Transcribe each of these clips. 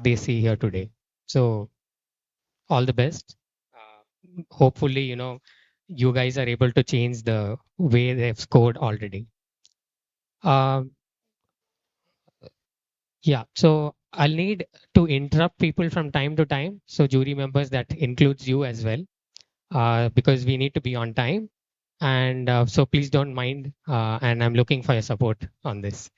they see here today. So all the best. Hopefully, you guys are able to change the way they've scored already. Um, yeah, so I'll need to interrupt people from time to time. So jury members, that includes you as well, because we need to be on time. And so please don't mind. And I'm looking for your support on this.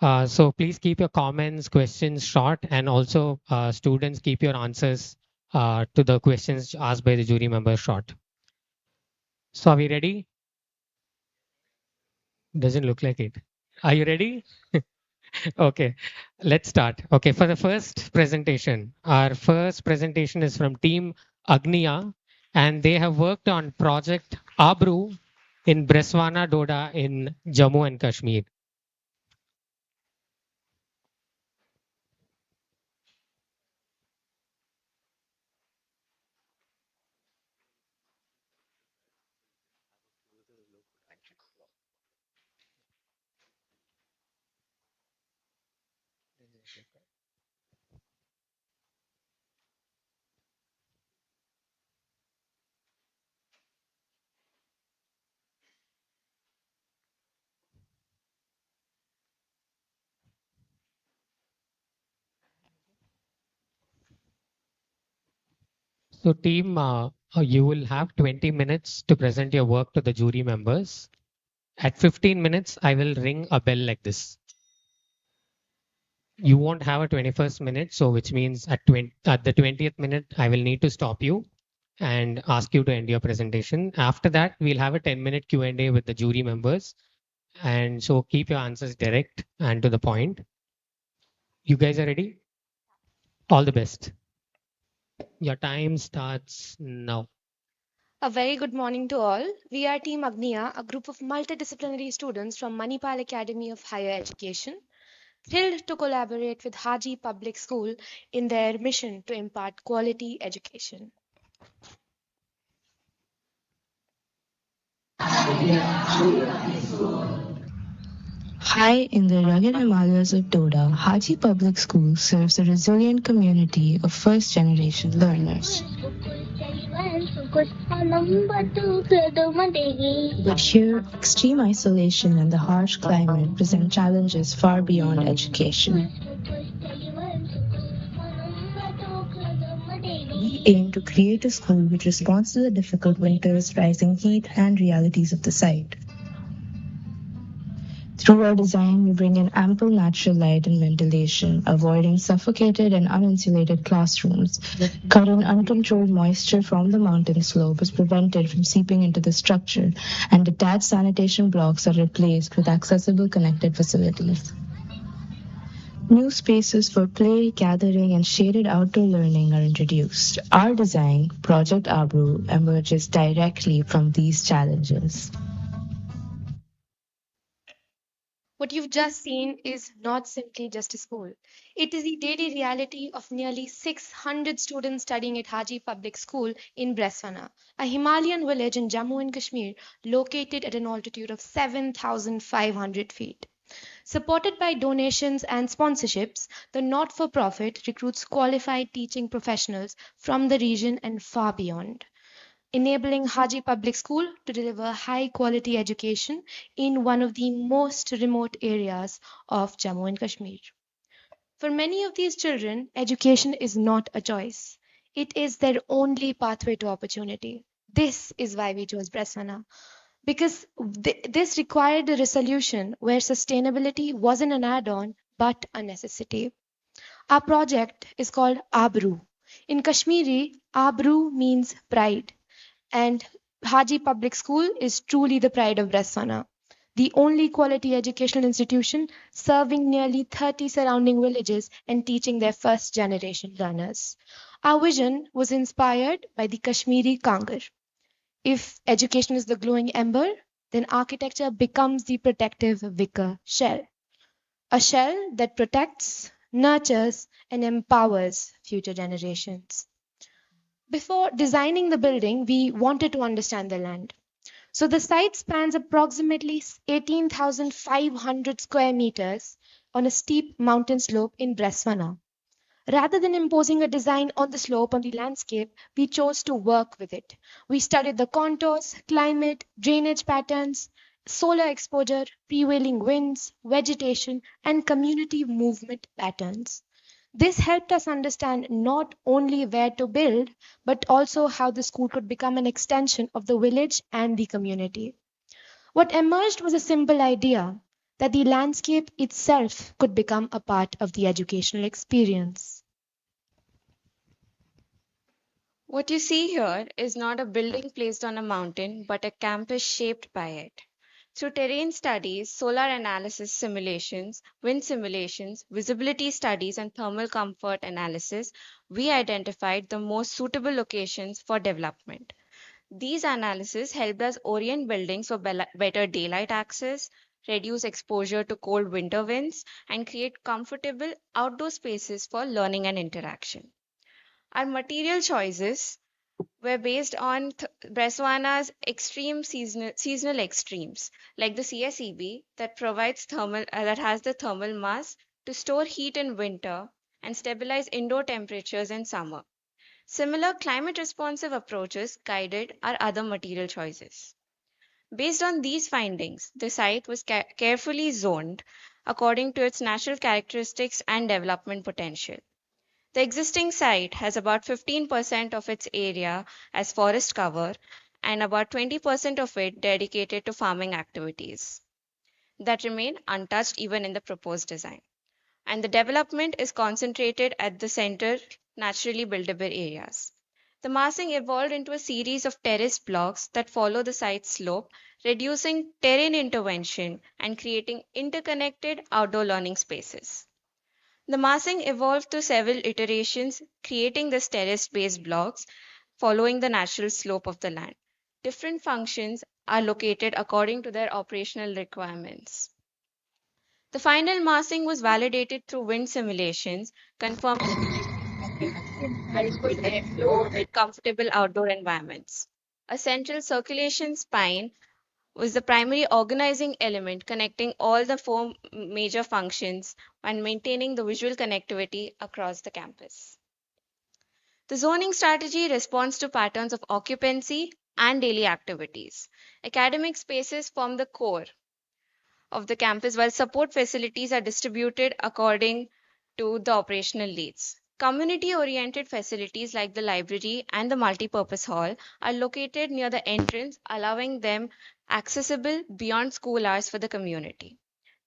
So please keep your comments, questions short, and also students keep your answers to the questions asked by the jury member short. So are we ready? Doesn't look like it. Are you ready? Okay, let's start. Okay, for the first presentation, our first presentation is from Team Agniya, and they have worked on Project Abru in Breswana Doda in Jammu and Kashmir. So, team, you will have 20 minutes to present your work to the jury members. At 15 minutes, I will ring a bell like this. You won't have a 21st minute, so which means at the 20th minute, I will need to stop you and ask you to end your presentation. After that, we'll have a 10-minute Q&A with the jury members. And so keep your answers direct and to the point. You guys are ready? All the best. Your time starts now. A very good morning to all. We are Team Agniya, a group of multidisciplinary students from Manipal Academy of Higher Education, thrilled to collaborate with Haji Public School in their mission to impart quality education. High in the rugged Himalayas of Doda, Haji Public School serves a resilient community of first generation learners. But here, extreme isolation and the harsh climate present challenges far beyond education. We aim to create a school which responds to the difficult winters, rising heat, and realities of the site. Through our design, we bring in ample natural light and ventilation, avoiding suffocated and uninsulated classrooms. Current uncontrolled moisture from the mountain slope is prevented from seeping into the structure, and detached sanitation blocks are replaced with accessible connected facilities. New spaces for play, gathering, and shaded outdoor learning are introduced. Our design, Project Abru, emerges directly from these challenges. What you've just seen is not simply just a school. It is the daily reality of nearly 600 students studying at Haji Public School in Breswana, a Himalayan village in Jammu and Kashmir located at an altitude of 7,500 feet. Supported by donations and sponsorships, the not for profit recruits qualified teaching professionals from the region and far beyond, enabling Haji Public School to deliver high quality education in one of the most remote areas of Jammu and Kashmir. For many of these children, education is not a choice, it is their only pathway to opportunity. This is why we chose Breswana, because this required a resolution where sustainability wasn't an add on but a necessity. Our project is called Abru. In Kashmiri, Abru means pride, and Haji Public School is truly the pride of Breswana, the only quality educational institution serving nearly 30 surrounding villages and teaching their first generation learners. Our vision was inspired by the Kashmiri Kangar. If education is the glowing ember, then architecture becomes the protective wicker shell, a shell that protects, nurtures, and empowers future generations. Before designing the building, we wanted to understand the land. So the site spans approximately 18,500 square meters on a steep mountain slope in Breswana. Rather than imposing a design on the slope on the landscape, we chose to work with it. We studied the contours, climate, drainage patterns, solar exposure, prevailing winds, vegetation, and community movement patterns. This helped us understand not only where to build, but also how the school could become an extension of the village and the community. What emerged was a simple idea that the landscape itself could become a part of the educational experience. What you see here is not a building placed on a mountain, but a campus shaped by it. Through terrain studies, solar analysis simulations, wind simulations, visibility studies, and thermal comfort analysis, we identified the most suitable locations for development. These analyses helped us orient buildings for better daylight access, reduce exposure to cold winter winds, and create comfortable outdoor spaces for learning and interaction. Our material choices were based on Botswana's extreme seasonal extremes, like the CSEB that has the thermal mass to store heat in winter and stabilize indoor temperatures in summer. Similar climate responsive approaches guided our other material choices. Based on these findings, the site was carefully zoned according to its natural characteristics and development potential. The existing site has about 15% of its area as forest cover and about 20% of it dedicated to farming activities that remain untouched even in the proposed design. And the development is concentrated at the center naturally buildable areas. The massing evolved into a series of terraced blocks that follow the site's slope, reducing terrain intervention and creating interconnected outdoor learning spaces. The massing evolved through several iterations, creating these terrace-based blocks following the natural slope of the land. Different functions are located according to their operational requirements. The final massing was validated through wind simulations, confirming adequate airflow and comfortable outdoor environments. A central circulation spine was the primary organizing element connecting all the four major functions and maintaining the visual connectivity across the campus. The zoning strategy responds to patterns of occupancy and daily activities. Academic spaces form the core of the campus, while support facilities are distributed according to the operational needs. Community oriented facilities like the library and the multipurpose hall are located near the entrance, allowing them accessible beyond school hours for the community.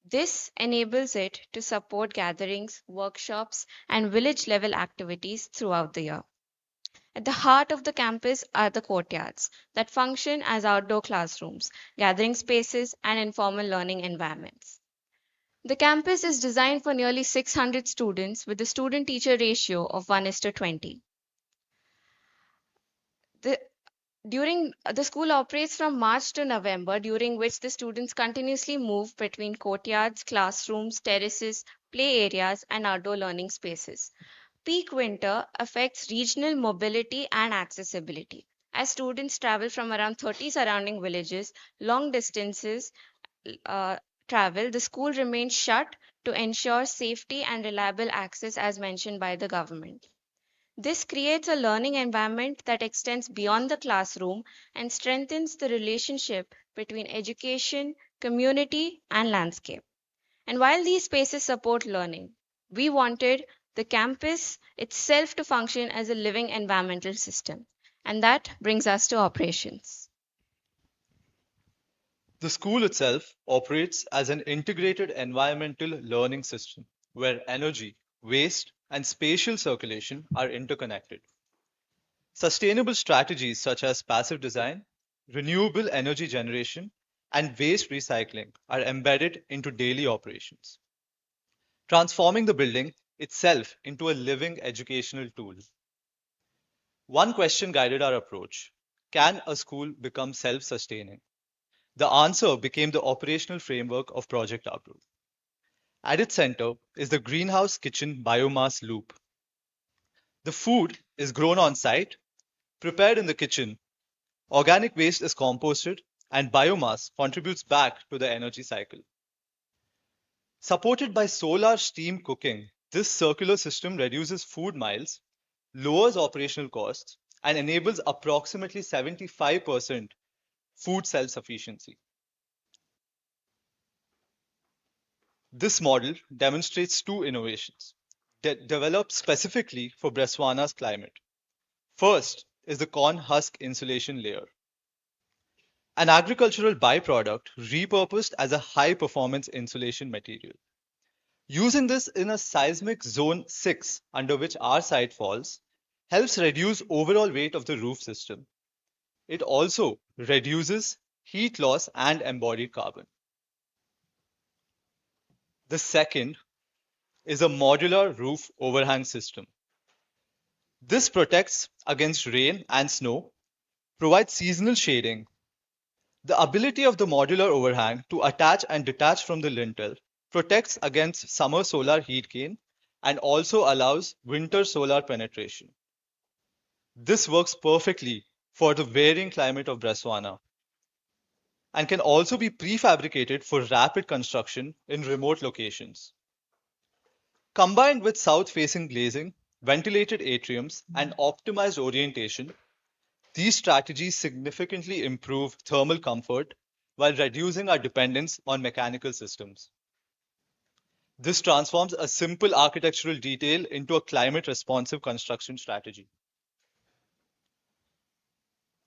This enables it to support gatherings, workshops, and village level activities throughout the year. At the heart of the campus are the courtyards that function as outdoor classrooms, gathering spaces, and informal learning environments. The campus is designed for nearly 600 students with a student teacher ratio of 1:20. The, during the school operates from March to November, during which the students continuously move between courtyards, classrooms, terraces, play areas, and outdoor learning spaces. Peak winter affects regional mobility and accessibility. As students travel from around 30 surrounding villages, long distances uh, travel, the school remains shut to ensure safety and reliable access as mentioned by the government. This creates a learning environment that extends beyond the classroom and strengthens the relationship between education, community, and landscape. And while these spaces support learning, we wanted the campus itself to function as a living environmental system. And that brings us to operations. The school itself operates as an integrated environmental learning system where energy, waste, and spatial circulation are interconnected. Sustainable strategies such as passive design, renewable energy generation, and waste recycling are embedded into daily operations, transforming the building itself into a living educational tool. One question guided our approach: can a school become self sustaining? The answer became the operational framework of Project Outlook. At its center is the greenhouse kitchen biomass loop. The food is grown on site, prepared in the kitchen, organic waste is composted, and biomass contributes back to the energy cycle. Supported by solar steam cooking, This circular system reduces food miles, lowers operational costs, and enables approximately 75% food self-sufficiency. This model demonstrates two innovations that developed specifically for Botswana's climate. First is the corn husk insulation layer, an agricultural byproduct repurposed as a high performance insulation material. Using this in a seismic zone 6 under which our site falls helps reduce overall weight of the roof system. It also reduces heat loss and embodied carbon. The second is a modular roof overhang system. This protects against rain and snow, provides seasonal shading. The ability of the modular overhang to attach and detach from the lintel protects against summer solar heat gain and also allows winter solar penetration. This works perfectly for the varying climate of Botswana and can also be prefabricated for rapid construction in remote locations. Combined with south-facing glazing, ventilated atriums, and optimized orientation, these strategies significantly improve thermal comfort while reducing our dependence on mechanical systems. This transforms a simple architectural detail into a climate-responsive construction strategy.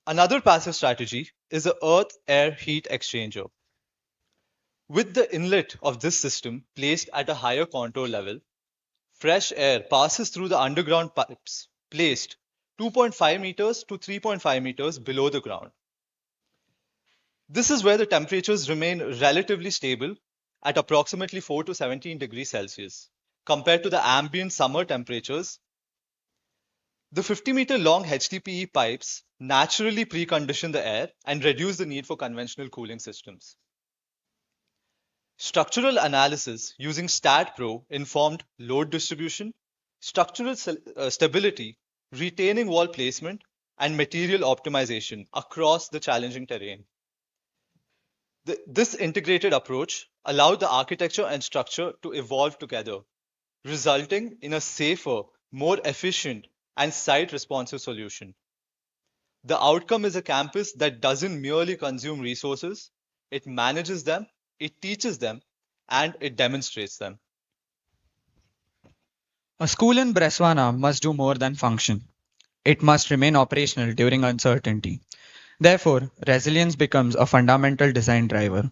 Another passive strategy is the earth-air heat exchanger. With the inlet of this system placed at a higher contour level, fresh air passes through the underground pipes placed 2.5 meters to 3.5 meters below the ground. This is where the temperatures remain relatively stable at approximately 4 to 17 degrees Celsius compared to the ambient summer temperatures. The 50-meter long HDPE pipes naturally precondition the air and reduce the need for conventional cooling systems. Structural analysis using StatPro informed load distribution, structural stability, retaining wall placement, and material optimization across the challenging terrain. This integrated approach allowed the architecture and structure to evolve together, resulting in a safer, more efficient, and site-responsive solution. The outcome is a campus that doesn't merely consume resources, it manages them, it teaches them, and it demonstrates them. A school in Botswana must do more than function. It must remain operational during uncertainty. Therefore, resilience becomes a fundamental design driver.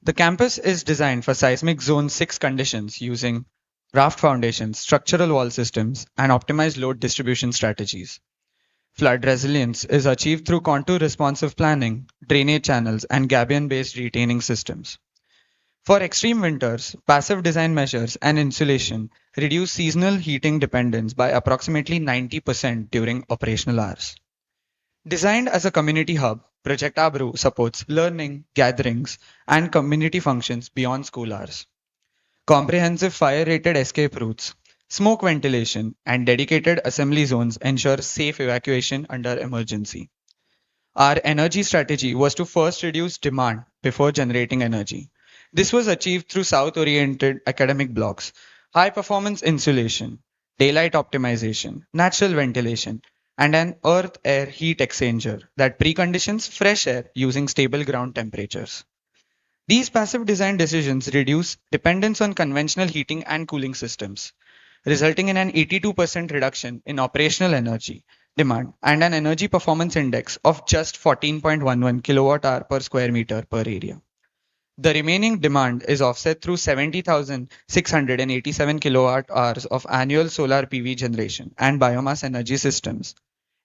The campus is designed for seismic zone 6 conditions using raft foundations, structural wall systems, and optimized load distribution strategies. Flood resilience is achieved through contour responsive planning, drainage channels, and gabion-based retaining systems. For extreme winters, passive design measures and insulation reduce seasonal heating dependence by approximately 90% during operational hours. Designed as a community hub, Project Abru supports learning, gatherings, and community functions beyond school hours. Comprehensive fire-rated escape routes, smoke ventilation, and dedicated assembly zones ensure safe evacuation under emergency. Our energy strategy was to first reduce demand before generating energy. This was achieved through south-oriented academic blocks, high-performance insulation, daylight optimization, natural ventilation, and an earth-air heat exchanger that preconditions fresh air using stable ground temperatures. These passive design decisions reduce dependence on conventional heating and cooling systems, resulting in an 82% reduction in operational energy demand and an energy performance index of just 14.11 kilowatt hour per square meter per area. The remaining demand is offset through 70,687 kilowatt hours of annual solar PV generation and biomass energy systems,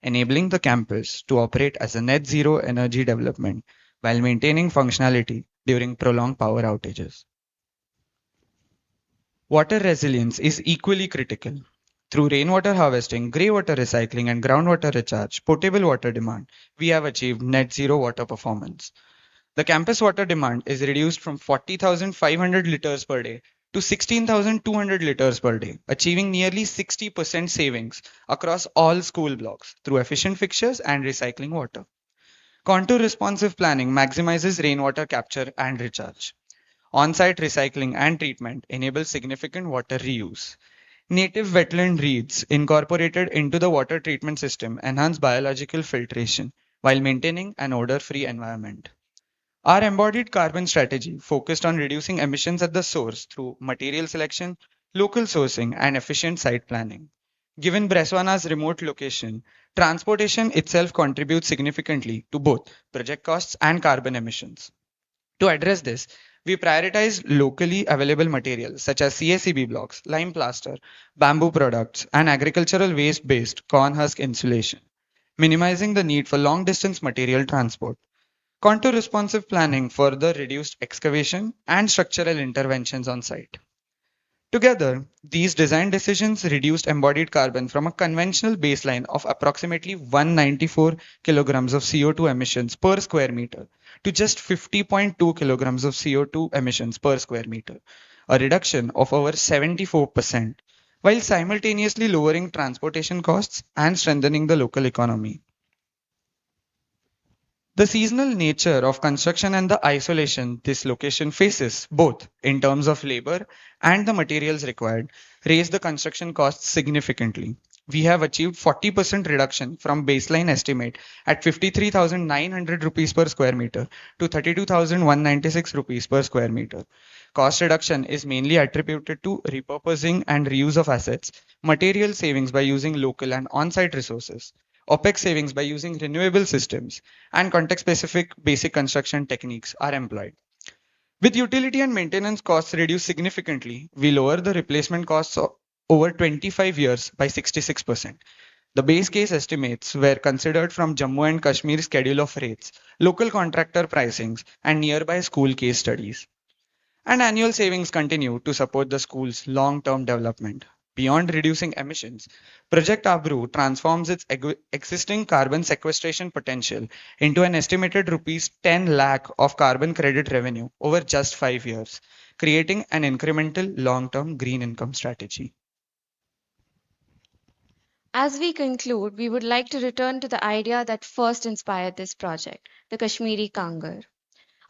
enabling the campus to operate as a net zero energy development while maintaining functionality during prolonged power outages. Water resilience is equally critical. Through rainwater harvesting, grey water recycling, and groundwater recharge, potable water demand, we have achieved net zero water performance. The campus water demand is reduced from 40,500 liters per day to 16,200 liters per day, achieving nearly 60% savings across all school blocks through efficient fixtures and recycling water. Contour responsive planning maximizes rainwater capture and recharge. On-site recycling and treatment enable significant water reuse. Native wetland reeds incorporated into the water treatment system enhance biological filtration while maintaining an odor-free environment. Our embodied carbon strategy focused on reducing emissions at the source through material selection, local sourcing, and efficient site planning. Given Breswana's remote location, transportation itself contributes significantly to both project costs and carbon emissions. To address this, we prioritize locally available materials such as CACB blocks, lime plaster, bamboo products, and agricultural waste based corn husk insulation, minimizing the need for long distance material transport. Contour responsive planning further reduced excavation and structural interventions on site. Together, these design decisions reduced embodied carbon from a conventional baseline of approximately 194 kilograms of CO2 emissions per square meter to just 50.2 kilograms of CO2 emissions per square meter, a reduction of over 74%, while simultaneously lowering transportation costs and strengthening the local economy. The seasonal nature of construction and the isolation this location faces, both in terms of labor and the materials required, raise the construction costs significantly. We have achieved 40% reduction from baseline estimate at 53,900 rupees per square meter to 32,196 rupees per square meter. Cost reduction is mainly attributed to repurposing and reuse of assets, material savings by using local and on-site resources, OPEX savings by using renewable systems, and context-specific basic construction techniques are employed. With utility and maintenance costs reduced significantly, we lower the replacement costs over 25 years by 66%. The base case estimates were considered from Jammu and Kashmir schedule of rates, local contractor pricings, and nearby school case studies. And annual savings continue to support the school's long-term development. Beyond reducing emissions, Project Abru transforms its existing carbon sequestration potential into an estimated rupees 10 lakh of carbon credit revenue over just 5 years, creating an incremental long-term green income strategy. As we conclude, we would like to return to the idea that first inspired this project, the Kashmiri Kangar,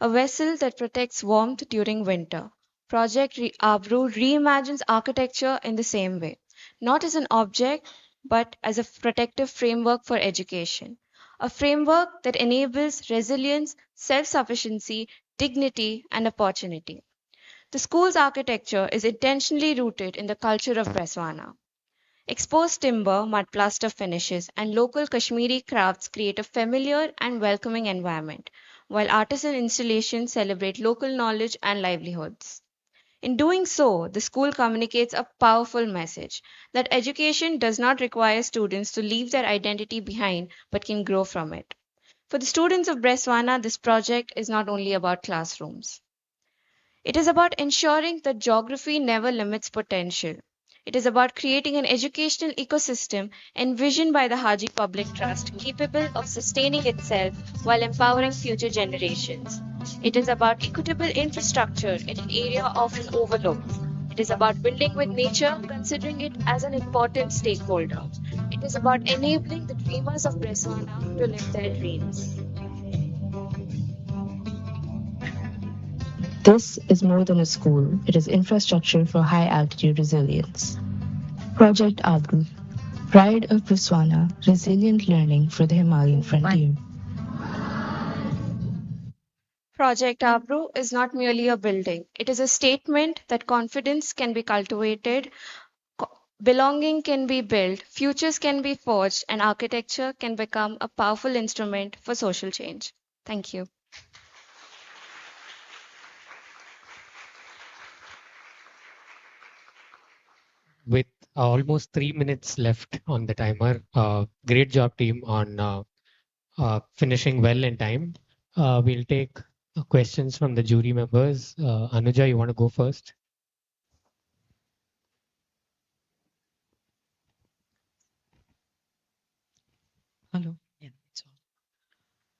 a vessel that protects warmth during winter. Abru reimagines architecture in the same way, not as an object, but as a protective framework for education. A framework that enables resilience, self sufficiency, dignity, and opportunity. The school's architecture is intentionally rooted in the culture of Breswana. Exposed timber, mud plaster finishes, and local Kashmiri crafts create a familiar and welcoming environment, while artisan installations celebrate local knowledge and livelihoods. In doing so, the school communicates a powerful message that education does not require students to leave their identity behind but can grow from it. For the students of Breswana, this project is not only about classrooms. It is about ensuring that geography never limits potential. It is about creating an educational ecosystem envisioned by the Haji Public Trust capable of sustaining itself while empowering future generations. It is about equitable infrastructure in an area often overlooked. It is about building with nature, considering it as an important stakeholder. It is about enabling the dreamers of Breswana to live their dreams. This is more than a school, it is infrastructure for high altitude resilience. Project Abu, Pride of Botswana, Resilient Learning for the Himalayan Frontier. Project Abru is not merely a building. It is a statement that confidence can be cultivated, belonging can be built, futures can be forged, and architecture can become a powerful instrument for social change. Thank you. With almost 3 minutes left on the timer, great job, team, on finishing well in time. We'll take questions from the jury members. Anuja, you want to go first? Hello. Yeah, it's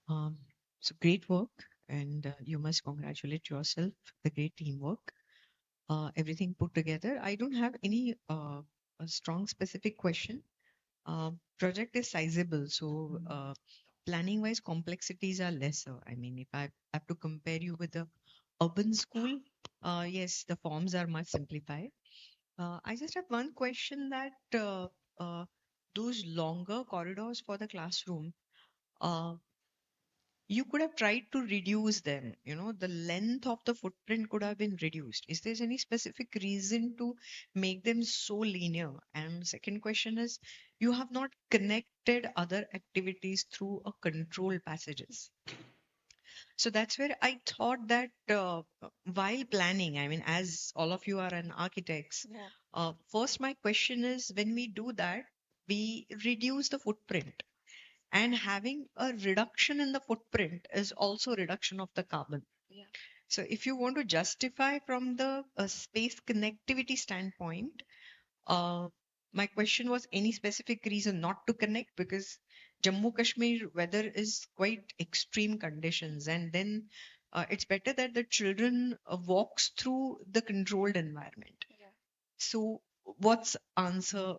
on. So great work, and you must congratulate yourself. The great teamwork, everything put together. I don't have any a strong specific question. Project is sizable, so planning-wise complexities are lesser. I mean, if I have to compare you with the urban school, yes, the forms are much simplified. I just have one question that those longer corridors for the classroom, uh, you could have tried to reduce them. You know, the length of the footprint could have been reduced. Is there any specific reason to make them so linear? And second question is, you have not connected other activities through a control passages. So that's where I thought that while planning, I mean, as all of you are an architects, Yeah. first my question is when we do that, we reduce the footprint, and having a reduction in the footprint is also reduction of the carbon. Yeah. So if you want to justify from the space connectivity standpoint, uh, my question was any specific reason not to connect, because Jammu Kashmir weather is quite extreme conditions, and then it's better that the children walks through the controlled environment. Yeah. So what's answer?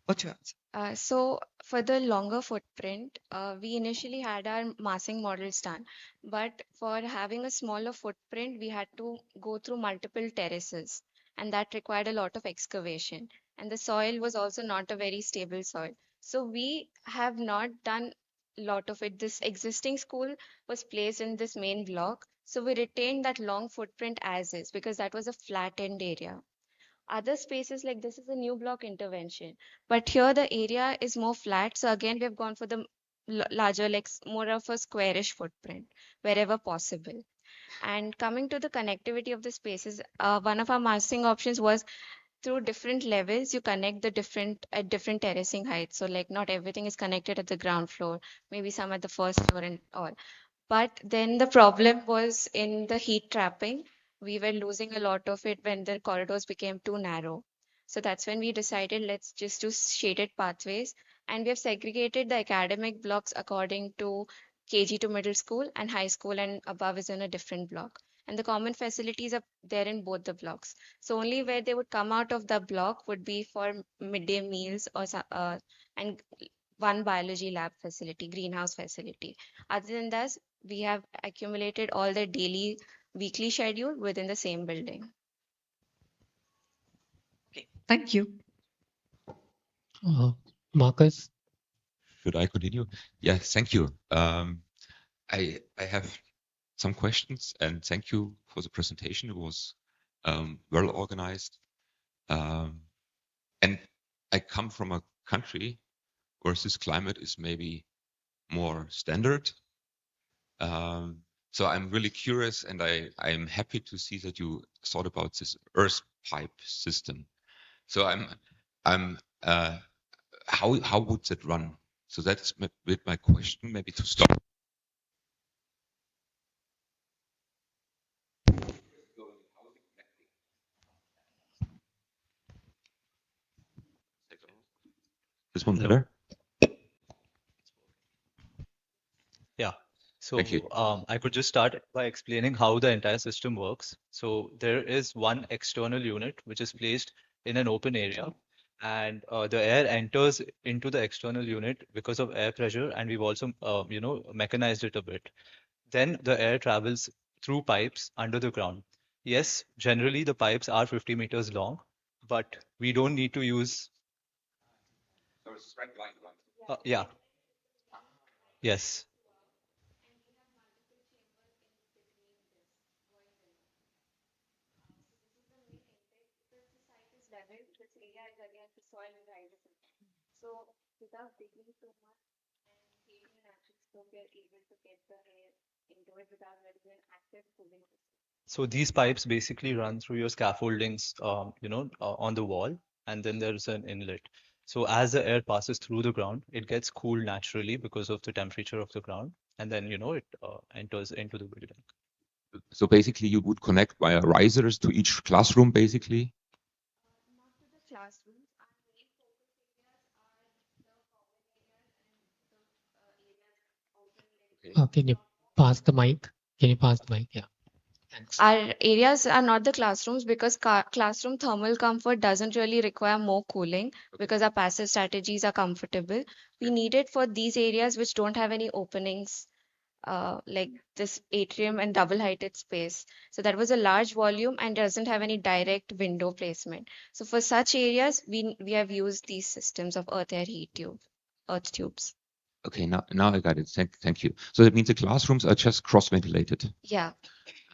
What's your answer? So for the longer footprint, we initially had our massing models done, but for having a smaller footprint, we had to go through multiple terraces, and that required a lot of excavation. And the soil was also not a very stable soil. So we have not done a lot of it. This existing school was placed in this main block, so we retained that long footprint as is because that was a flat-end area. Other spaces like this is a new block intervention, but here the area is more flat. So again, we have gone for the larger, like more of a squarish footprint wherever possible. And coming to the connectivity of the spaces, one of our massing options was through different levels, you connect the different at different terracing heights. So like not everything is connected at the ground floor, maybe some at the first floor and all. But then the problem was in the heat trapping. We were losing a lot of it when the corridors became too narrow. So that's when we decided let's just do shaded pathways. And we have segregated the academic blocks according to KG to middle school and high school and above is in a different block. And the common facilities are there in both the blocks. So only where they would come out of the block would be for midday meals or and one biology lab facility, greenhouse facility. Other than that, we have accumulated all the daily, weekly schedule within the same building. Okay, thank you. Marcus? Should I continue? Yes, thank you. I have some questions, and thank you for the presentation. It was well organized. And I come from a country where this climate is maybe more standard. So I'm really curious, and I'm happy to see that you thought about this earth pipe system. So how would that run? So that's my question, maybe to start. This one better? Yeah. So Thank you. I could just start by explaining how the entire system works. So there is one external unit which is placed in an open area, and the air enters into the external unit because of air pressure, and we've also mechanized it a bit. Then the air travels through pipes under the ground. Yes, generally the pipes are 50 meters long, but we don't need to use. Yeah. Yes. So without digging too much and creating an active scope, we are able to get the air into it without letting an active cooling system. So these pipes basically run through your scaffoldings, on the wall, and then there's an inlet. So as the air passes through the ground, it gets cooled naturally because of the temperature of the ground, and then it enters into the building. So basically, you would connect via risers to each classroom, basically. Not to the classrooms. Our main focus areas are the common areas and the areas open like Can you pass the mic? Can you pass the mic? Yeah. Thanks. our areas are not the classrooms because classroom thermal comfort doesn't really require more cooling because our passive strategies are comfortable. We need it for these areas which don't have any openings like this atrium and double-heighted space. So that was a large volume and doesn't have any direct window placement. So for such areas, we have used these systems of earth air heat tube, earth tubes. Okay, now I got it. Thank you. So that means the classrooms are just cross-ventilated. Yeah.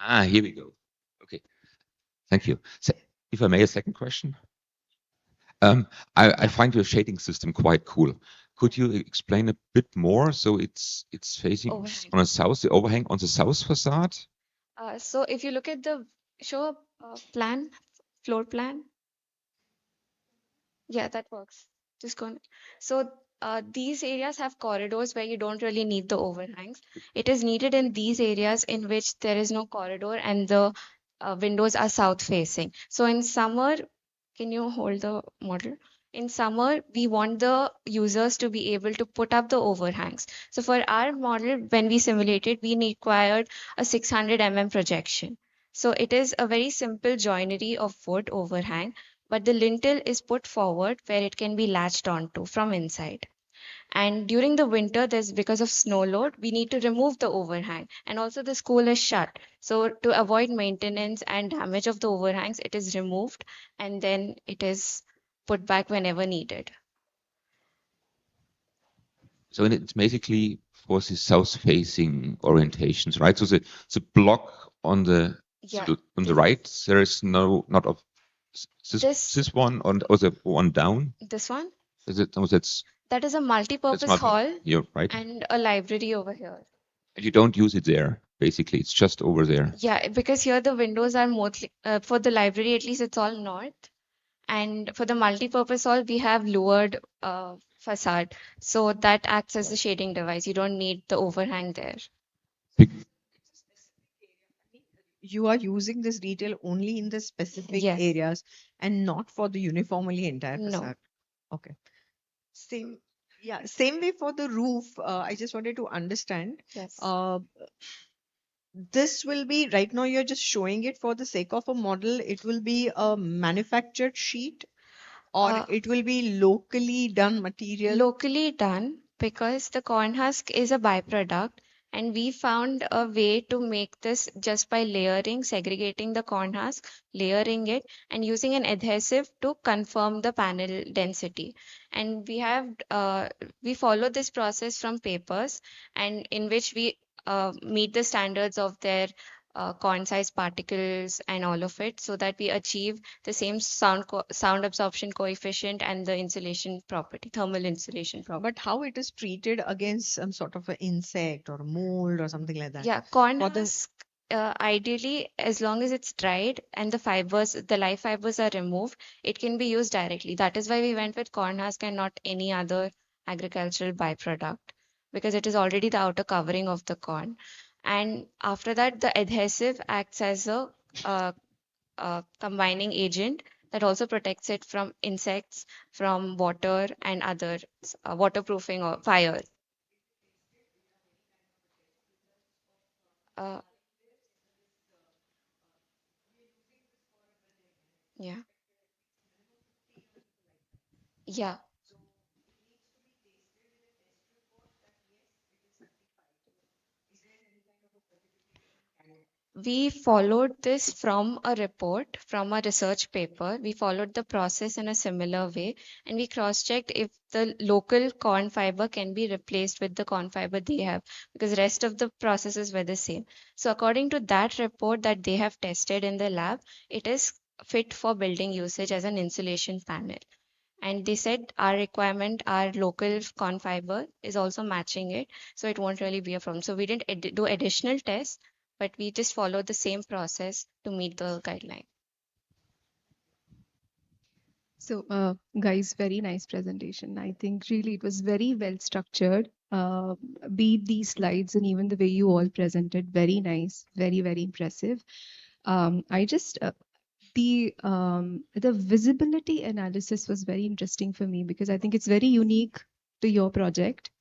Here we go. Okay, thank you. So, if I may, a second question. I find your shading system quite cool. Could you explain a bit more? So it's facing Overhang. on a south, the overhang on the south facade. So if you look at the show plan, floor plan, yeah, that works. Just go. So these areas have corridors where you don't really need the overhangs. It is needed in these areas in which there is no corridor and the windows are south facing. So in summer, can you hold the model? In summer, we want the users to be able to put up the overhangs. So for our model, when we simulated, we required a 600 projection. So it is a very simple joinery of wood overhang, but the lintel is put forward where it can be latched onto from inside. And during the winter, there's because of snow load, we need to remove the overhang. And also the school is shut. So to avoid maintenance and damage of the overhangs, it is removed and then it is put back whenever needed. So it's basically for the south-facing orientations, right? So the block on the right, there is not of this one or the one down. This one? Is it? Oh, that is a multi-purpose hall. You're right. And a library over here. And you don't use it there. Basically, it's just over there. Yeah, because here the windows are mostly for the library, at least it's all north. And for the multi-purpose hall, we have lowered facade. So that acts as the shading device. You don't need the overhang there. You are using this detail only in the specific areas and not for the uniformly entire facade. No. Okay. Same way for the roof. I just wanted to understand. Yes. This will be right now. You're just showing it for the sake of a model. It will be a manufactured sheet, or it will be locally done material. Locally done, because the corn husk is a byproduct, and we found a way to make this just by layering, segregating the corn husk, layering it, and using an adhesive to confirm the panel density. And we follow this process from papers, and in which we meet the standards of their corn size particles and all of it, so that we achieve the same sound absorption coefficient and the insulation property, thermal insulation property. But how it is treated against some sort of an insect or a mold or something like that? Yeah, corn husk, ideally, as long as it's dried and the live fibers are removed, it can be used directly. That is why we went with corn husk and not any other agricultural byproduct, because it is already the outer covering of the corn. And after that, the adhesive acts as a combining agent that also protects it from insects, from water and other waterproofing or fire. Yeah. Yeah. We followed this from a report, from a research paper. We followed the process in a similar way, and we cross-checked if the local corn fiber can be replaced with the corn fiber they have, because the rest of the processes were the same. So according to that report that they have tested in the lab, it is fit for building usage as an insulation panel. And they said our requirement, our local corn fiber is also matching it, so it won't really be a problem. So we didn't do additional tests, but we just followed the same process to meet the guideline. So, guys, very nice presentation. I think really it was very well structured. Be it these slides and even the way you all presented, very nice, very, very impressive. I just the visibility analysis was very interesting for me because I think it's very unique to your project.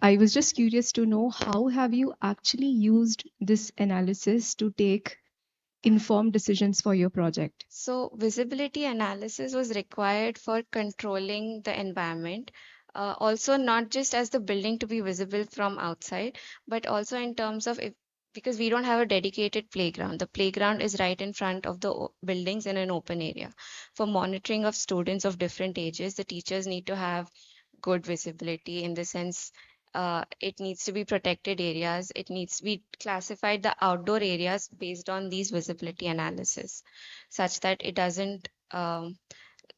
I was just curious to know how have you actually used this analysis to take informed decisions for your project? So visibility analysis was required for controlling the environment. Also, not just as the building to be visible from outside, but also in terms of if because we don't have a dedicated playground. The playground is right in front of the buildings in an open area. For monitoring of students of different ages, the teachers need to have good visibility in the sense it needs to be protected areas. It needs to be classified the outdoor areas based on these visibility analysis, such that it doesn't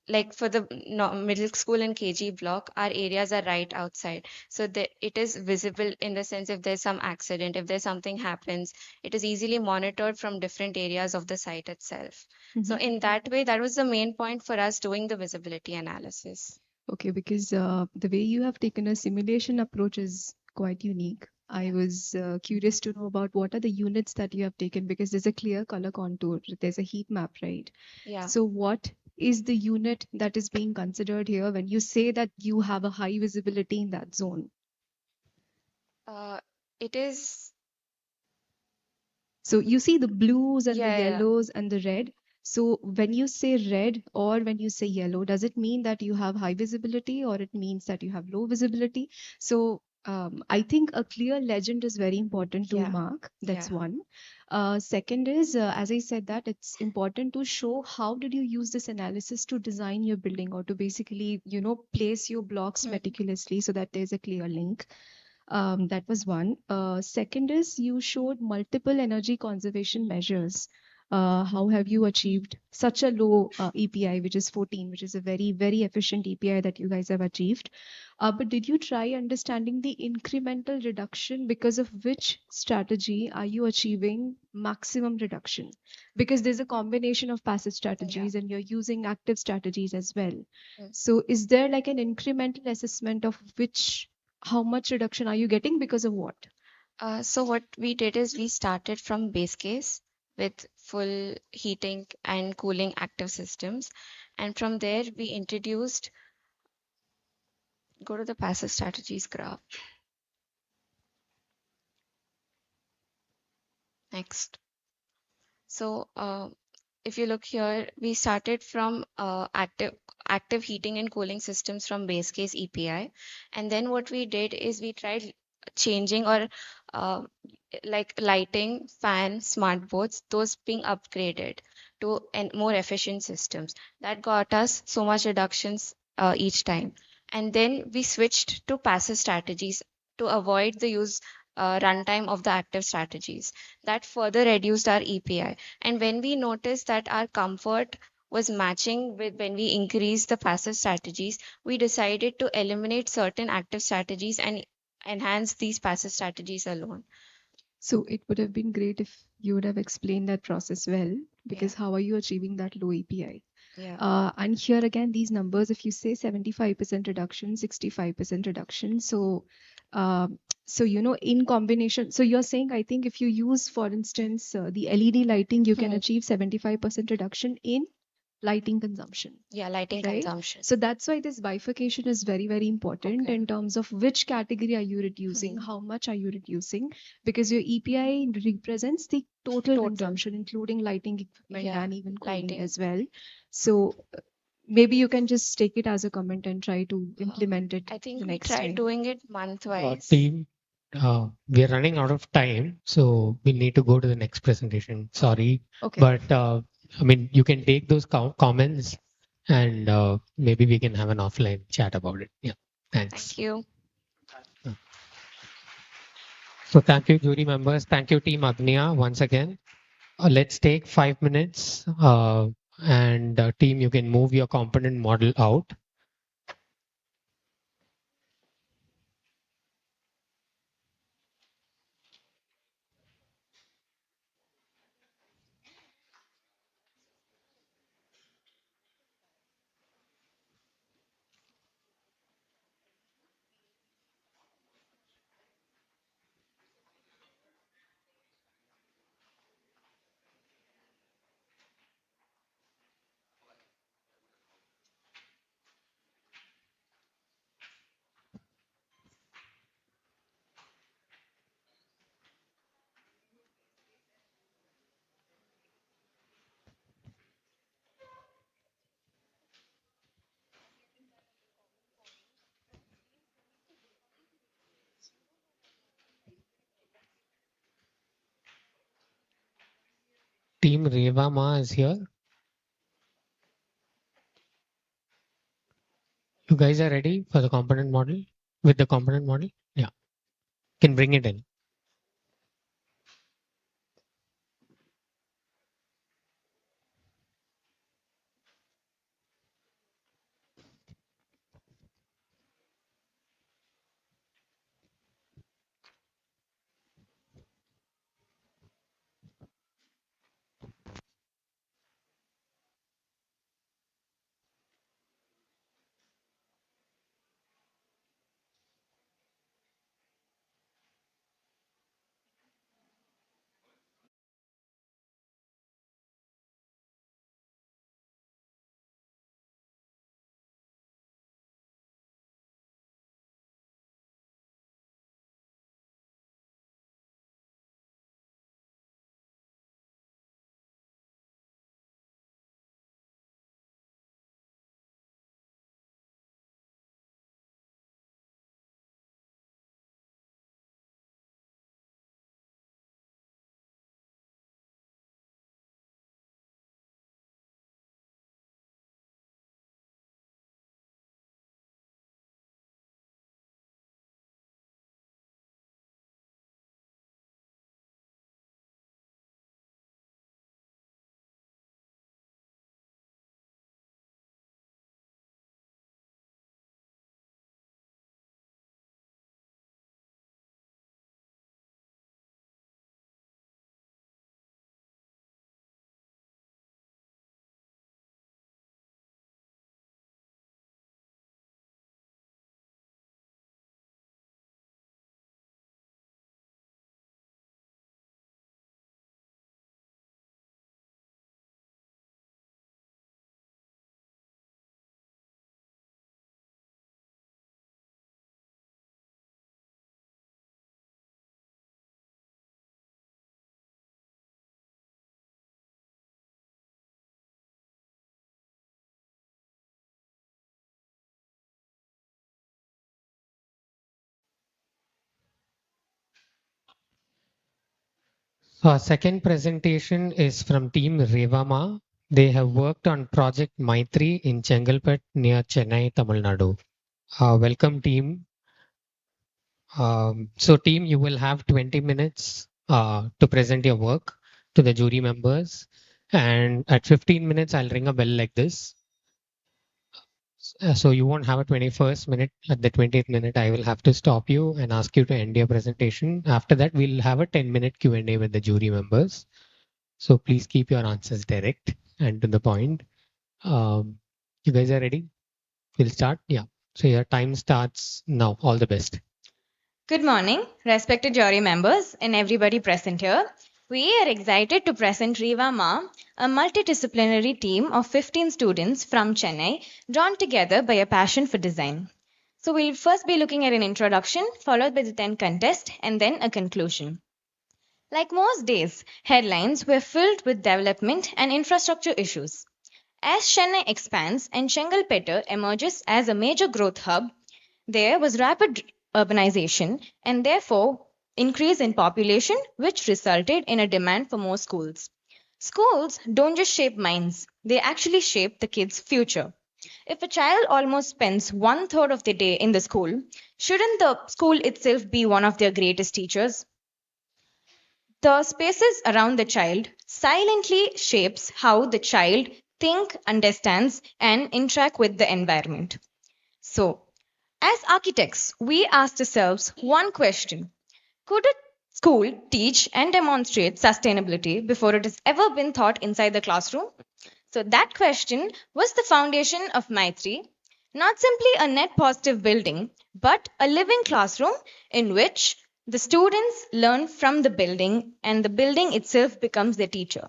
like for the middle school and KG block, our areas are right outside. So that it is visible in the sense if there's some accident, if there's something happens, it is easily monitored from different areas of the site itself. So in that way, that was the main point for us doing the visibility analysis. Okay, because the way you have taken a simulation approach is quite unique. I was curious to know about what are the units that you have taken because there's a clear color contour, there's a heat map, right? Yeah. So, what is the unit that is being considered here when you say that you have a high visibility in that zone? It is. So, you see the blues and the Yeah. yellows and the red. So when you say red or when you say yellow, does it mean that you have high visibility or it means that you have low visibility? So I think a clear legend is very important to mark. That's one. Second is, as I said, that it's important to show how did you use this analysis to design your building or to basically, place your blocks meticulously so that there's a clear link. That was one. Second is you showed multiple energy conservation measures. How have you achieved such a low EPI, which is 14, which is a very, very efficient EPI that you guys have achieved? But did you try understanding the incremental reduction because of which strategy are you achieving maximum reduction? Because there's a combination of passive strategies and you're using active strategies as well. So is there like an incremental assessment of how much reduction are you getting because of what? So what we did is we started from base case with full heating and cooling active systems. And from there, we introduced, go to the passive strategies graph. Next. So if you look here, we started from active heating and cooling systems from base case EPI. And then what we did is we tried changing or like lighting, fan, smart boards, those being upgraded to more efficient systems. That got us so much reductions each time. And then we switched to passive strategies to avoid the use runtime of the active strategies. That further reduced our EPI. And when we noticed that our comfort was matching with when we increased the passive strategies, we decided to eliminate certain active strategies and enhance these passive strategies alone. So it would have been great if you would have explained that process well, because how are you achieving that low EPI? And here again, these numbers, if you say 75% reduction, 65% reduction, so in combination, so you're saying, I think if you use, for instance, the LED lighting, you can achieve 75% reduction in lighting consumption. Yeah, lighting consumption. So that's why this bifurcation is very, very important in terms of which category are you reducing, how much are you reducing, because your EPI represents the total consumption, including lighting equipment and even cooling as well. So maybe you can just take it as a comment and try to implement it. I think we next tried time. doing it month-wise. Team, we are running out of time, so we need to go to the next presentation. Sorry, but I mean, you can take those comments and maybe we can have an offline chat about it. Yeah, thanks. Thank you. So thank you, jury members. Thank you, Team Agnya, once again. Let's take 5 minutes and team, you can move your component model out. Team Reva Ma is here. You guys are ready for the component model? With the component model? Yeah. Can bring it in. Second presentation is from Team Revama. They have worked on Project Maitri in Chengalpet near Chennai, Tamil Nadu. Welcome team. So team, you will have 20 minutes to present your work to the jury members. And at 15 minutes, I'll ring a bell like this. So you won't have a 21st minute. At the 20th minute, I will have to stop you and ask you to end your presentation. After that, we'll have a 10-minute Q&A with the jury members. So please keep your answers direct and to the point. You guys are ready? We'll start. Yeah. So your time starts now. All the best. Good morning, respected jury members and everybody present here. We are excited to present Riva Ma, a multidisciplinary team of 15 students from Chennai drawn together by a passion for design. So we'll first be looking at an introduction, followed by the 10 contest, and then a conclusion. Like most days, headlines were filled with development and infrastructure issues. As Chennai expands and Chengalpet emerges as a major growth hub, there was rapid urbanization and therefore increase in population, which resulted in a demand for more schools. Schools don't just shape minds, they actually shape the kids' future. If a child almost spends one third of the day in the school, shouldn't the school itself be one of their greatest teachers? The spaces around the child silently shapes how the child think, understands, and interact with the environment. So, as architects, we asked ourselves one question. Could a school teach and demonstrate sustainability before it has ever been taught inside the classroom? So that question was the foundation of Maitri, not simply a net positive building, but a living classroom in which the students learn from the building and the building itself becomes their teacher.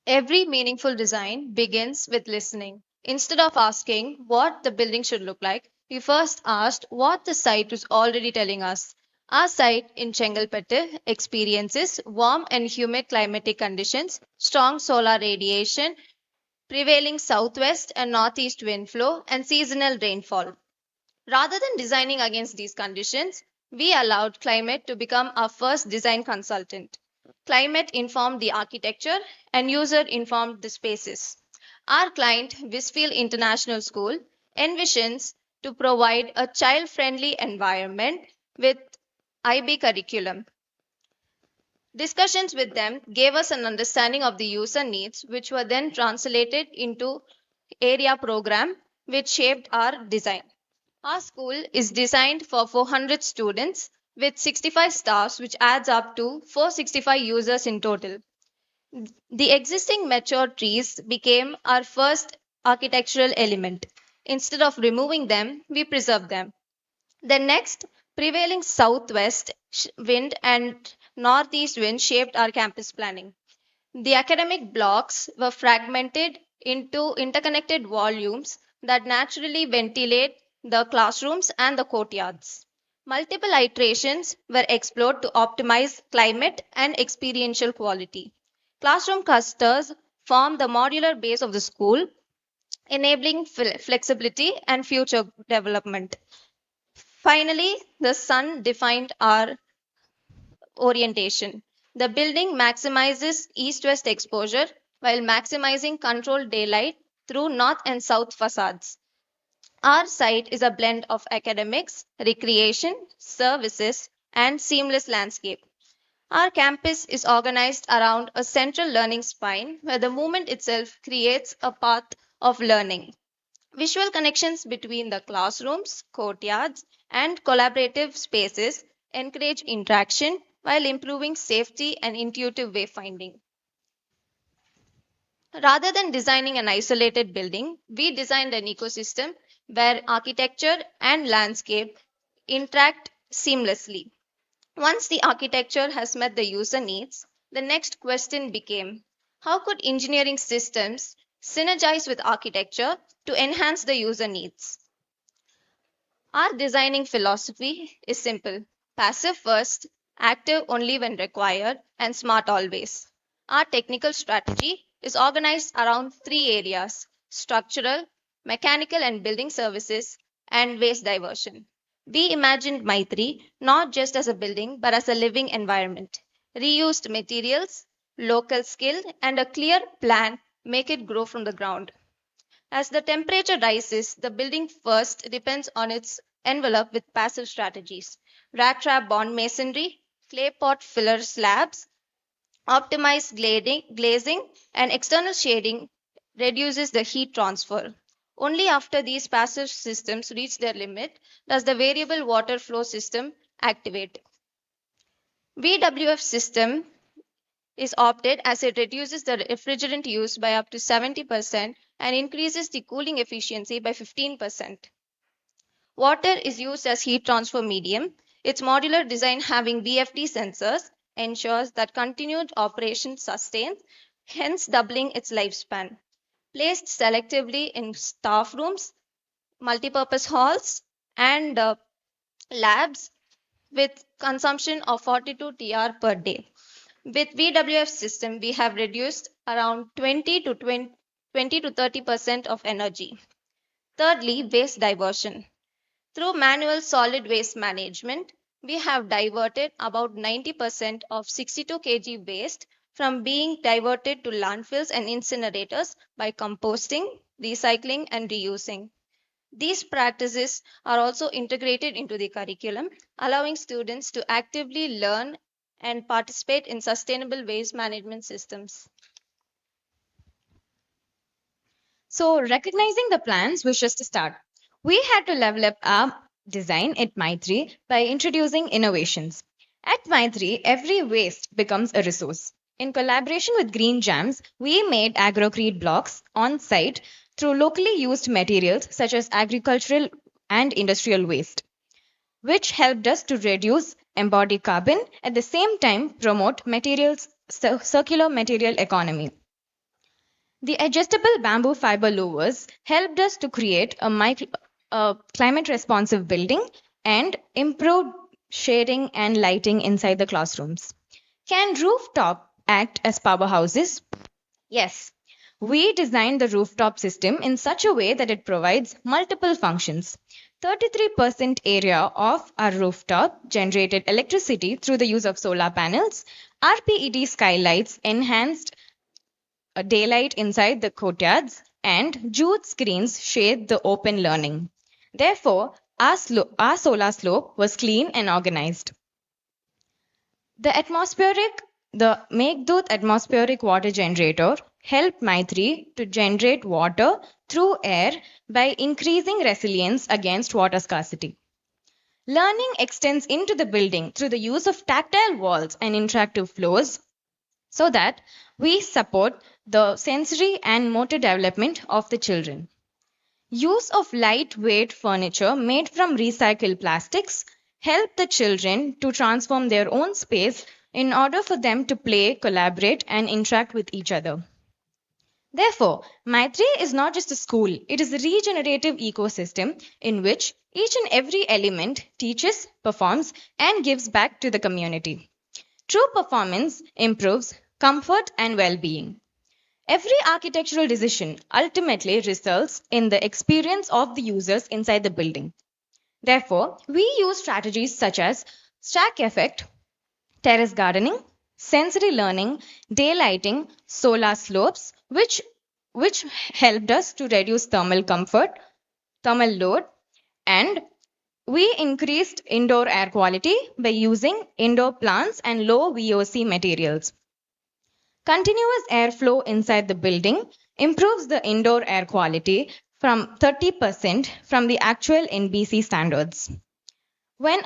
Every meaningful design begins with listening. Instead of asking what the building should look like, we first asked what the site was already telling us. Our site in Chengalpet experiences warm and humid climatic conditions, strong solar radiation, prevailing southwest and northeast wind flow, and seasonal rainfall. Rather than designing against these conditions, we allowed climate to become our first design consultant. climate informed the architecture, and user informed the spaces. Our client, Westfield International School, envisions to provide a child friendly environment with IB curriculum. Discussions with them gave us an understanding of the user needs, which were then translated into area program, which shaped our design. Our school is designed for 400 students with 65 staffs, which adds up to 465 users in total. The existing mature trees became our first architectural element. Instead of removing them, we preserved them. The next, prevailing southwest wind and northeast wind shaped our campus planning. The academic blocks were fragmented into interconnected volumes that naturally ventilate the classrooms and the courtyards. Multiple iterations were explored to optimize climate and experiential quality. Classroom clusters form the modular base of the school, enabling flexibility and future development. Finally, the sun defined our orientation. The building maximizes east-west exposure while maximizing controlled daylight through north and south facades. Our site is a blend of academics, recreation, services, and seamless landscape. Our campus is organized around a central learning spine where the movement itself creates a path of learning. Visual connections between the classrooms, courtyards, and collaborative spaces encourage interaction while improving safety and intuitive wayfinding. Rather than designing an isolated building, we designed an ecosystem where architecture and landscape interact seamlessly. Once the architecture has met the user needs, the next question became how could engineering systems synergize with architecture to enhance the user needs? Our designing philosophy is simple passive first, active only when required, and smart always. Our technical strategy is organized around three areas structural, mechanical and building services, and waste diversion. We imagined Maitri not just as a building but as a living environment. Reused materials, local skill, and a clear plan make it grow from the ground. As the temperature rises, the building first depends on its envelope with passive strategies. Rat trap bond masonry, clay pot filler slabs, optimized glazing, and external shading reduces the heat transfer. Only after these passive systems reach their limit does the variable water flow system activate. VWF system is opted as it reduces the refrigerant use by up to 70% and increases the cooling efficiency by 15%. Water is used as heat transfer medium. Its modular design having VFD sensors ensures that continued operation sustains, hence doubling its lifespan. Placed selectively in staff rooms, multipurpose halls, and labs with consumption of 42 TR per day. With VWF system, we have reduced around 20 to 30% of energy. Thirdly, waste diversion. Through manual solid waste management, we have diverted about 90% of 62 kg waste from being diverted to landfills and incinerators by composting, recycling, and reusing. These practices are also integrated into the curriculum, allowing students to actively learn and participate in sustainable waste management systems. So, recognizing the plans was just a start. We had to level up our design at Maitri by introducing innovations. At Maitri, every waste becomes a resource. In collaboration with Green Jams, we made agrocrete blocks on site through locally used materials such as agricultural and industrial waste, which helped us to reduce embodied carbon at the same time promote circular material economy. The adjustable bamboo fiber louvers helped us to create a climate responsive building and improved shading and lighting inside the classrooms. Can rooftop act as powerhouses? Yes. We designed the rooftop system in such a way that it provides multiple functions. 33% area of our rooftop generated electricity through the use of solar panels. RPET skylights enhanced daylight inside the courtyards, and jute screens shade the open learning. Therefore, our solar slope was clean and organized. The Meghdut atmospheric water generator helped Maitri to generate water through air by increasing resilience against water scarcity. Learning extends into the building through the use of tactile walls and interactive floors so that we support the sensory and motor development of the children. Use of lightweight furniture made from recycled plastics help the children to transform their own space in order for them to play, collaborate, and interact with each other. Therefore, Maitri is not just a school, it is a regenerative ecosystem in which each and every element teaches, performs, and gives back to the community. True performance improves comfort and well being. Every architectural decision ultimately results in the experience of the users inside the building. Therefore, we use strategies such as stack effect, terrace gardening, sensory learning, daylighting, solar slopes, which helped us to reduce thermal load, and we increased indoor air quality by using indoor plants and low VOC materials. Continuous airflow inside the building improves the indoor air quality from 30% from the actual NBC standards. When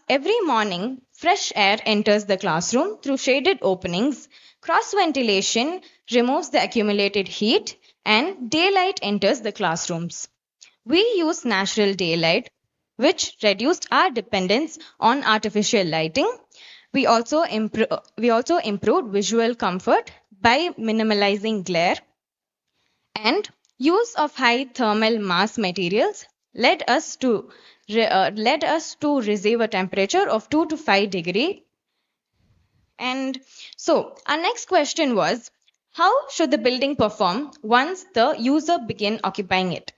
every morning, fresh air enters the classroom through shaded openings, cross ventilation removes the accumulated heat, and daylight enters the classrooms. We use natural daylight, which reduced our dependence on artificial lighting. We also improved visual comfort by minimalizing glare, and use of high thermal mass materials led us to receive a temperature of 2 to 5 degree. And so our next question was, how should the building perform once the user begin occupying it?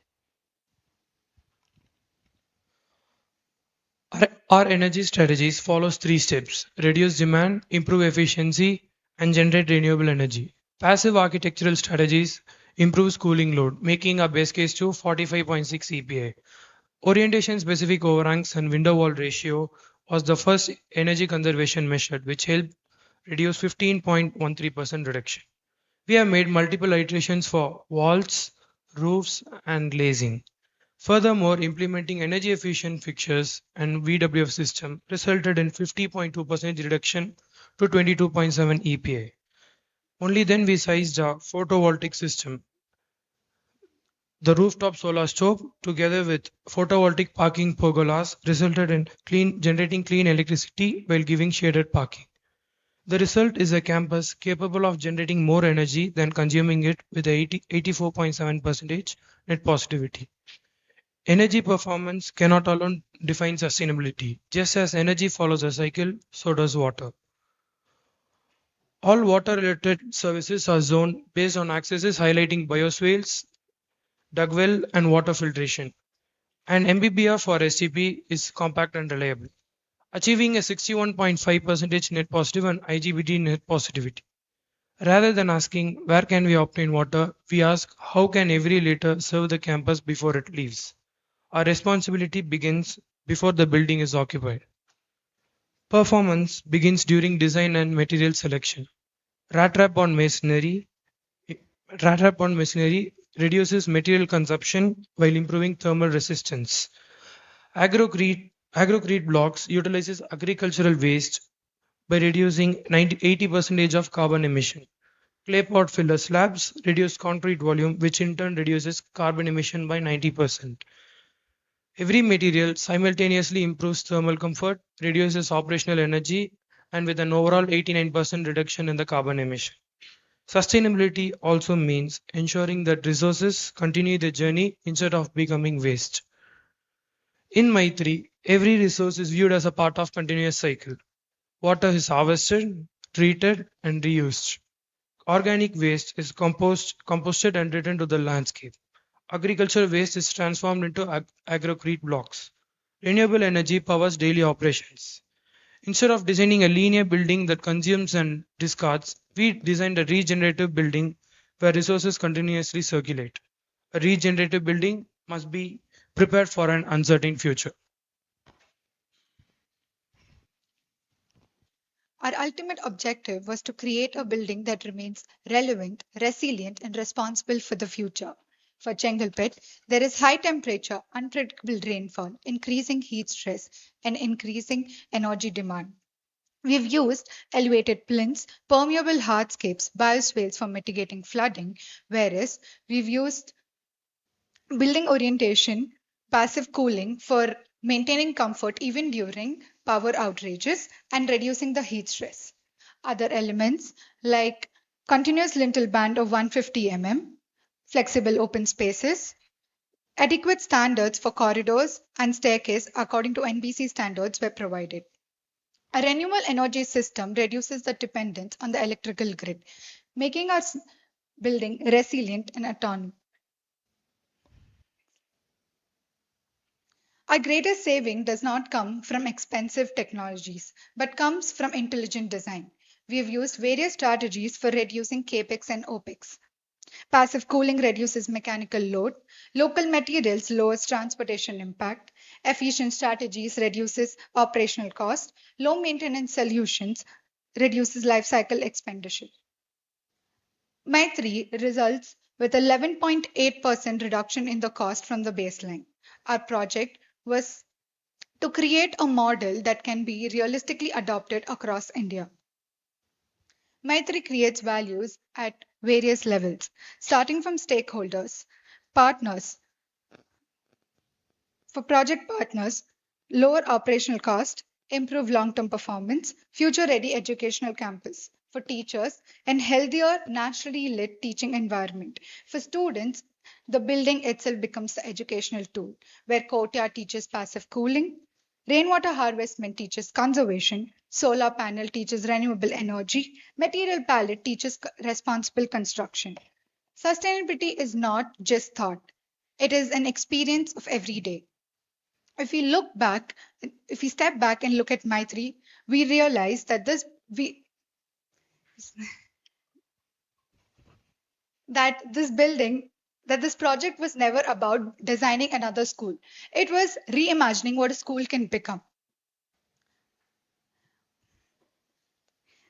Our energy strategies follows 3 steps: reduce demand, improve efficiency, and generate renewable energy. Passive architectural strategies improve cooling load, making our base case to 45.6 EPA. Orientation specific overhangs and window wall ratio was the first energy conservation measure, which helped reduce 15.13% reduction. We have made multiple iterations for walls, roofs, and glazing. Furthermore, implementing energy efficient fixtures and VWF system resulted in 50.2% reduction to 22.7 EPA. Only then we sized a photovoltaic system. The rooftop solar stove together with photovoltaic parking pergolas resulted in generating clean electricity while giving shaded parking. The result is a campus capable of generating more energy than consuming it with 84.7% net positivity. Energy performance cannot alone define sustainability. Just as energy follows a cycle, so does water. All water-related services are zoned based on accesses highlighting bioswales, dugwell, and water filtration. And MBBR for STP is compact and reliable, achieving a 61.5% net positive and IGBT net positivity. Rather than asking where can we obtain water, we ask how can every liter serve the campus before it leaves. Our responsibility begins before the building is occupied. Performance begins during design and material selection. Rat trap on masonry reduces material consumption while improving thermal resistance. Agrocrete blocks utilizes agricultural waste by reducing 80% of carbon emission. Clay pot filler slabs reduce concrete volume, which in turn reduces carbon emission by 90%. Every material simultaneously improves thermal comfort, reduces operational energy, and with an overall 89% reduction in the carbon emission. Sustainability also means ensuring that resources continue their journey instead of becoming waste. In Maitri, every resource is viewed as a part of continuous cycle. Water is harvested, treated, and reused. Organic waste is composted and returned to the landscape. agricultural waste is transformed into agrocrete blocks. Renewable energy powers daily operations. Instead of designing a linear building that consumes and discards, we designed a regenerative building where resources continuously circulate. A regenerative building must be prepared for an uncertain future. Our ultimate objective was to create a building that remains relevant, resilient, and responsible for the future. For Chengalpet, there is high temperature, unpredictable rainfall, increasing heat stress, and increasing energy demand. We've used elevated plinths, permeable hardscapes, bioswales for mitigating flooding, whereas we've used building orientation, passive cooling for maintaining comfort even during power outages and reducing the heat stress. Other elements like continuous lintel band of 150 flexible open spaces, adequate standards for corridors and staircase according to NBC standards were provided. A renewable energy system reduces the dependence on the electrical grid, making our building resilient and autonomous. Our greatest saving does not come from expensive technologies, but comes from intelligent design. We have used various strategies for reducing capex and opex. Passive cooling reduces mechanical load. Local materials lowers transportation impact. Efficient strategies reduces operational cost. Low maintenance solutions reduces life cycle expenditure. My3 results with 11.8% reduction in the cost from the baseline. Our project was to create a model that can be realistically adopted across India. My3 creates values at various levels, starting from stakeholders, partners. For project partners, lower operational cost, improve long-term performance, future-ready educational campus. For teachers, and healthier, naturally lit teaching environment. For students, the building itself becomes the educational tool, where courtyard teaches passive cooling, rainwater harvestment teaches conservation, solar panel teaches renewable energy, material palette teaches responsible construction. Sustainability is not just thought, it is an experience of every day. If we look back, if we step back and look at My3, we realize that this project was never about designing another school. It was reimagining what a school can become.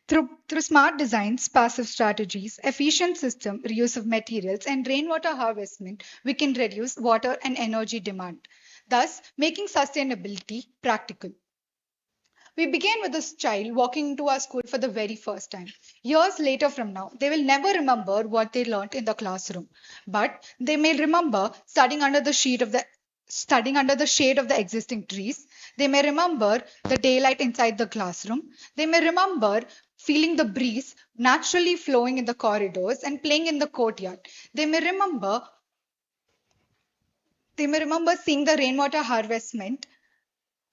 Through smart designs, passive strategies, efficient system, reuse of materials, and rainwater harvestment, we can reduce water and energy demand, thus making sustainability practical. We began with this child walking into our school for the very first time. Years later from now, they will never remember what they learnt in the classroom, but they may remember studying under the shade of the existing trees. They may remember the daylight inside the classroom. They may remember feeling the breeze naturally flowing in the corridors and playing in the courtyard. They may remember seeing the rainwater harvestment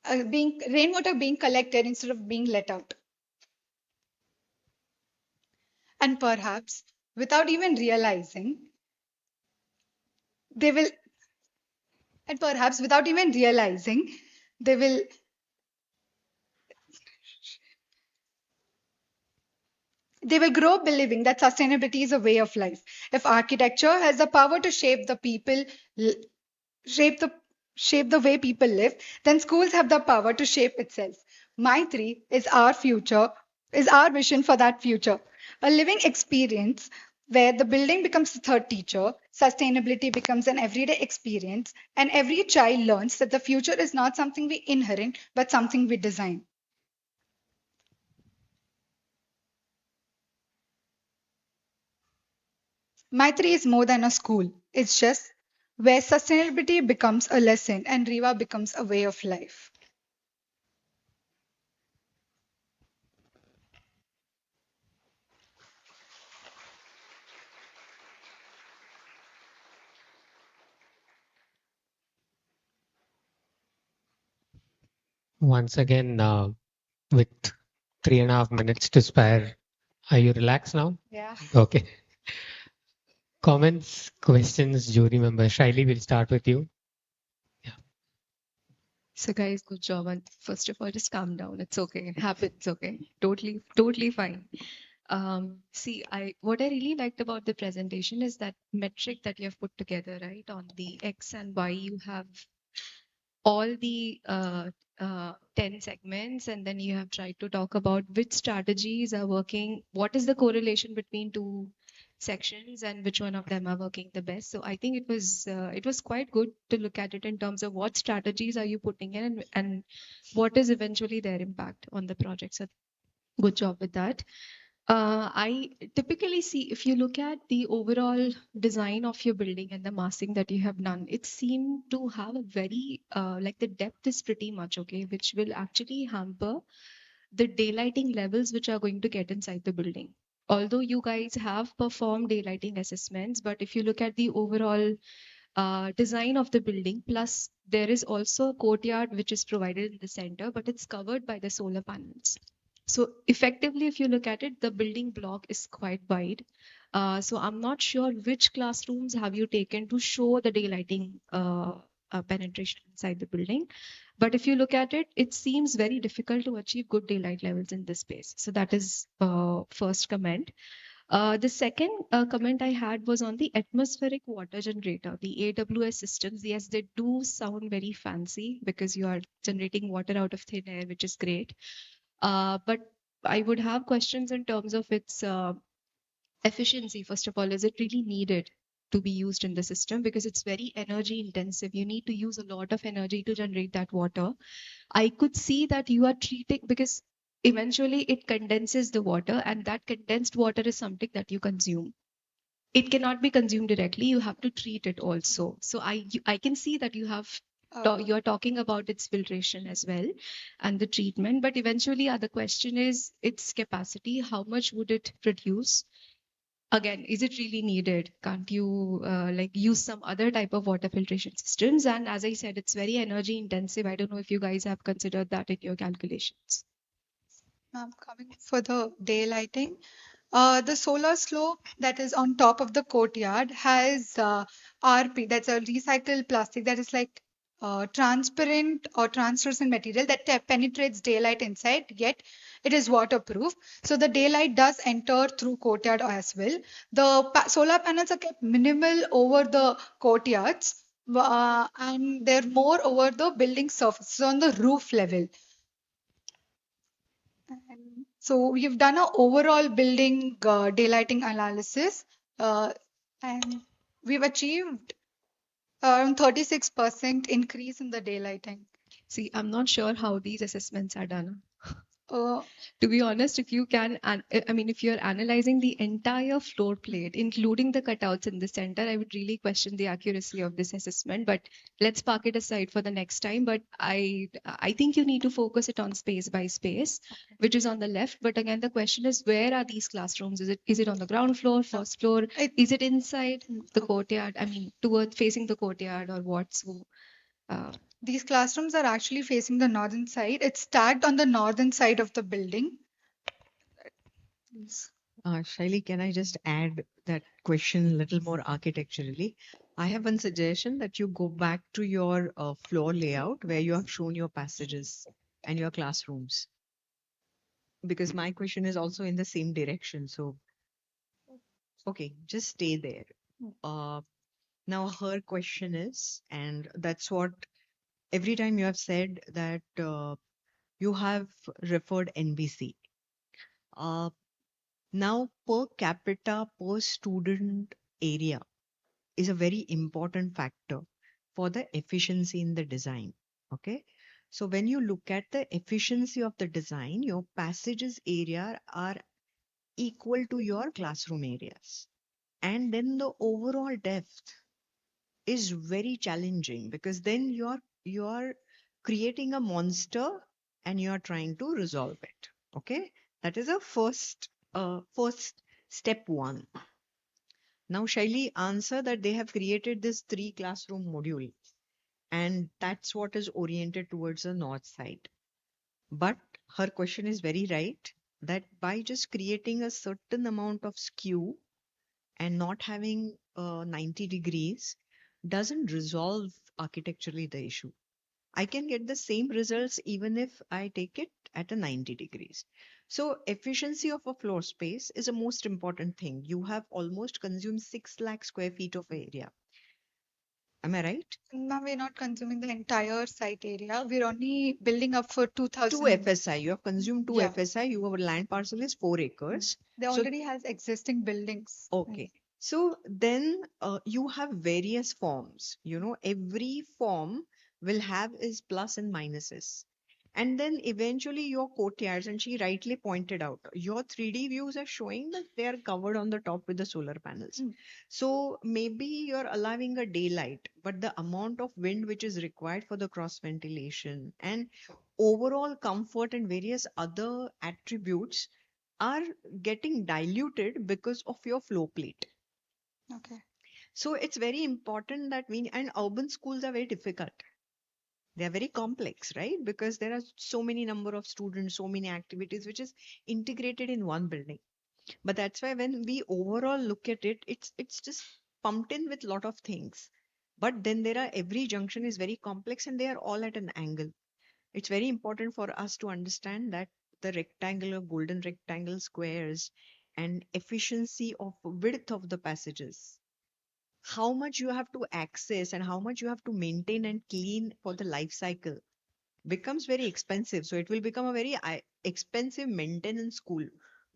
rainwater being collected instead of being let out. And perhaps without even realizing, they will, and perhaps without even realizing, they will, they will grow up believing that sustainability is a way of life. If architecture has the power to shape the people, shape the shape the way people live, then schools have the power to shape itself. My3 is our future, is our vision for that future. A living experience where the building becomes the third teacher, sustainability becomes an everyday experience, and every child learns that the future is not something we inherit, but something we design. My3 is more than a school. It's just where sustainability becomes a lesson and Riva becomes a way of life. Once again, with 3.5 minutes to spare, are you relaxed now? Yeah. Okay. Comments, questions, jury members. Shaili, we'll start with you. So guys, good job. And first of all, just calm down. It's okay. It happens. Okay. Totally fine. See, what I really liked about the presentation is that metric that you have put together, right? On the X and Y, you have all the 10 segments, and then you have tried to talk about which strategies are working, what is the correlation between two sections, and which one of them are working the best. So I think it was quite good to look at it in terms of what strategies are you putting in, and what is eventually their impact on the project. So good job with that. I typically see, if you look at the overall design of your building and the massing that you have done, it seemed to have a very, like the depth is pretty much okay, which will actually hamper the daylighting levels which are going to get inside the building. Although you guys have performed daylighting assessments, but if you look at the overall design of the building, plus there is also a courtyard which is provided in the center, but it's covered by the solar panels. So effectively, if you look at it, the building block is quite wide. So I'm not sure which classrooms have you taken to show the daylighting penetration inside the building. But if you look at it, it seems very difficult to achieve good daylight levels in this space. So that is first comment. The second comment I had was on the atmospheric water generator, the AWS systems. Yes, they do sound very fancy because you are generating water out of thin air, which is great. But I would have questions in terms of its efficiency. First of all, is it really needed to be used in the system? Because it's very energy intensive. You need to use a lot of energy to generate that water. I could see that you are treating, because eventually it condenses the water, and that condensed water is something that you consume. It cannot be consumed directly. You have to treat it also. So I can see that you have you're talking about its filtration as well and the treatment, but eventually the question is its capacity. How much would it produce? Again, is it really needed? Can't you like use some other type of water filtration systems? And as I said, it's very energy intensive. I don't know if you guys have considered that in your calculations. Coming for the daylighting, the solar slope that is on top of the courtyard has RP, that's a recycled plastic that is like transparent or translucent material that penetrates daylight inside, yet it is waterproof. So the daylight does enter through courtyard as well. The solar panels are kept minimal over the courtyards, and they're more over the building surface, so on the roof level. So we've done an overall building daylighting analysis, and we've achieved around 36% increase in the daylighting. See, I'm not sure how these assessments are done. To be honest, if you can, I mean, if you're analyzing the entire floor plate, including the cutouts in the center, I would really question the accuracy of this assessment. But let's park it aside for the next time. But I think you need to focus it on space by space, which is on the left. But again, the question is, where are these classrooms? Is it on the ground floor, first floor? Is it inside the courtyard? I mean, toward facing the courtyard or what? So, these classrooms are actually facing the northern side. It's tagged on the northern side of the building. Shaili, can I just add that question a little more architecturally? I have one suggestion that you go back to your floor layout where you have shown your passages and your classrooms. Because my question is also in the same direction. So, okay, just stay there. Now her question is, and that's what every time you have said that you have referred NBC. Now, per capita, per student area is a very important factor for the efficiency in the design. Okay. So when you look at the efficiency of the design, your passages area are equal to your classroom areas. And then the overall depth is very challenging because then you're creating a monster and you're trying to resolve it. Okay. That is a first step one. Now, Shaili answer that they have created this 3 classroom module, and that's what is oriented towards the north side. But her question is very right that by just creating a certain amount of skew and not having 90 degrees doesn't resolve architecturally the issue. I can get the same results even if I take it at a 90 degrees. So efficiency of a floor space is the most important thing. You have almost consumed 6 lakh square feet of area. Am I right? Now we're not consuming the entire site area. We're only building up for 2 2,000. FSI. You have consumed 2 Yeah. FSI. Your land parcel is 4 acres. They So already has existing buildings. okay. So then you have various forms. You know, every form will have its plus and minuses. And then eventually your courtyards, and she rightly pointed out, your 3D views are showing that they are covered on the top with the solar panels. So maybe you're allowing a daylight, but the amount of wind which is required for the cross ventilation and overall comfort and various other attributes are getting diluted because of your flow plate. Okay. So it's very important that and urban schools are very difficult. They are very complex, right? Because there are so many number of students, so many activities which is integrated in one building. But that's why when we overall look at it, it's just pumped in with lot of things. But then there are every junction is very complex and they are all at an angle. It's very important for us to understand that the rectangular, golden rectangle squares and efficiency of width of the passages, how much you have to access and how much you have to maintain and clean for the life cycle becomes very expensive. So it will become a very expensive maintenance school.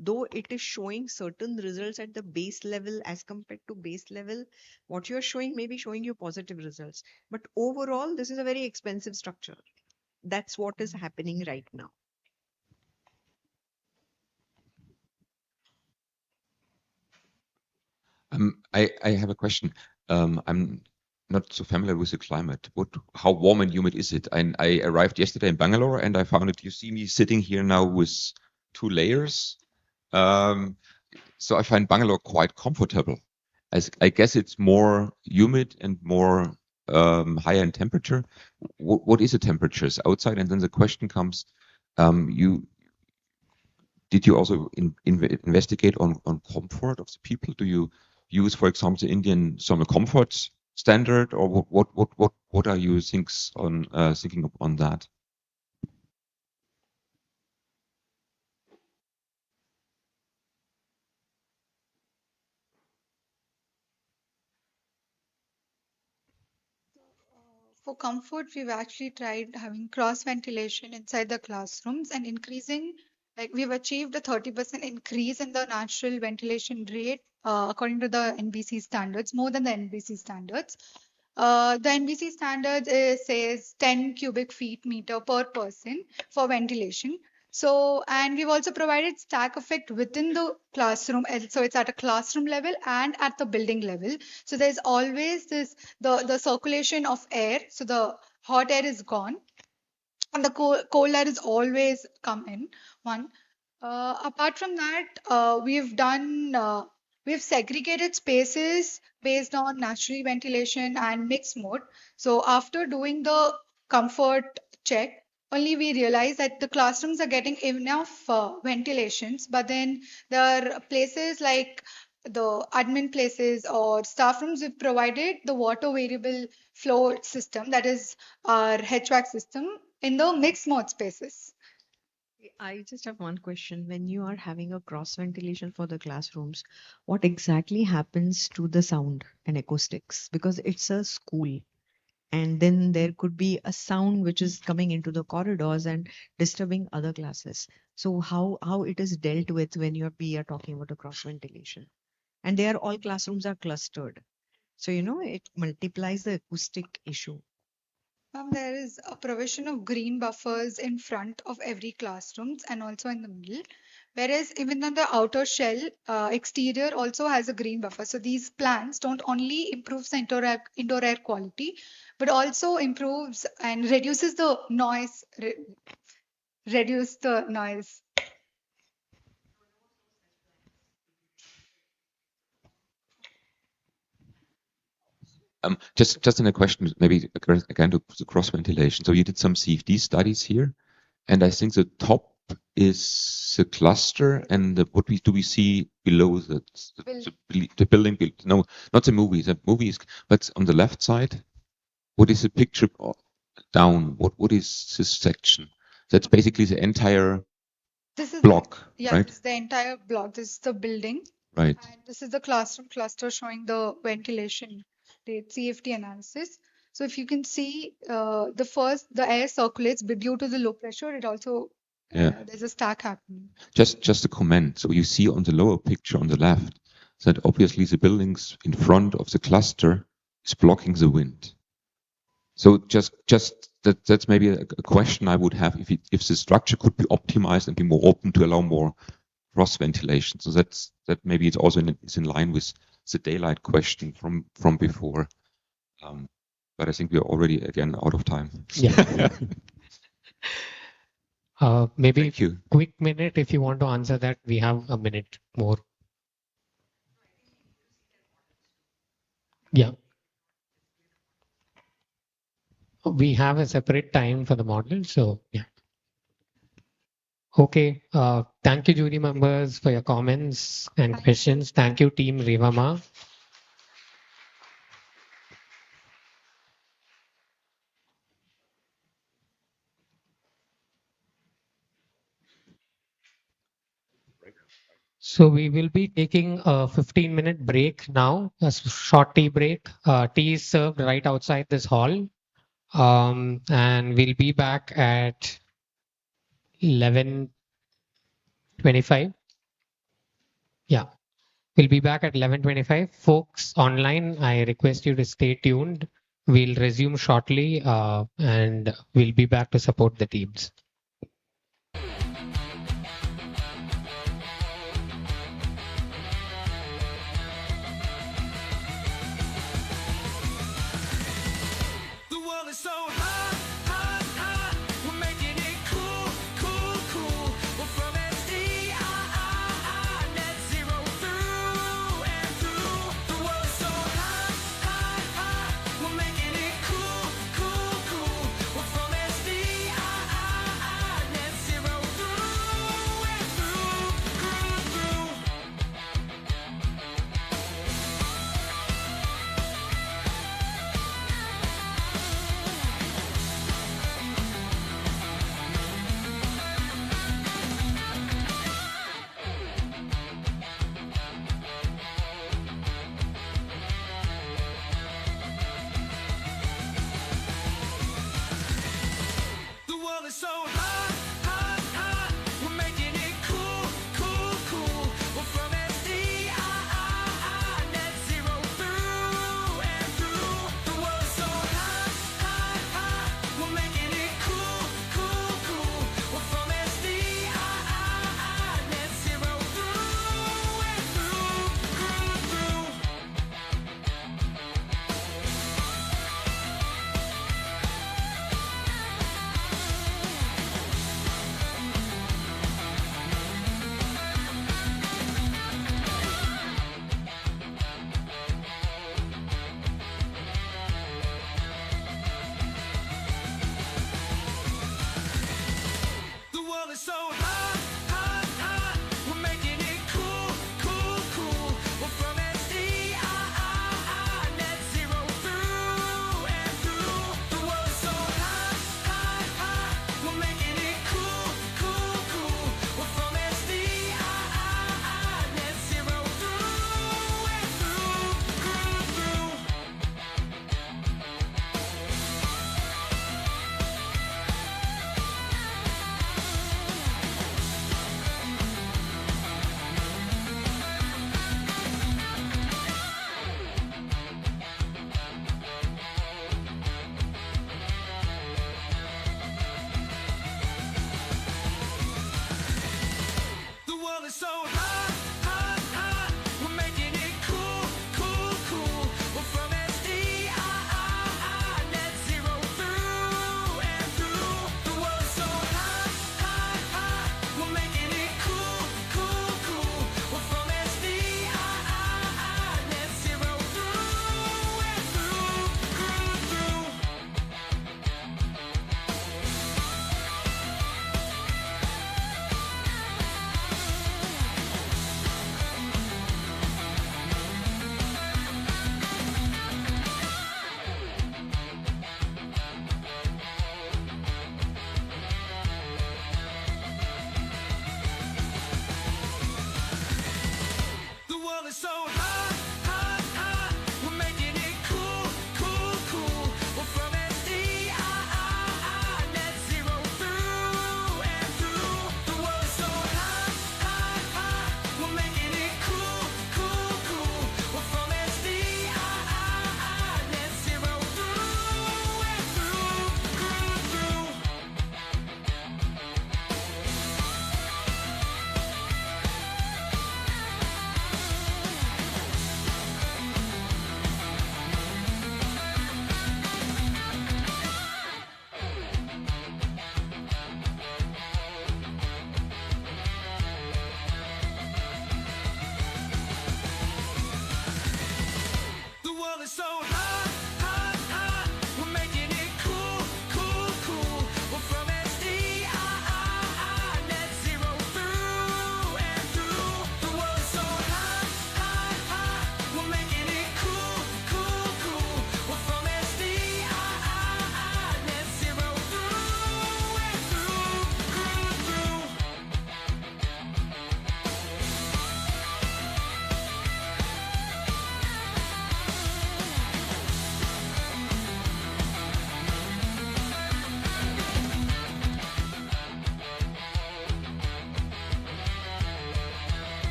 Though it is showing certain results at the base level as compared to base level, what you are showing may be showing you positive results. But overall, this is a very expensive structure. That's what is happening right now. I have a question. I'm not so familiar with the climate. How warm and humid is it? I arrived yesterday in Bangalore and I found it. You see me sitting here now with 2 layers. So I find Bangalore quite comfortable. I guess it's more humid and more higher in temperature. What is the temperatures outside? And then the question comes, did you also investigate on comfort of the people? Do you use, for example, the Indian summer comfort standard, or what are you thinking on that? For comfort, we've actually tried having cross ventilation inside the classrooms and increasing, like we've achieved a 30% increase in the natural ventilation rate according to the NBC standards, more than the NBC standards. The NBC standards says 10 cubic feet meter per person for ventilation. So, and we've also provided stack effect within the classroom. And so it's at a classroom level and at the building level. So there's always the circulation of air. So the hot air is gone and the cold air is always come in. One. Apart from that, we've segregated spaces based on natural ventilation and mixed mode. So after doing the comfort check, only we realized that the classrooms are getting enough ventilations, but then there are places like the admin places or staff rooms we've provided the water variable flow system, that is our HVAC system in the mixed mode spaces. I just have one question. When you are having a cross ventilation for the classrooms, what exactly happens to the sound and acoustics? Because it's a school, and then there could be a sound which is coming into the corridors and disturbing other classes. So how it is dealt with when we are talking about a cross ventilation? And they are all classrooms are clustered. So it multiplies the acoustic issue. There is a provision of green buffers in front of every classrooms and also in the middle. Whereas even on the outer shell, exterior also has a green buffer. So these plants don't only improve the indoor air quality, but also improves and reduces the noise. Reduce the noise. Just in a question, maybe again to cross ventilation. So you did some CFD studies here, and I think the top is the cluster, and what do we see below the building? No, not the movie. The movie is, but on the left side, what is the picture down? What is this section? That's basically the entire block, right? This is the entire block. This is the building. Right. And this is the classroom cluster showing the ventilation rate, CFT analysis. So if you can see, the air circulates, but due to the low pressure, it also there's a stack happening. Just a comment. So you see on the lower picture on the left that obviously the buildings in front of the cluster is blocking the wind. So just that's maybe a question I would have if the structure could be optimized and be more open to allow more cross ventilation. So that maybe it's also is in line with the daylight question from before. But I think we are already again out of time. Yeah. Maybe quick minute if you want to answer that. We have a minute more. Yeah. We have a separate time for the model, so yeah. Okay. Thank you, jury members, for your comments and questions. Thank you, team Rivama. So we will be taking a 15-minute break now, a short tea break. Tea is served right outside this hall. And we'll be back at 11:25. Yeah, we'll be back at 11:25. Folks online, I request you to stay tuned. We'll resume shortly and we'll be back to support the teams.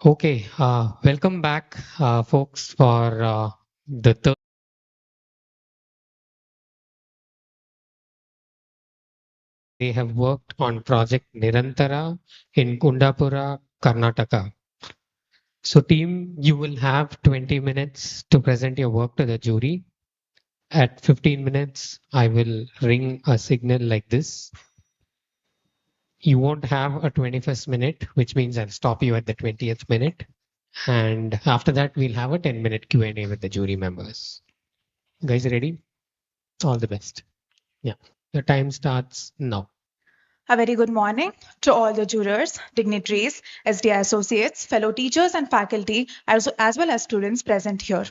Okay, welcome back, folks, for the third. They have worked on Project Nirantara in Kundapura, Karnataka. So, team, you will have 20 minutes to present your work to the jury. At 15 minutes, I will ring a signal like this. You won't have a 21st minute, which means I'll stop you at the 20th minute. And after that, we'll have a 10-minute Q&A with the jury members. Guys, ready? All the best. Yeah, the time starts now. A very good morning to all the jurors, dignitaries, SDI associates, fellow teachers and faculty, as well as students present here.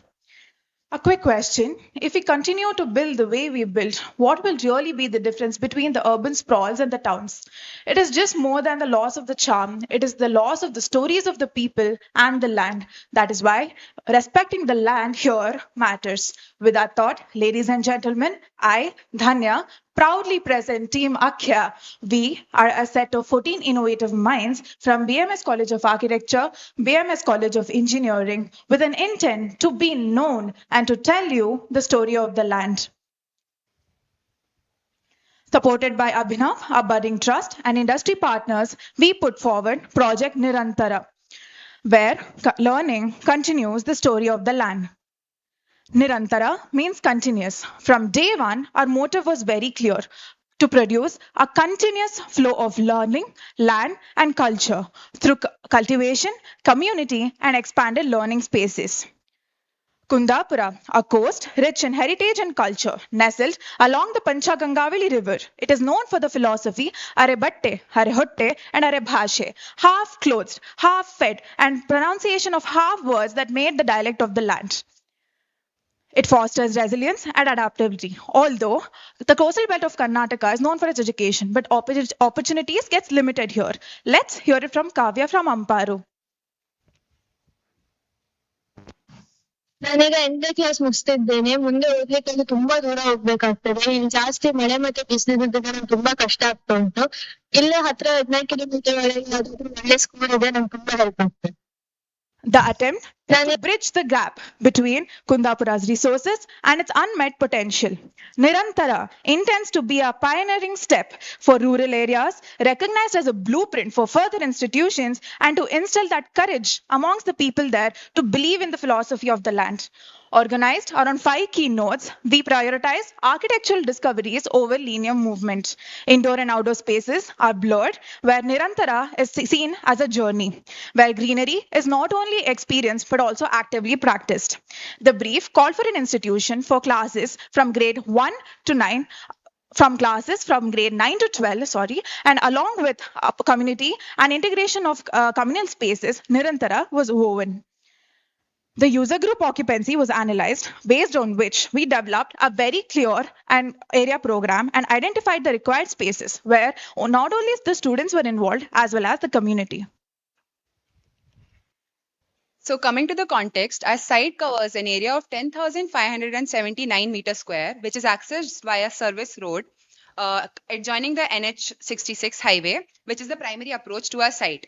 A quick question. If we continue to build the way we built, what will really be the difference between the urban sprawls and the towns? It is just more than the loss of the charm. It is the loss of the stories of the people and the land. That is why respecting the land here matters. With that thought, ladies and gentlemen, I, Dhanya, proudly present Team Akhya. We are a set of 14 innovative minds from BMS College of Architecture, BMS College of Engineering, with an intent to be known and to tell you the story of the land. Supported by Abhinav, our budding trust, and industry partners, we put forward Project Nirantara, where learning continues the story of the land. Nirantara means continuous. From day one, our motive was very clear: to produce a continuous flow of learning, land, and culture through cultivation, community, and expanded learning spaces. Kundapura, a coast rich in heritage and culture, nestled along the Panchagangavali River. It is known for the philosophy Are Batte, Are Hotte, and Are Bhashe, half clothed, half fed, and pronunciation of half words that made the dialect of the land. It fosters resilience and adaptability. Although the coastal belt of Karnataka is known for its education, but opportunities gets limited here. Let's hear it from Kavya from Amparu. ನಾನೀಗ 8ನೇ class ಮುಗಿಸ್ತಿದ್ದೇನೆ. ಮುಂದೆ ಓದ್ಲಿಕ್ಕೆ ತುಂಬಾ ದೂರ ಹೋಗ್ಬೇಕಾಗ್ತದೆ. ಇಲ್ಲಿ ಜಾಸ್ತಿ ಮಳೆ ಮತ್ತೆ ಬಿಸಿಲಿದ್ದಾಗ ನಂಗೆ ತುಂಬಾ ಕಷ್ಟ ಆಗ್ತಾ ಉಂಟು. ಇಲ್ಲೇ ಹತ್ರ 15 ಕಿಲೋಮೀಟರ್ ಒಳಗೆ ಯಾವ್ದಾದ್ರು ಒಳ್ಳೆ ಸ್ಕೂಲ್ ಇದೆ, ನಂಗೆ ತುಂಬಾ ಹೆಲ್ಪ್ ಆಗ್ತದೆ. The attempt is to bridge the gap between Kundapura's resources and its unmet potential. Nirantara intends to be a pioneering step for rural areas, recognized as a blueprint for further institutions, and to instill that courage amongst the people there to believe in the philosophy of the land. Organized around 5 key nodes, we prioritize architectural discoveries over linear movement. Indoor and outdoor spaces are blurred, where Nirantara is seen as a journey, where greenery is not only experienced but also actively practiced. The brief called for an institution for classes from grade 1 to 9 from grade 9 to 12, and along with community and integration of communal spaces, Nirantara was woven. The user group occupancy was analyzed, based on which we developed a very clear and area program and identified the required spaces where not only the students were involved as well as the community. So coming to the context, our site covers an area of 10,579 meters square, which is accessed via service road adjoining the NH66 highway, which is the primary approach to our site.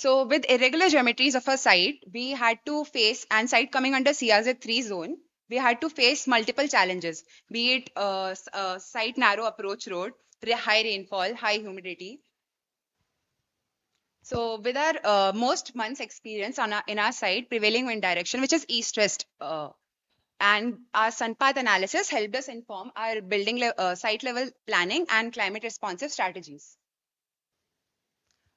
So with irregular geometries of our site, we had to face, and site coming under CRZ 3 zone, we had to face multiple challenges, be it site narrow approach road, high rainfall, high humidity. So with our most months experience in our site, prevailing wind direction, which is east-west, and our sunpath analysis helped us inform our building site level planning and climate responsive strategies.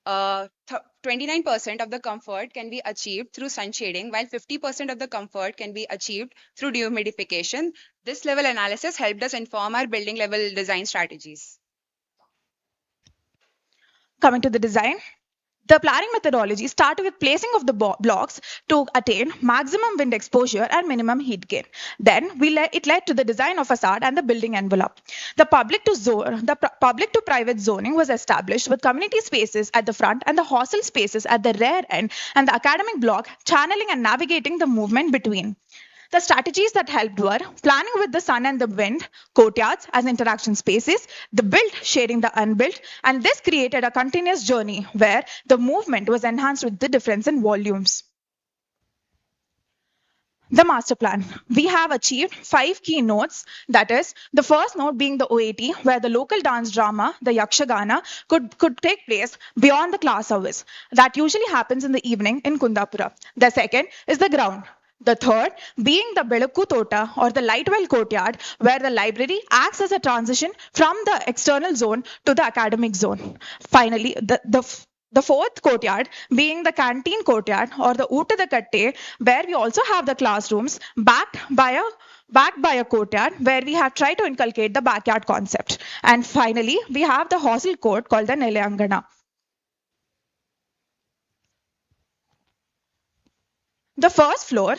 29% of the comfort can be achieved through sun shading, while 50% of the comfort can be achieved through dehumidification. This level analysis helped us inform our building level design strategies. Coming to the design, the planning methodology started with placing of the blocks to attain maximum wind exposure and minimum heat gain. Then it led to the design of facade and the building envelope. The public to private zoning was established with community spaces at the front and the hostel spaces at the rear end, and the academic block channeling and navigating the movement between. The strategies that helped were planning with the sun and the wind, courtyards as interaction spaces, the built shading the unbuilt, and this created a continuous journey where the movement was enhanced with the difference in volumes. The master plan. We have achieved 5 key notes. That is, the first note being the OAT, where the local dance drama, the Yakshagana, could take place beyond the class hours. That usually happens in the evening in Kundapura. The second is the ground. The third being the Belakku Tota or the Lightwell courtyard, where the library acts as a transition from the external zone to the academic zone. Finally, the fourth courtyard being the canteen courtyard or the Uta Katte, where we also have the classrooms backed by a courtyard where we have tried to inculcate the backyard concept. And finally, we have the hostel court called the Neleangana. The first floor,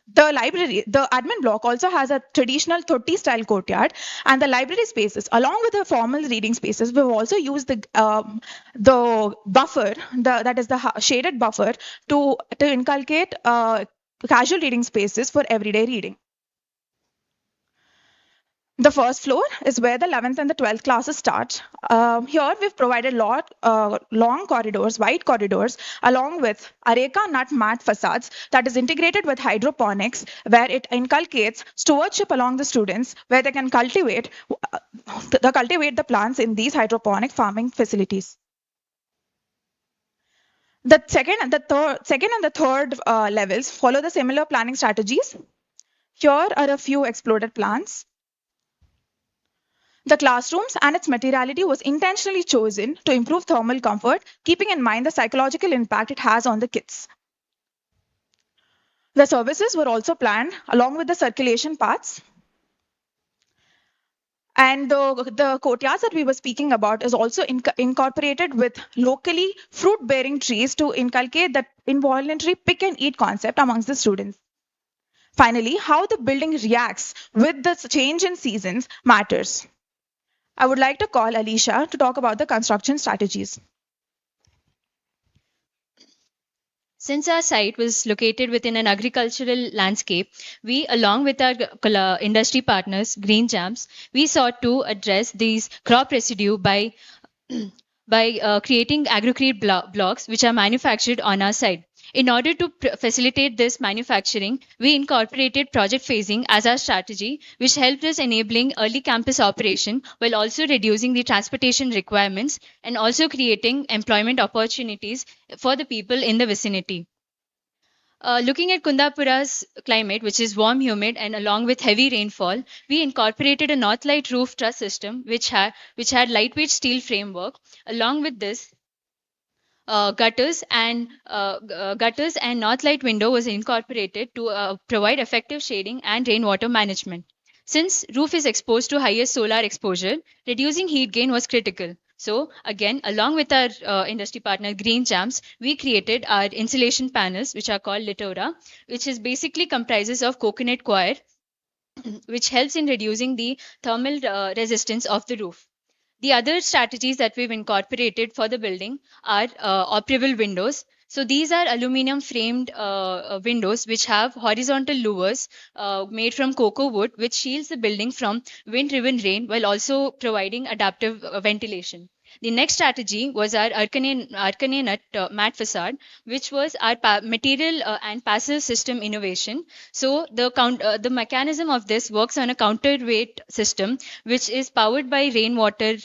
the library, the admin block also has a traditional Thotti style courtyard, and the library spaces, along with the formal reading spaces, we've also used the buffer, that is the shaded buffer, to inculcate casual reading spaces for everyday reading. The first floor is where the 11th and the 12th classes start. Here we've provided long corridors, wide corridors, along with areca nut mat facades that is integrated with hydroponics, where it inculcates stewardship along the students, where they can cultivate the plants in these hydroponic farming facilities. The second and the third levels follow the similar planning strategies. Here are a few explored plans. The classrooms and its materiality was intentionally chosen to improve thermal comfort, keeping in mind the psychological impact it has on the kids. The services were also planned along with the circulation paths. And the courtyards that we were speaking about is also incorporated with locally fruit-bearing trees to inculcate that involuntary pick and eat concept amongst the students. Finally, how the building reacts with the change in seasons matters. I would like to call Alicia to talk about the construction strategies. Since our site was located within an agricultural landscape, we, along with our industry partners, Green Jams, we sought to address these crop residue by creating agrocrete blocks which are manufactured on our site. In order to facilitate this manufacturing, we incorporated project phasing as our strategy, which helped us enabling early campus operation while also reducing the transportation requirements and also creating employment opportunities for the people in the vicinity. Looking at Kundapura's climate, which is warm, humid, and along with heavy rainfall, we incorporated a north light roof truss system, which had lightweight steel framework. Along with this, gutters and north light window was incorporated to provide effective shading and rainwater management. Since roof is exposed to higher solar exposure, reducing heat gain was critical. So again, along with our industry partner Green Jams, we created our insulation panels, which are called Litora, which is basically comprises of coconut coir, which helps in reducing the thermal resistance of the roof. The other strategies that we've incorporated for the building are operable windows. So these are aluminum framed windows which have horizontal louvers made from cocoa wood, which shields the building from wind-driven rain while also providing adaptive ventilation. The next strategy was our Arcane nut mat facade, which was our material and passive system innovation. So the mechanism of this works on a counterweight system, which is powered by rainwater,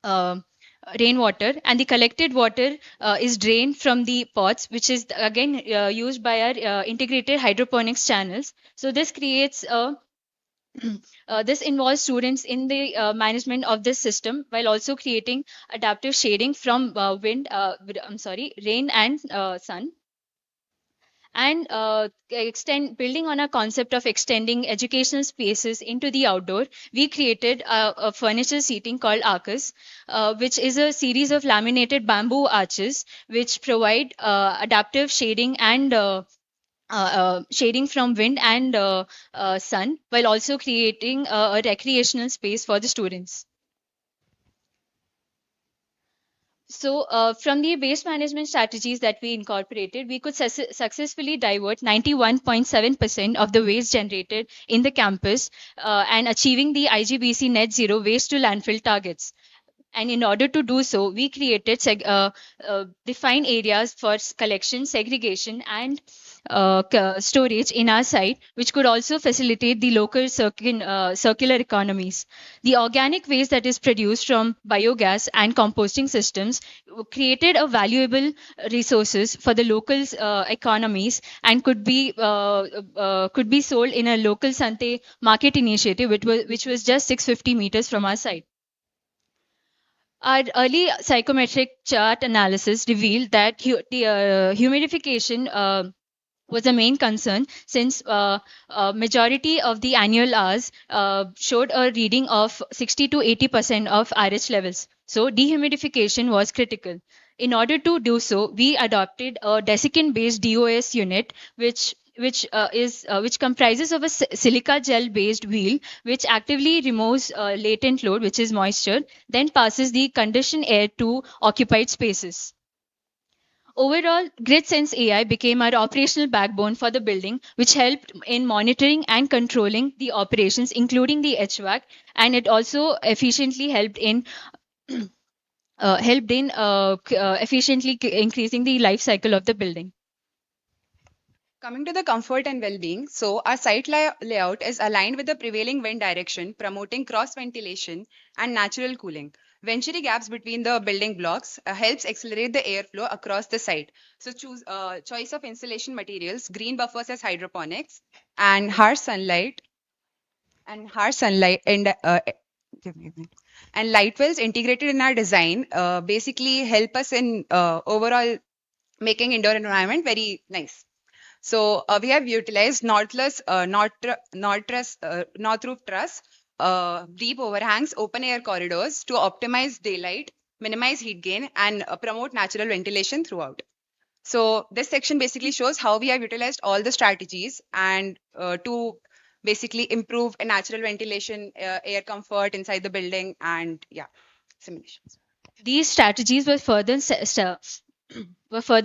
and the collected water is drained from the pots, which is again used by our integrated hydroponics channels. So this creates a this involves students in the management of this system while also creating adaptive shading from rain and sun. And building on a concept of extending educational spaces into the outdoor, we created a furniture seating called Arcus, which is a series of laminated bamboo arches which provide adaptive shading and shading from wind and sun, while also creating a recreational space for the students. So, from the waste management strategies that we incorporated, we could successfully divert 91.7% of the waste generated in the campus and achieving the IGBC net zero waste to landfill targets. And in order to do so, we created defined areas for collection, segregation, and storage in our site, which could also facilitate the local circular economies. The organic waste that is produced from biogas and composting systems created a valuable resources for the local economies and could be sold in a local Sante market initiative, which was just 650 meters from our site. Our early psychometric chart analysis revealed that humidification was a main concern since majority of the annual hours showed a reading of 60 to 80% of RH levels. So dehumidification was critical. In order to do so, we adopted a desiccant-based DOS unit, which comprises of a silica gel-based wheel, which actively removes latent load, which is moisture, then passes the conditioned air to occupied spaces. Overall, GridSense AI became our operational backbone for the building, which helped in monitoring and controlling the operations, including the HVAC, and it also efficiently helped in efficiently increasing the life cycle of the building. Coming to the comfort and well-being, so our site layout is aligned with the prevailing wind direction, promoting cross-ventilation and natural cooling. Venturi gaps between the building blocks helps accelerate the airflow across the site. So choose choice of insulation materials, green buffers as hydroponics, and harsh sunlight and light wells integrated in our design basically help us in overall making indoor environment very nice. So we have utilized north roof truss, deep overhangs, open air corridors to optimize daylight, minimize heat gain, and promote natural ventilation throughout. So this section basically shows how we have utilized all the strategies and to basically improve a natural ventilation, air comfort inside the building, and yeah, simulations. These strategies were further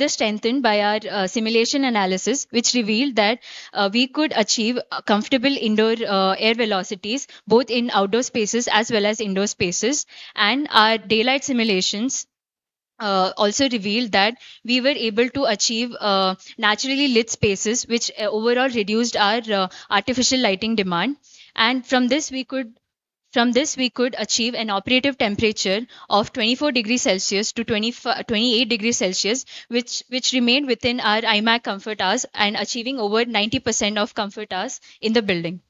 strengthened by our simulation analysis, which revealed that we could achieve comfortable indoor air velocities both in outdoor spaces as well as indoor spaces. And our daylight simulations also revealed that we were able to achieve naturally lit spaces, which overall reduced our artificial lighting demand. And from this, we could achieve an operative temperature of 24 degrees Celsius to 28 degrees Celsius, which remained within our IMAC comfort hours and achieving over 90% of comfort hours in the building.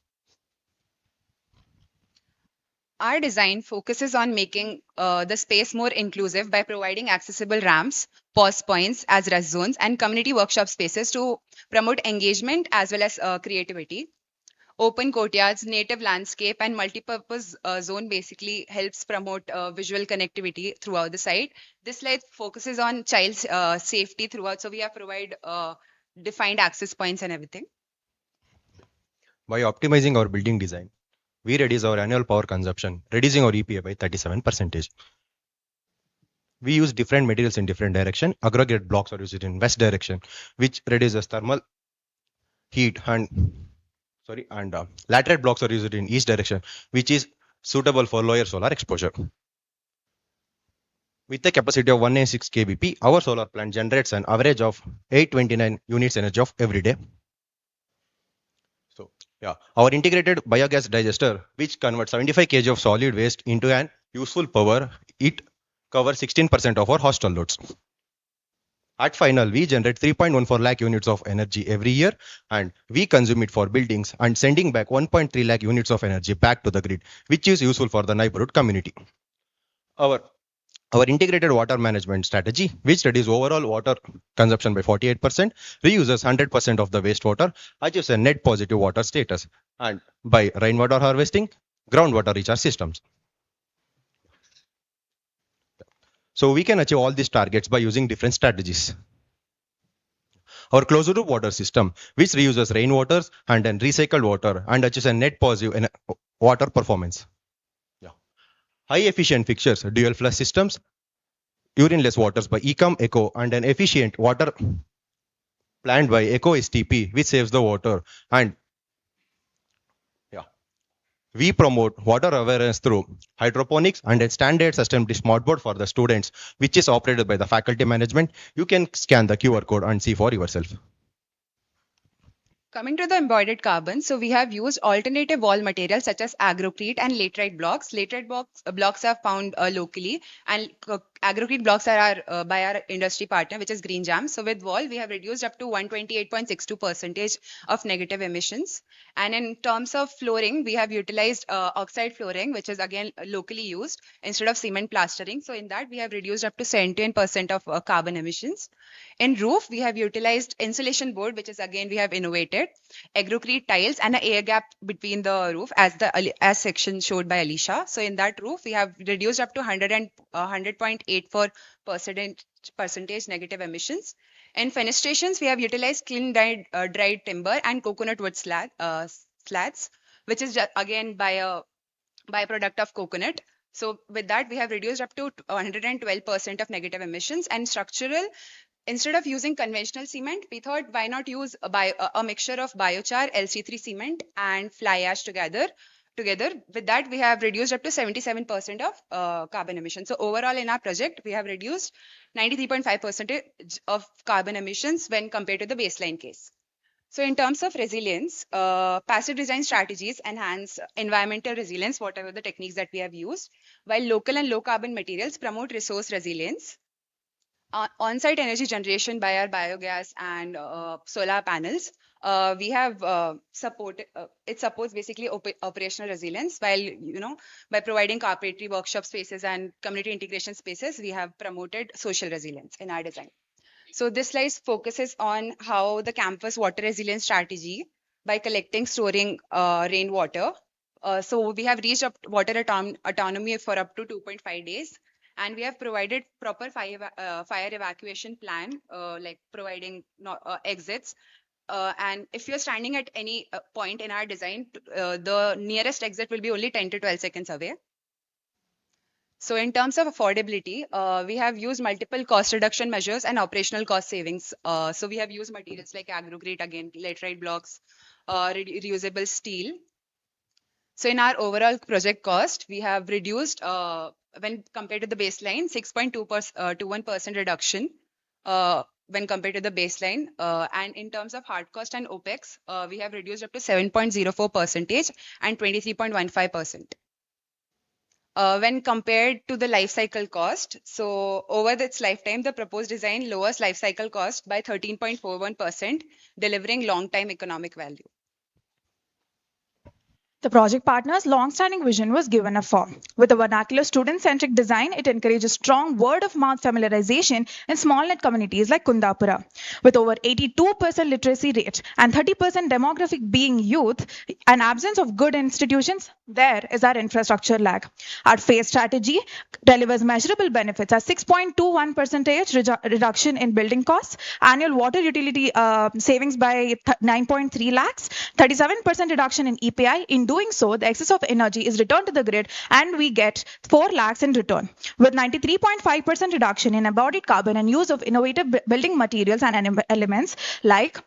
Our design focuses on making the space more inclusive by providing accessible ramps, pause points as rest zones, and community workshop spaces to promote engagement as well as creativity. Open courtyards, native landscape, and multi-purpose zone basically helps promote visual connectivity throughout the site. This slide focuses on child's safety throughout, so we have provided defined access points and everything. By optimizing our building design, we reduce our annual power consumption, reducing our EPA by 37%. We use different materials in different direction. Aggregate blocks are used in west direction, which reduces thermal heat, and laterite blocks are used in east direction, which is suitable for lower solar exposure. With a capacity of 196 kBp, our solar plant generates an average of 829 units energy of every day. So yeah, our integrated biogas digester, which converts 75 kg of solid waste into an useful power, it covers 16% of our hostel loads. At final, we generate 3.14 lakh units of energy every year, and we consume it for buildings and sending back 1.3 lakh units of energy back to the grid, which is useful for the neighborhood community. Our integrated water management strategy, which reduces overall water consumption by 48%, reuses 100% of the wastewater, achieves a net positive water status, and by rainwater harvesting, groundwater recharge systems. So we can achieve all these targets by using different strategies. Our closed loop water system, which reuses rainwaters and then recycled water and achieves a net positive water performance. Yeah. High efficient fixtures, dual flush systems, urineless waters by Ecom Eco and an efficient water planned by Eco STP, which saves the water. And yeah, we promote water awareness through hydroponics and a standard sustainability smartboard for the students, which is operated by the faculty management. You can scan the QR code and see for yourself. Coming to the embodied carbon, so we have used alternative wall materials such as agrocrete and laterite blocks. Laterite blocks are found locally, and agrocrete blocks are by our industry partner, which is Green Jam. So with wall, we have reduced up to 128.62% of negative emissions. And in terms of flooring, we have utilized oxide flooring, which is again locally used instead of cement plastering. So in that, we have reduced up to 71% of carbon emissions. In roof, we have utilized insulation board, which is again we have innovated, agrocrete tiles, and an air gap between the roof, as section showed by Alicia. So in that roof, we have reduced up to 100.84% negative emissions. In fenestrations, we have utilized clean dried timber and coconut wood slats, which is again by a byproduct of coconut. So with that, we have reduced up to 112% of negative emissions. And structural, instead of using conventional cement, we thought why not use a mixture of biochar, LC3 cement, and fly ash together. With that, we have reduced up to 77% of carbon emissions. So overall in our project, we have reduced 93.5% of carbon emissions when compared to the baseline case. So in terms of resilience, passive design strategies enhance environmental resilience, whatever the techniques that we have used, while local and low carbon materials promote resource resilience. On-site energy generation by our biogas and solar panels, we have supported, it supports basically operational resilience, while, by providing cooperatory workshop spaces and community integration spaces, we have promoted social resilience in our design. So this slide focuses on how the campus water resilience strategy by collecting, storing rainwater. So we have reached water autonomy for up to 2.5 days. And we have provided proper fire evacuation plan, like providing exits. And if you're standing at any point in our design, the nearest exit will be only 10 to 12 seconds away. So in terms of affordability, we have used multiple cost reduction measures and operational cost savings. So we have used materials like agrocrete, again, laterite blocks, reusable steel. So in our overall project cost, we have reduced, when compared to the baseline, 6.21% reduction when compared to the baseline. And in terms of hard cost and OPEX, we have reduced up to 7.04% and 23.15%. When compared to the life cycle cost, so over its lifetime, the proposed design lowers life cycle cost by 13.41%, delivering long-time economic value. The project partner's long-standing vision was given a form. With a vernacular student-centric design, it encourages strong word-of-mouth familiarization in small-net communities like Kundapura. With over 82% literacy rate and 30% demographic being youth, and absence of good institutions, there is our infrastructure lag. Our phase strategy delivers measurable benefits as 6.21% reduction in building costs, annual water utility savings by 9.3 lakhs, 37% reduction in EPI. In doing so, the excess of energy is returned to the grid and we get 4 lakhs in return. With 93.5% reduction in embodied carbon and use of innovative building materials and elements like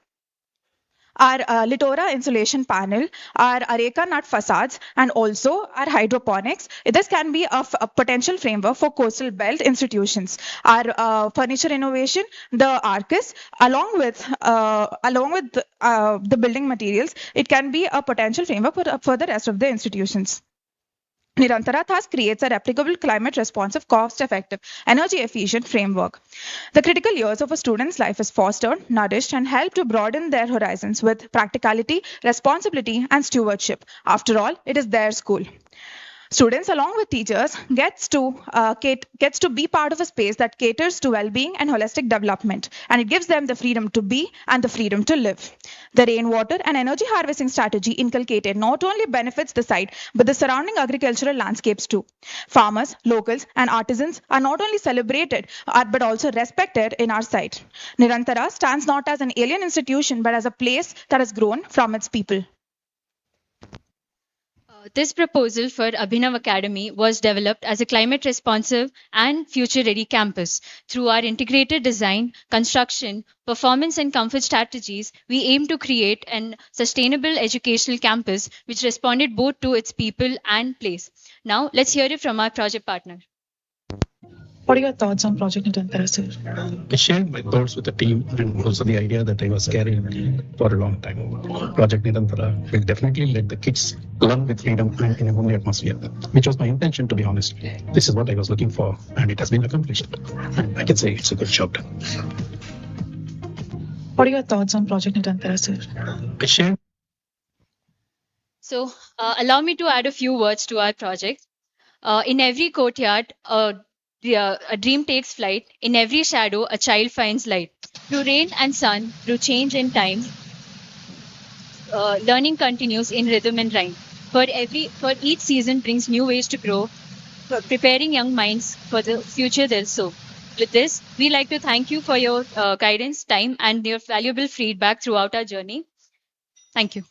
our Litora insulation panel, our Areca nut facades, and also our hydroponics. This can be a potential framework for coastal belt institutions. Our furniture innovation, the Arcus, along with the building materials, it can be a potential framework for the rest of the institutions. Nirantara thus creates a replicable, climate-responsive, cost-effective, energy-efficient framework. The critical years of a student's life is fostered, nourished, and helped to broaden their horizons with practicality, responsibility, and stewardship. After all, it is their school. Students, along with teachers, gets to be part of a space that caters to well-being and holistic development, and it gives them the freedom to be and the freedom to live. The rainwater and energy harvesting strategy inculcated not only benefits the site, but the surrounding agricultural landscapes too. Farmers, locals, and artisans are not only celebrated, but also respected in our site. Nirantara stands not as an alien institution, but as a place that has grown from its people. This proposal for Abhinav Academy was developed as a climate responsive and future ready campus. Through our integrated design, construction, performance, and comfort strategies, we aim to create an sustainable educational campus which responded both to its people and place. Now, let's hear it from our project partner. What are your thoughts on Project Nitantara, sir? I shared my thoughts with the team and also the idea that I was carrying for a long time. Project Nitantara will definitely let the kids learn with freedom and in a homely atmosphere, which was my intention, to be honest. This is what I was looking for, and it has been accomplished. And I can say it's a good job done. What are your thoughts on Project Nitantara, sir? I shared. So, allow me to add a few words to our project. In every courtyard, a dream takes flight. In every shadow, a child finds light. Through rain and sun, through change in time, learning continues in rhythm and rhyme. For each season brings new ways to grow, preparing young minds for the future they'll sow. With this, we like to thank you for your guidance, time, and your valuable feedback throughout our journey. Thank you.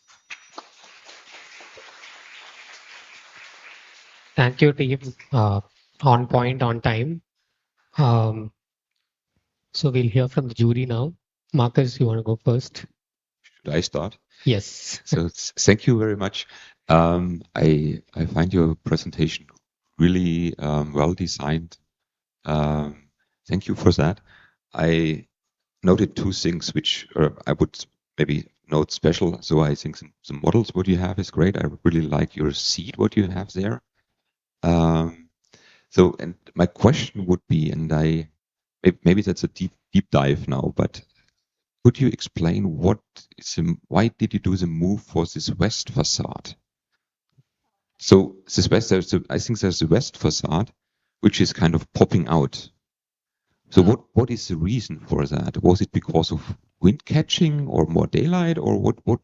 Thank you, team. On point, on time. So we'll hear from the jury now. Marcus, you want to go first? Should I start? Yes. So thank you very much. I find your presentation really well designed. Thank you for that. I noted two things which I would maybe note special. So I think the models what you have is great. I really like your seat what you have there. So and my question would be, and maybe that's a deep dive now, but could you explain why did you do the move for this west facade? So this west, I think there's the west facade, which is kind of popping out. So what is the reason for that? Was it because of wind catching or more daylight, or what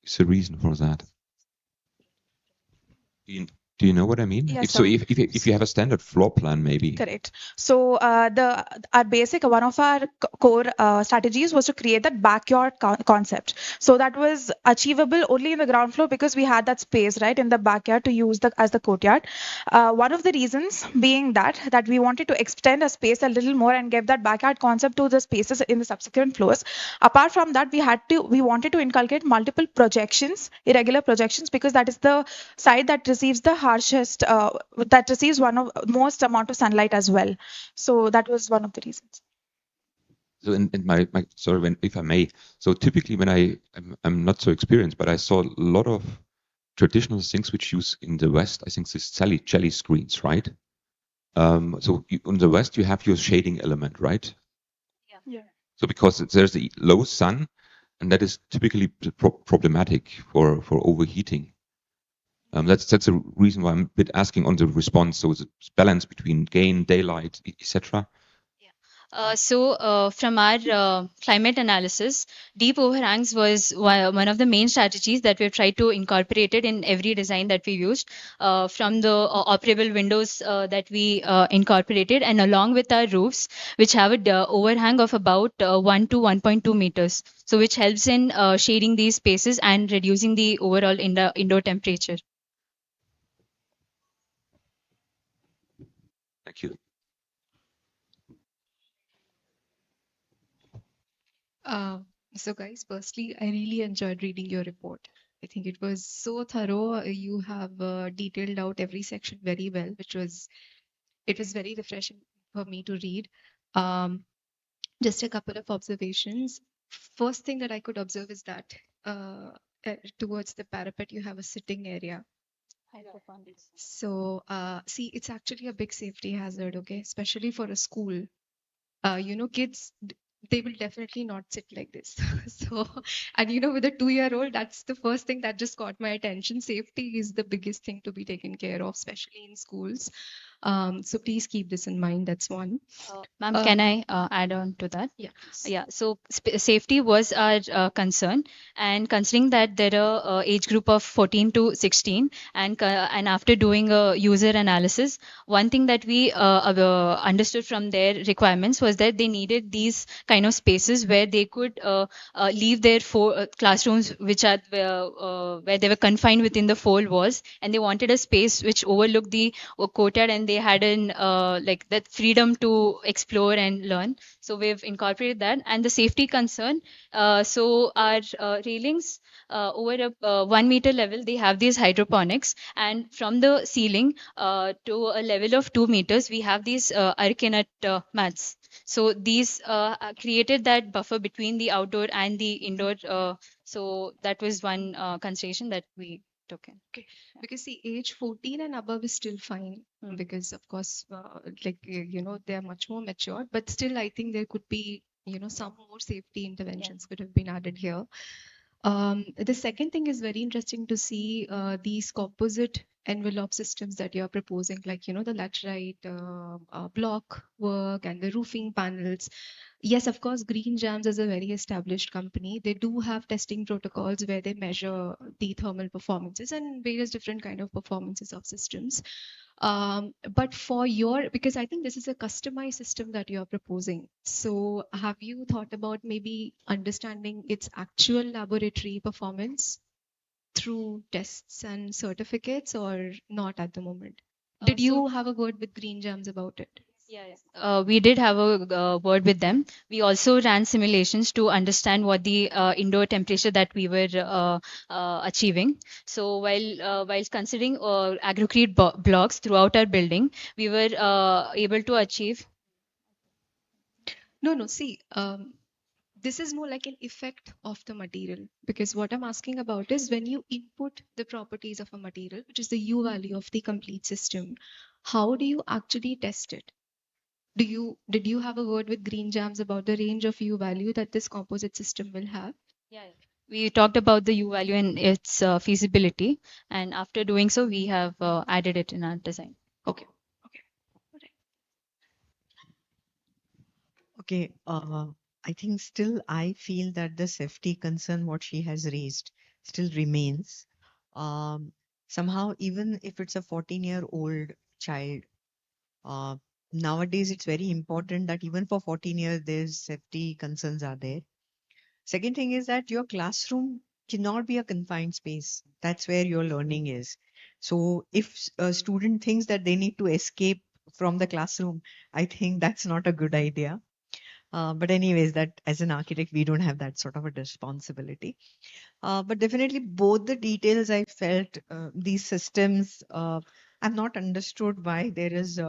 is the reason for that? Do you know what I mean? Yes, if you have a standard floor plan, maybe. Correct. So our basic one of our core strategies was to create that backyard concept. So that was achievable only in the ground floor because we had that space right in the backyard to use as the courtyard. One of the reasons being that we wanted to extend a space a little more and give that backyard concept to the spaces in the subsequent floors. Apart from that, we wanted to inculcate multiple projections, irregular projections, because that is the side that receives the harshest, that receives one of most amount of sunlight as well. So that was one of the reasons. So in my sorry, if I may, so typically when I'm not so experienced, but I saw a lot of traditional things which use in the West. I think this jelly screens, right? So in the West you have your shading element, right? Yeah. So because there's the low sun, and that is typically problematic for overheating. That's the reason why I'm a bit asking on the response. So the balance between gain, daylight, etc. So from our climate analysis, deep overhangs was one of the main strategies that we've tried to incorporate it in every design that we used. From the operable windows that we incorporated, and along with our roofs, which have an overhang of about 1 to 1.2 meters. So which helps in shading these spaces and reducing the overall indoor temperature. Thank you. So guys, firstly, I really enjoyed reading your report. I think it was so thorough. You have detailed out every section very well, it was very refreshing for me to read. Just a couple of observations. First thing that I could observe is that towards the parapet, you have a sitting area. So, see, it's actually a big safety hazard, okay? Especially for a school. Kids, they will definitely not sit like this. So, and with a 2-year-old, that's the first thing that just caught my attention. Safety is the biggest thing to be taken care of, especially in schools. So please keep this in mind. That's one. Ma'am, can I add on to that? Yeah. Yeah. So safety was our concern, and considering that there are age group of 14 to 16, and after doing a user analysis, one thing that we understood from their requirements was that they needed these kind of spaces where they could leave their classrooms, which are where they were confined within the four walls, and they wanted a space which overlooked the courtyard, and they had an like that freedom to explore and learn. So we've incorporated that, and the safety concern. So our railings over a 1 meter level, they have these hydroponics, and from the ceiling to a level of 2 meters, we have these Arcanut mats. So these created that buffer between the outdoor and the indoor. So that was one consideration that we took in. Okay, because the age 14 and above is still fine, because of course, like they are much more mature, but still I think there could be some more safety interventions could have been added here. The second thing is very interesting to see these composite envelope systems that you're proposing, like the laterite block work and the roofing panels. Yes, of course, Green Jams is a very established company. They do have testing protocols where they measure the thermal performances and various different kind of performances of systems. But for because I think this is a customized system that you're proposing. So have you thought about maybe understanding its actual laboratory performance through tests and certificates, or not at the moment? Did you have a word with Green Jams about it? We did have a word with them. We also ran simulations to understand what the indoor temperature that we were achieving. So while considering agrocrete blocks throughout our building, we were able to achieve. No. See, this is more like an effect of the material, because what I'm asking about is when you input the properties of a material, which is the U value of the complete system, how do you actually test it? Did you have a word with Green Jams about the range of U value that this composite system will have? Yeah. We talked about the U value and its feasibility, and after doing so, we have added it in our design. Okay. Okay. I think still I feel that the safety concern what she has raised still remains. Somehow, even if it's a 14-year-old child, nowadays it's very important that even for 14 years, there's safety concerns are there. Second thing is that your classroom cannot be a confined space. That's where your learning is. So if a student thinks that they need to escape from the classroom, I think that's not a good idea. But anyways, that as an architect, we don't have that sort of a responsibility. But definitely both the details I felt, these systems, I've not understood why there is,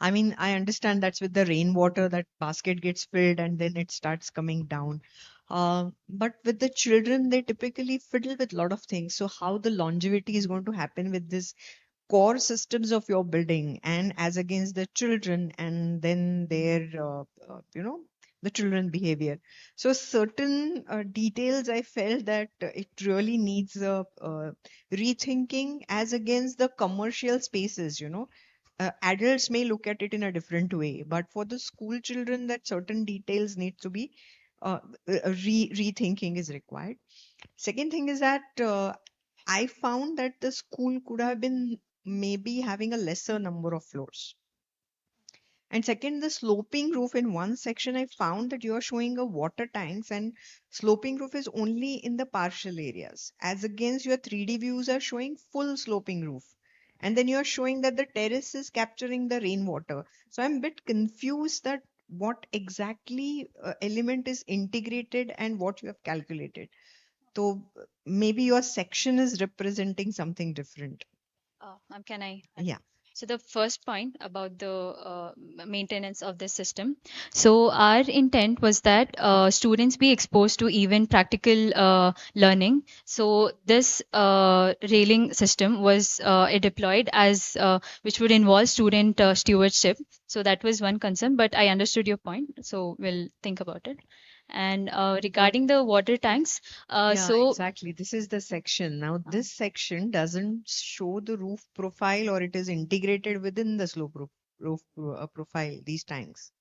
I mean, I understand that's with the rainwater, that basket gets filled and then it starts coming down. But with the children, they typically fiddle with a lot of things. So how the longevity is going to happen with this core systems of your building and as against the children and then their the children behavior. So certain details I felt that it really needs a rethinking as against the commercial spaces. Adults may look at it in a different way, but for the school children, that certain details need to be rethinking is required. Second thing is that I found that the school could have been maybe having a lesser number of floors. And second, the sloping roof in one section, I found that you are showing a water tanks and sloping roof is only in the partial areas. As against your 3D views are showing full sloping roof. And then you are showing that the terrace is capturing the rainwater. So I'm a bit confused that what exactly element is integrated and what you have calculated. So maybe your section is representing something different. Ma'am, can I? Yeah. So the first point about the maintenance of the system. So our intent was that students be exposed to even practical learning. So this railing system was deployed as which would involve student stewardship. So that was one concern, but I understood your point. So we'll think about it. And regarding the water tanks, Yeah, so exactly. This is the section. Now, this section doesn't show the roof profile or it is integrated within the roof profile, these tanks.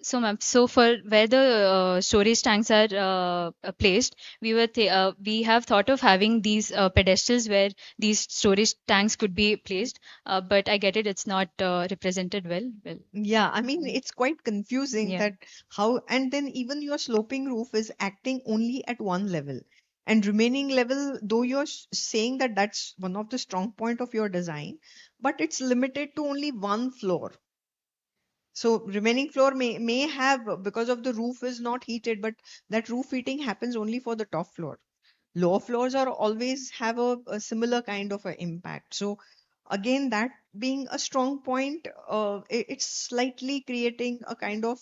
So ma'am, so for where the storage tanks are placed, we have thought of having these pedestals where these storage tanks could be placed, but I get it, it's not represented well. Well, Yeah, I mean, it's quite confusing yeah. that how, and then even your sloping roof is acting only at one level. And remaining level, though you're saying that that's one of the strong point of your design, but it's limited to only one floor. So remaining floor may have, because of the roof is not heated, but that roof heating happens only for the top floor. Lower floors are always have a similar kind of a impact. So again, that being a strong point, it's slightly creating a kind of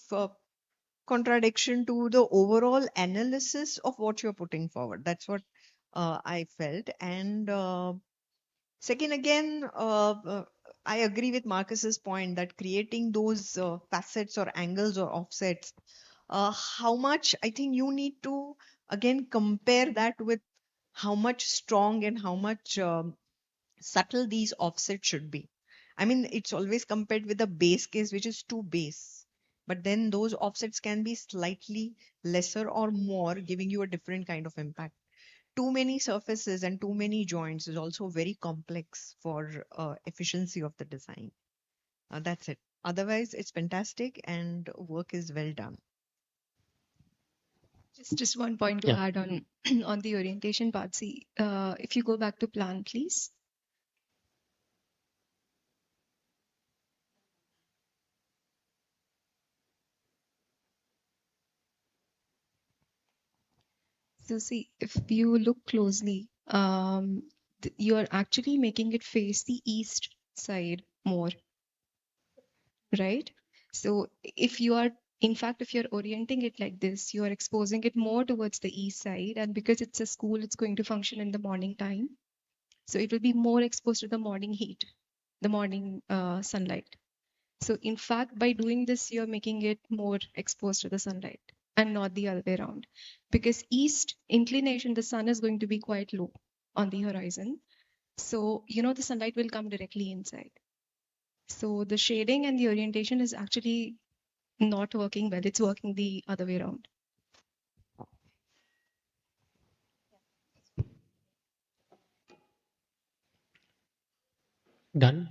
contradiction to the overall analysis of what you're putting forward. That's what I felt. And second, again, I agree with Marcus's point that creating those facets or angles or offsets, how much I think you need to again compare that with how much strong and how much subtle these offsets should be. I mean, it's always compared with the base case, which is too base. But then those offsets can be slightly lesser or more, giving you a different kind of impact. Too many surfaces and too many joints is also very complex for efficiency of the design. That's it. Otherwise, it's fantastic and work is well done. Just one point to Yeah. add on on the orientation part. See, if you go back to plan, please. So see, if you look closely, you're actually making it face the east side more, right? So if you are, in fact, if you're orienting it like this, you are exposing it more towards the east side, and because it's a school, it's going to function in the morning time. So it will be more exposed to the morning heat, the morning sunlight. So in fact, by doing this, you're making it more exposed to the sunlight and not the other way around. Because east inclination, the sun is going to be quite low on the horizon. So, the sunlight will come directly inside. So the shading and the orientation is actually not working well. It's working the other way around. Done.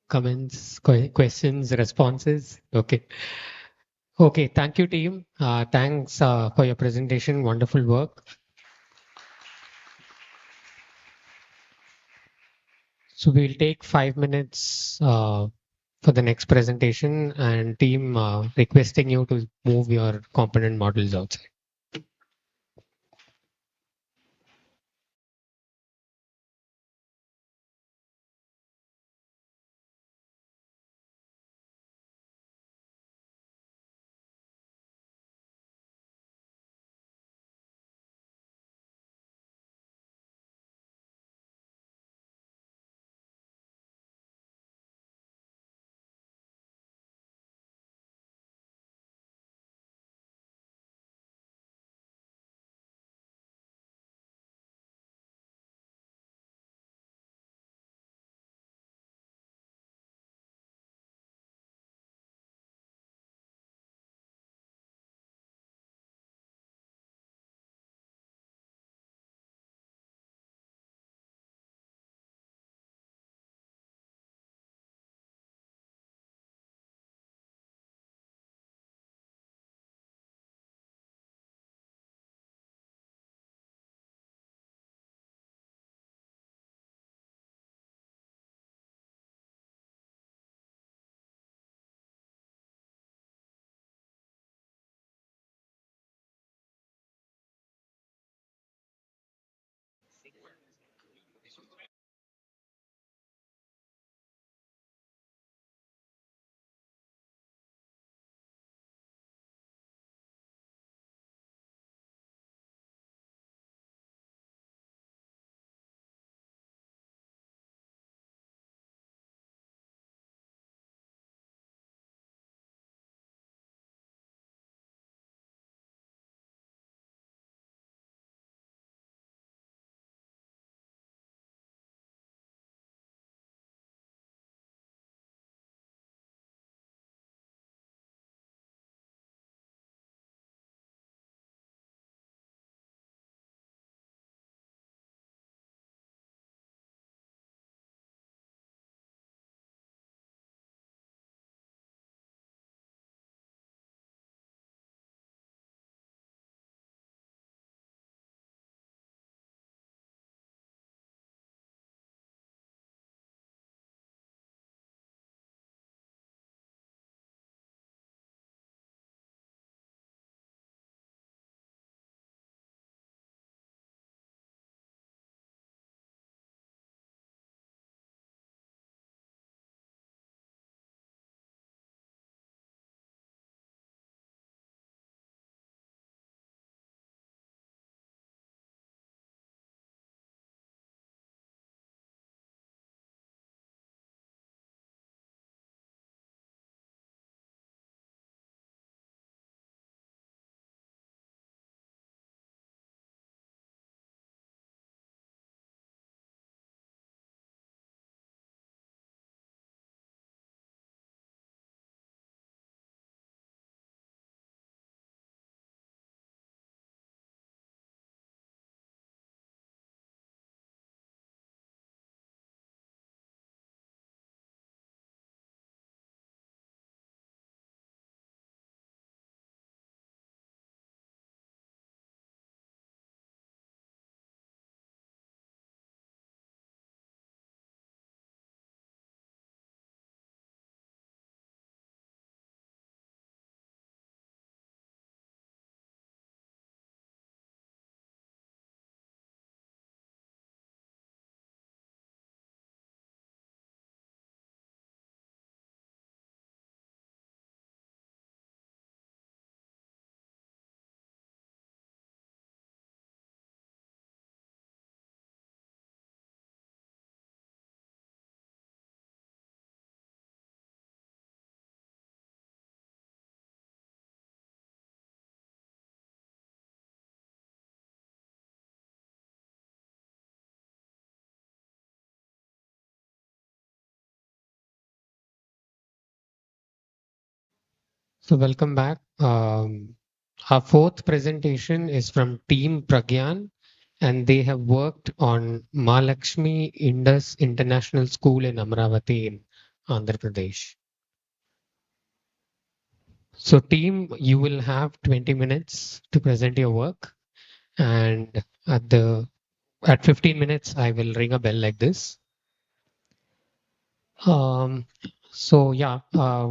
Comments, questions, responses. Okay. Okay. Thank you, team. Thanks for your presentation. Wonderful work. So we'll take 5 minutes for the next presentation, and team requesting you to move your component models outside. So welcome back. Our fourth presentation is from Team Pragyan, and they have worked on Mahalakshmi Indus International School in Amravati in Andhra Pradesh. So team, you will have 20 minutes to present your work, and at 15 minutes, I will ring a bell like this. So yeah,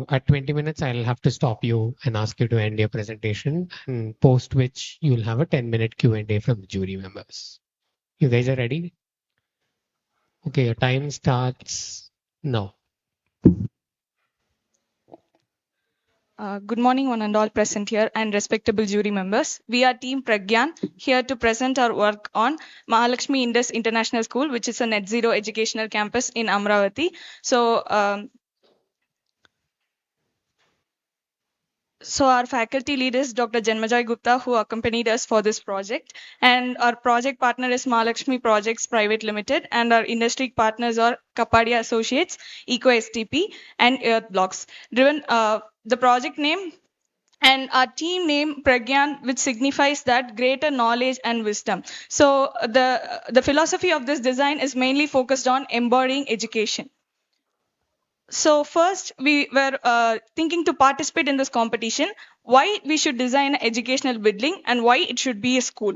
at 20 minutes, I'll have to stop you and ask you to end your presentation, and post which you'll have a 10-minute Q&A from the jury members. You guys are ready? Okay, your time starts now. Good morning, one and all present here and respectable jury members. We are Team Pragyan here to present our work on Mahalakshmi Indus International School, which is a net zero educational campus in Amravati. So our faculty lead is Dr. Janmajay Gupta, who accompanied us for this project. And our project partner is Mahalakshmi Projects Private Limited. And our industry partners are Kapadia Associates, Eco STP, and Earth Blocks. The project name and our team name Pragyan, which signifies that greater knowledge and wisdom. So the philosophy of this design is mainly focused on embodying education. So first, we were thinking to participate in this competition, why we should design an educational building and why it should be a school.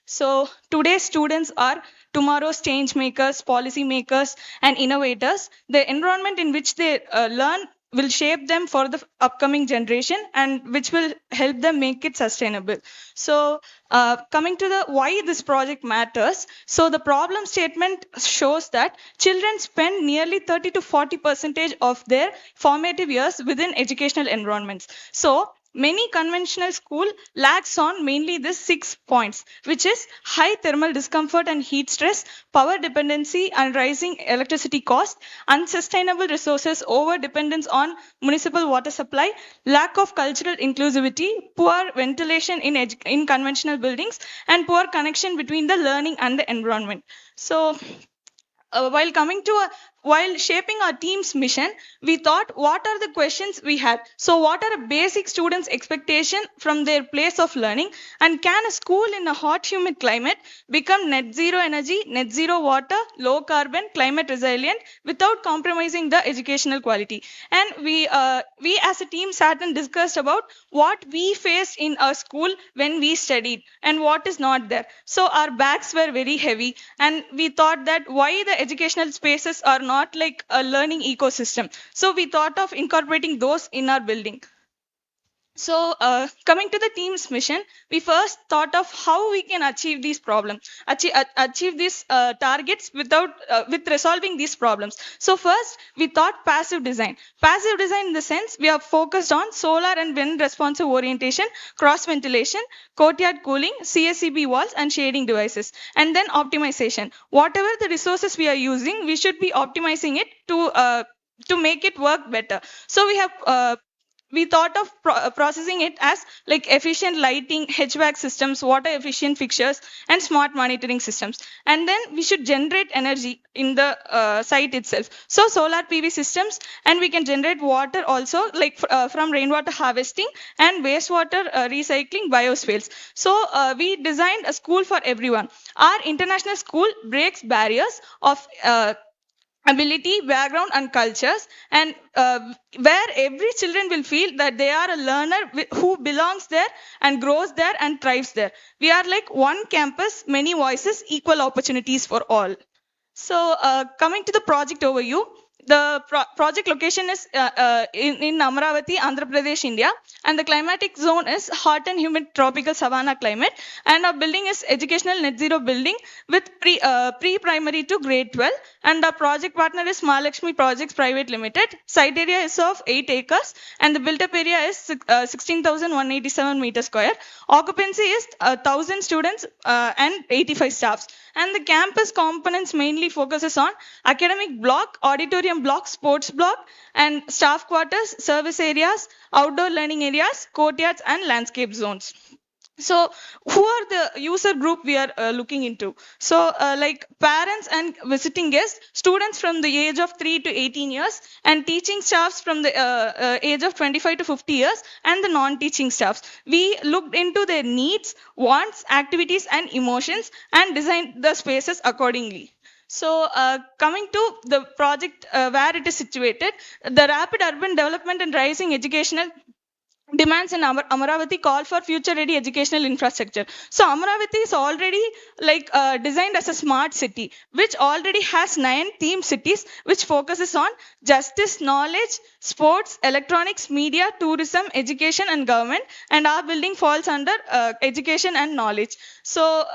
So today's students are tomorrow's change makers, policy makers, and innovators. The environment in which they learn will shape them for the upcoming generation and which will help them make it sustainable. So coming to the why this project matters. So the problem statement shows that children spend nearly 30 to 40% of their formative years within educational environments. So many conventional school lacks on mainly these 6 points, which is high thermal discomfort and heat stress, power dependency and rising electricity cost, unsustainable resources, over dependence on municipal water supply, lack of cultural inclusivity, poor ventilation in conventional buildings, and poor connection between the learning and the environment. So while shaping our team's mission, we thought, what are the questions we had? So what are a basic students' expectation from their place of learning? And can a school in a hot, humid climate become net zero energy, net zero water, low carbon, climate resilient without compromising the educational quality? And we as a team sat and discussed about what we faced in our school when we studied and what is not there. So our bags were very heavy, and we thought that why the educational spaces are not like a learning ecosystem. So we thought of incorporating those in our building. So coming to the team's mission, we first thought of how we can achieve these problems, achieve these targets with resolving these problems. So first, we thought passive design. Passive design in the sense we are focused on solar and wind responsive orientation, cross ventilation, courtyard cooling, CSCB walls, and shading devices. And then optimization. Whatever the resources we are using, we should be optimizing it to make it work better. So we thought of processing it as like efficient lighting, HVAC systems, water efficient fixtures, and smart monitoring systems. And then we should generate energy in the site itself. So solar PV systems, and we can generate water also like from rainwater harvesting and wastewater recycling biofuels. So we designed a school for everyone. Our international school breaks barriers of ability, background, and cultures, and where every children will feel that they are a learner who belongs there and grows there and thrives there. We are like one campus, many voices, equal opportunities for all. So coming to the project overview, the project location is in Amravati, Andhra Pradesh, India, and the climatic zone is hot and humid tropical savanna climate. And our building is educational net zero building with pre-primary to grade 12. And our project partner is Mahalakshmi Projects Private Limited. Site area is of 8 acres, and the built-up area is 16,187 meters square. Occupancy is 1,000 students and 85 staffs. And the campus components mainly focuses on academic block, auditorium block, sports block, and staff quarters, service areas, outdoor learning areas, courtyards, and landscape zones. So who are the user group we are looking into? So like parents and visiting guests, students from the age of 3 to 18 years, and teaching staffs from the age of 25 to 50 years, and the non-teaching staffs. We looked into their needs, wants, activities, and emotions, and designed the spaces accordingly. So coming to the project where it is situated, the rapid urban development and rising educational demands in Amaravati call for future-ready educational infrastructure. So Amaravati is already like designed as a smart city, which already has 9 theme cities, which focuses on justice, knowledge, sports, electronics, media, tourism, education, and government. And our building falls under education and knowledge. So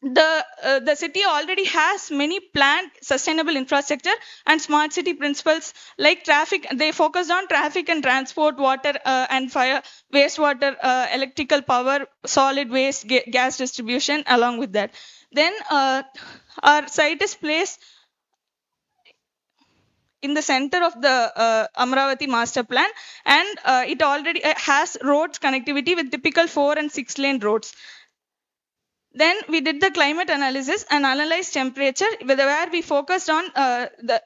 the city already has many planned sustainable infrastructure and smart city principles like traffic. They focused on traffic and transport, water and fire, wastewater, electrical power, solid waste, gas distribution. Along with that, then our site is placed in the center of the Amravati master plan, and it already has roads connectivity with typical 4 and 6 lane roads. Then we did the climate analysis and analyzed temperature, where we focused on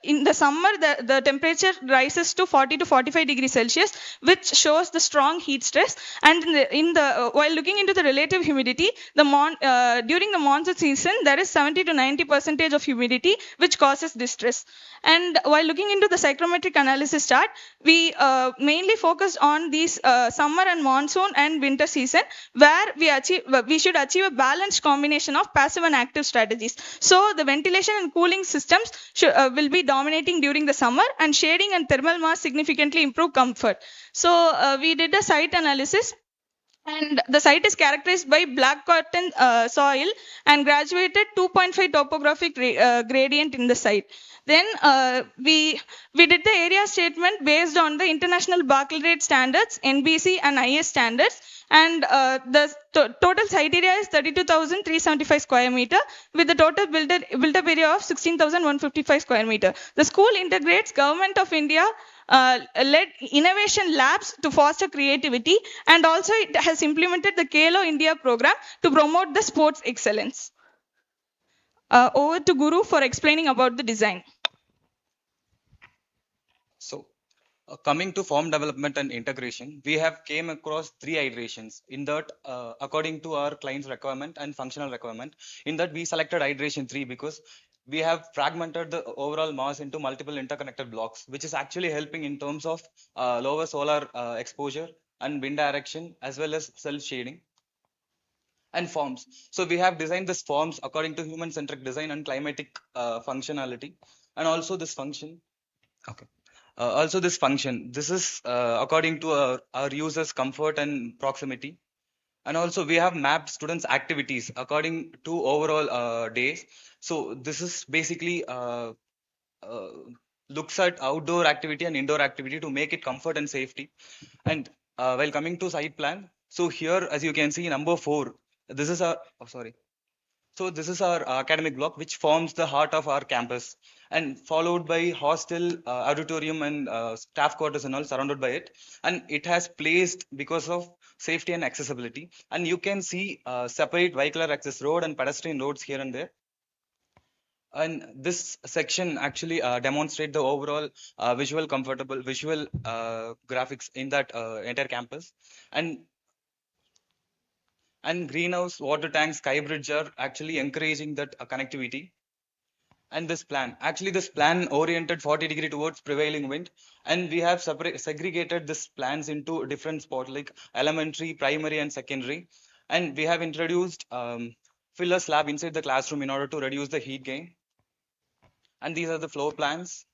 in the summer the temperature rises to 40 to 45 degrees Celsius, which shows the strong heat stress. And while looking into the relative humidity, during the monsoon season there is 70 to 90% of humidity, which causes distress. And while looking into the psychrometric analysis chart, we mainly focused on these summer and monsoon and winter season, where we should achieve a balanced combination of passive and active strategies. So the ventilation and cooling systems will be dominating during the summer, and shading and thermal mass significantly improve comfort. So we did a site analysis, and the site is characterized by black cotton soil and graduated 2.5 topographic gradient in the site. Then we did the area statement based on the international baccalaureate standards, NBC and IS standards, and the total site area is 32,375 square meter, with the total built-up area of 16,155 square meter. The school integrates Government of India led innovation labs to foster creativity, and also it has implemented the Kalo India program to promote the sports excellence. Over to Guru for explaining about the design. So coming to form development and integration, we have came across 3 iterations. In that, according to our client's requirement and functional requirement, in that we selected iteration 3 because we have fragmented the overall mass into multiple interconnected blocks, which is actually helping in terms of lower solar exposure and wind direction, as well as self shading and forms. So we have designed this forms according to human centric design and climatic functionality, and also this function. Okay. Also this function, this is according to our users comfort and proximity. And also we have mapped students activities according to overall days. So this is basically looks at outdoor activity and indoor activity to make it comfort and safety. And while coming to site plan, so here as you can see number 4, this is our so this is our academic block, which forms the heart of our campus, and followed by hostel, auditorium, and staff quarters and all surrounded by it. And it has placed because of safety and accessibility. And you can see separate vehicular access road and pedestrian roads here and there. And this section actually demonstrate the overall visual graphics in that entire campus. And greenhouse, water tanks, sky bridge are actually encouraging that connectivity. And this plan, actually this plan oriented 40-degree towards prevailing wind, and we have segregated this plans into different spots like elementary, primary, and secondary. And we have introduced filler slab inside the classroom in order to reduce the heat gain. And these are the floor plans.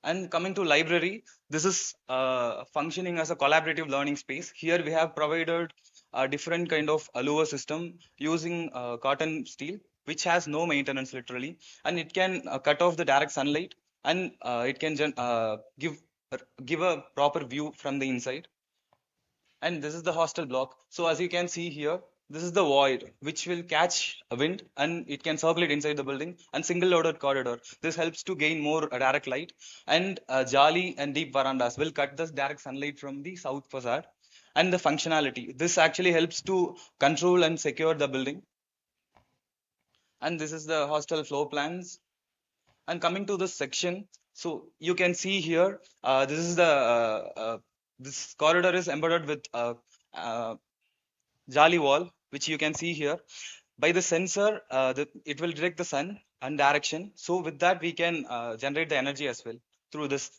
And coming to library, this is functioning as a collaborative learning space. Here we have provided a different kind of lower system using cotton steel, which has no maintenance literally, and it can cut off the direct sunlight, and it can give a proper view from the inside. And this is the hostel block. So as you can see here, this is the void which will catch a wind, and it can circulate inside the building, and single loaded corridor. This helps to gain more direct light, and jali and deep verandas will cut the direct sunlight from the south facade. and the functionality. This actually helps to control and secure the building. And this is the hostel floor plans. And coming to this section, so you can see here, this is the this corridor is embedded with jali wall, which you can see here. By the sensor, it will detect the sun and direction. So with that, we can generate the energy as well through this.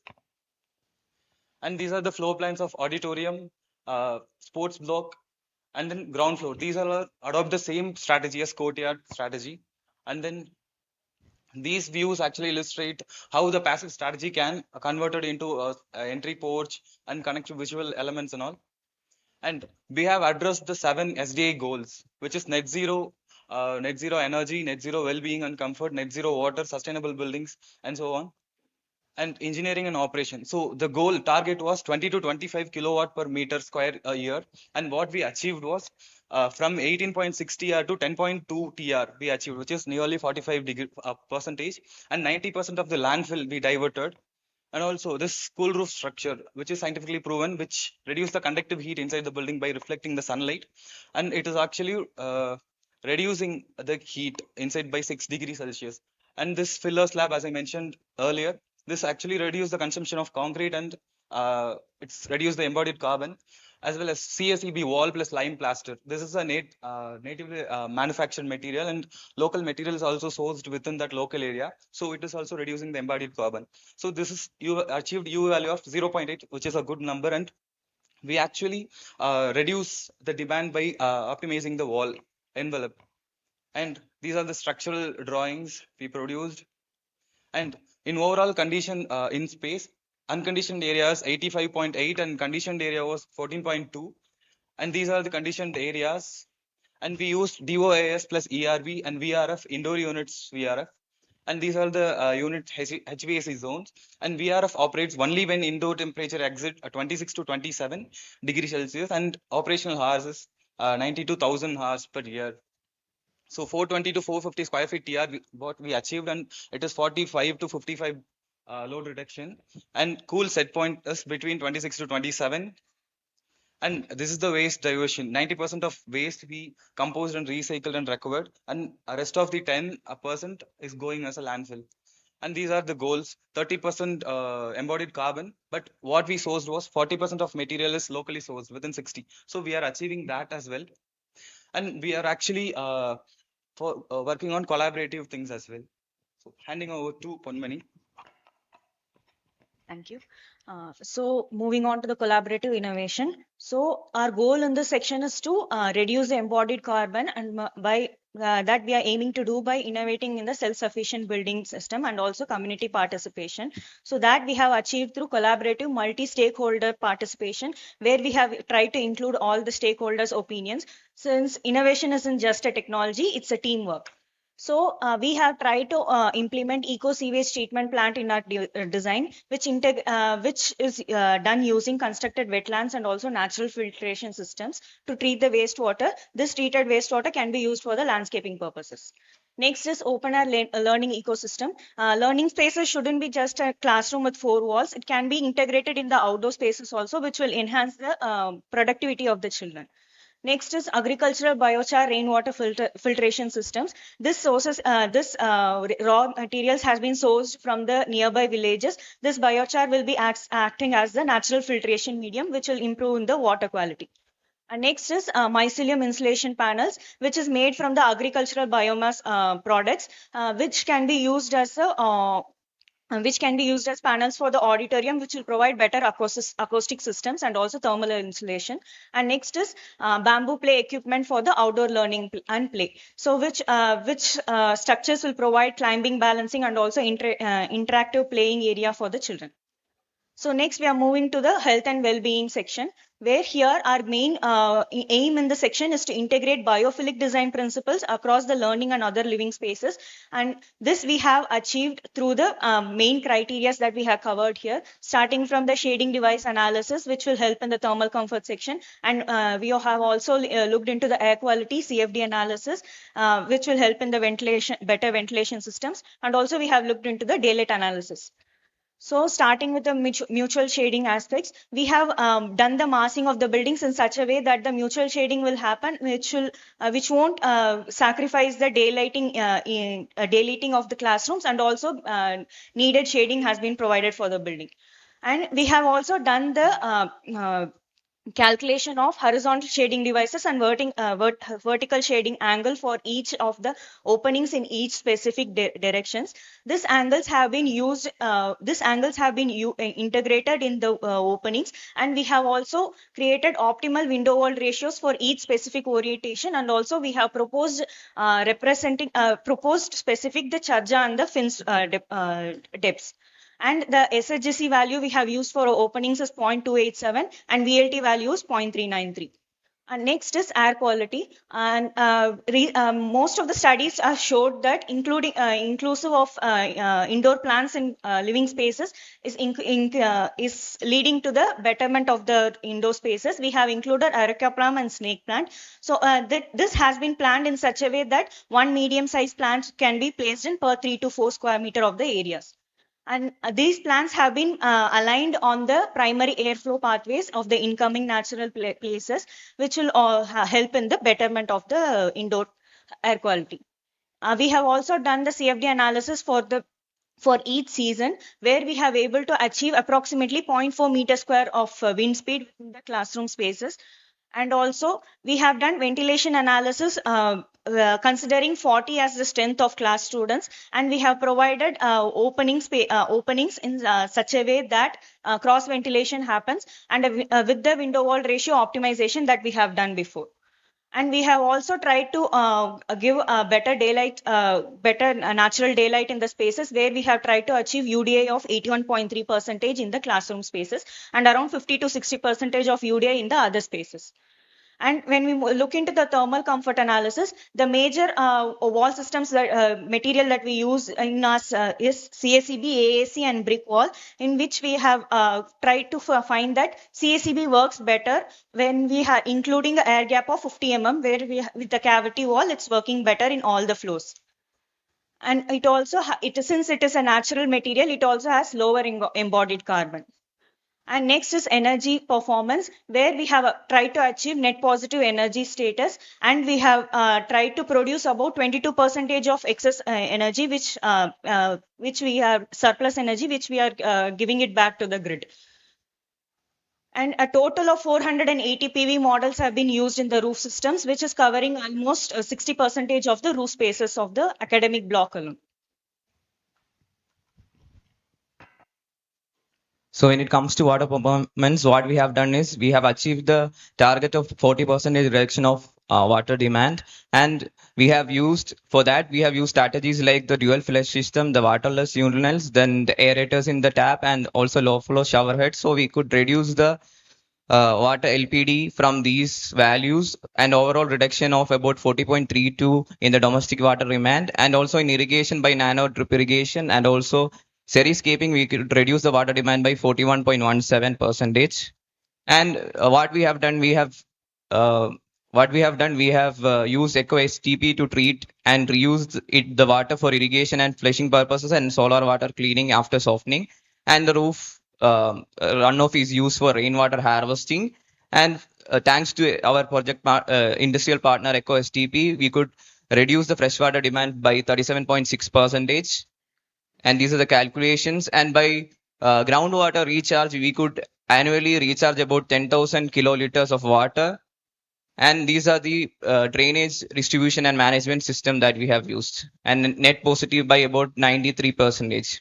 And these are the floor plans of auditorium, sports block, and then ground floor. These are adopt the same strategy as courtyard strategy. And then these views actually illustrate how the passive strategy can convert it into entry porch and connect to visual elements and all. And we have addressed the 7 SDI goals, which is net zero energy, net zero well-being and comfort, net zero water, sustainable buildings, and so on. And engineering and operation. So the goal target was 20 to 25 kilowatt per meter square a year. And what we achieved was from 18.6 TR to 10.2 TR we achieved, which is nearly 45 percentage, and 90% of the landfill we diverted. And also this cool roof structure, which is scientifically proven, which reduce the conductive heat inside the building by reflecting the sunlight. And it is actually reducing the heat inside by 6 degrees Celsius. And this filler slab, as I mentioned earlier, this actually reduce the consumption of concrete, and it's reduce the embodied carbon, as well as CSEB wall plus lime plaster. This is a natively manufactured material, and local material is also sourced within that local area. So it is also reducing the embodied carbon. So this is you achieved U value of 0.8, which is a good number, and we actually reduce the demand by optimizing the wall envelope. And these are the structural drawings we produced. And in overall condition in space, unconditioned area is 85.8 and conditioned area was 14.2. And these are the conditioned areas. And we used DOAS plus ERV and VRF, indoor units VRF. And these are the unit HVAC zones. And VRF operates only when indoor temperature exit 26 to 27 degrees Celsius, and operational hours is 92,000 hours per year. So 420 to 450 square feet TR, what we achieved, and it is 45 to 55 load reduction. And cool set point is between 26 to 27. And this is the waste diversion. 90% of waste we composed and recycled and recovered, and the rest of the 10% is going as a landfill. And these are the goals: 30% embodied carbon, but what we sourced was 40% of material is locally sourced within 60. So we are achieving that as well. And we are actually working on collaborative things as well. So handing over to Ponmani. Thank you. So moving on to the collaborative innovation. So our goal in this section is to reduce the embodied carbon, and by that we are aiming to do by innovating in the self-sufficient building system and also community participation. So that we have achieved through collaborative multi-stakeholder participation, where we have tried to include all the stakeholders' opinions. Since innovation isn't just a technology, it's a teamwork. So we have tried to implement eco-sewage treatment plant in our design, which is done using constructed wetlands and also natural filtration systems to treat the wastewater. This treated wastewater can be used for the landscaping purposes. Next is open air learning ecosystem. Learning spaces shouldn't be just a classroom with 4 walls. It can be integrated in the outdoor spaces also, which will enhance the productivity of the children. Next is agricultural biochar rainwater filtration systems. This raw materials has been sourced from the nearby villages. This biochar will be acting as the natural filtration medium, which will improve the water quality. And next is mycelium insulation panels, which is made from the agricultural biomass products, which can be used as panels for the auditorium, which will provide better acoustic systems and also thermal insulation. And next is bamboo play equipment for the outdoor learning and play. So which structures will provide climbing, balancing, and also interactive playing area for the children. So next we are moving to the health and well-being section, where here our main aim in the section is to integrate biophilic design principles across the learning and other living spaces. And this we have achieved through the main criteria that we have covered here, starting from the shading device analysis, which will help in the thermal comfort section. And we have also looked into the air quality CFD analysis, which will help in the better ventilation systems. And also we have looked into the daylight analysis. So starting with the mutual shading aspects, we have done the massing of the buildings in such a way that the mutual shading will happen, which won't sacrifice the daylighting of the classrooms, and also needed shading has been provided for the building. And we have also done the calculation of horizontal shading devices and vertical shading angle for each of the openings in each specific directions. These angles have been used. These angles have been integrated in the openings, and we have also created optimal window wall ratios for each specific orientation. And also we have proposed proposed specific the charja and the fins depths. And the SHGC value we have used for openings is 0.287 and VLT value is 0.393. And next is air quality. And most of the studies have showed that inclusive of indoor plants in living spaces is leading to the betterment of the indoor spaces. We have included areca palm and snake plant. So this has been planned in such a way that one medium-sized plant can be placed in per 3 to 4 square meter of the areas. And these plants have been aligned on the primary airflow pathways of the incoming natural places, which will help in the betterment of the indoor air quality. We have also done the CFD analysis for each season, where we have able to achieve approximately 0.4 meter square of wind speed within the classroom spaces. And also we have done ventilation analysis considering 40 as the strength of class students, and we have provided openings in such a way that cross ventilation happens, and with the window wall ratio optimization that we have done before. And we have also tried to give better daylight, better natural daylight in the spaces, where we have tried to achieve UDA of 81.3% in the classroom spaces and around 50 to 60% of UDA in the other spaces. And when we look into the thermal comfort analysis, the major wall systems material that we use in us is CACB, AAC, and brick wall, in which we have tried to find that CACB works better when we have including an air gap of 50 mm, where with the cavity wall, it's working better in all the floors. And it also, since it is a natural material, it also has lower embodied carbon. And next is energy performance, where we have tried to achieve net positive energy status, and we have tried to produce about 22% of excess energy, which we have surplus energy, which we are giving it back to the grid. And a total of 480 PV models have been used in the roof systems, which is covering almost 60% of the roof spaces of the academic block alone. So when it comes to water performance, what we have done is we have achieved the target of 40% reduction of water demand. And we have used, for that, we have used strategies like the dual flush system, the waterless urinals, then the aerators in the tap, and also low flow shower heads. So we could reduce the water LPD from these values, and overall reduction of about 40.32 in the domestic water demand, and also in irrigation by nano drip irrigation, and also Seriscaping, we could reduce the water demand by 41.17%. And what we have done, we have used Eco STP to treat and reuse the water for irrigation and flushing purposes, and solar water cleaning after softening. And the roof runoff is used for rainwater harvesting. And thanks to our project industrial partner Eco STP, we could reduce the freshwater demand by 37.6%. And these are the calculations. And by groundwater recharge, we could annually recharge about 10,000 kiloliters of water. And these are the drainage distribution and management system that we have used, and net positive by about 93%.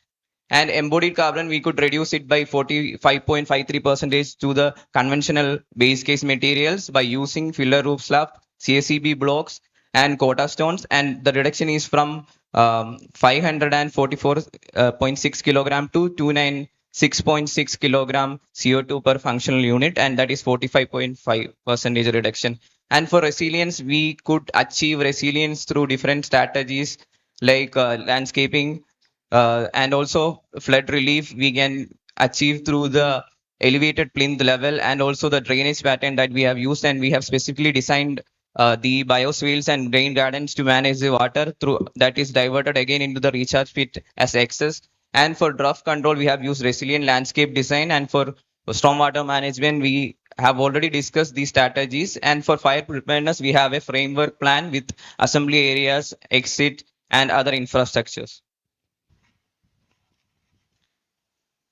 And embodied carbon, we could reduce it by 45.53% to the conventional base case materials by using filler roof slab, CACB blocks, and quota stones. And the reduction is from 544.6 kilogram to 296.6 kilogram CO2 per functional unit, and that is 45.5% reduction. And for resilience, we could achieve resilience through different strategies like landscaping and also flood relief. We can achieve through the elevated plinth level and also the drainage pattern that we have used, and we have specifically designed the bioswales and rain gardens to manage the water through that is diverted again into the recharge pit as excess. And for drought control, we have used resilient landscape design. And for stormwater management, we have already discussed these strategies. And for fire preparedness, we have a framework plan with assembly areas, exit, and other infrastructures.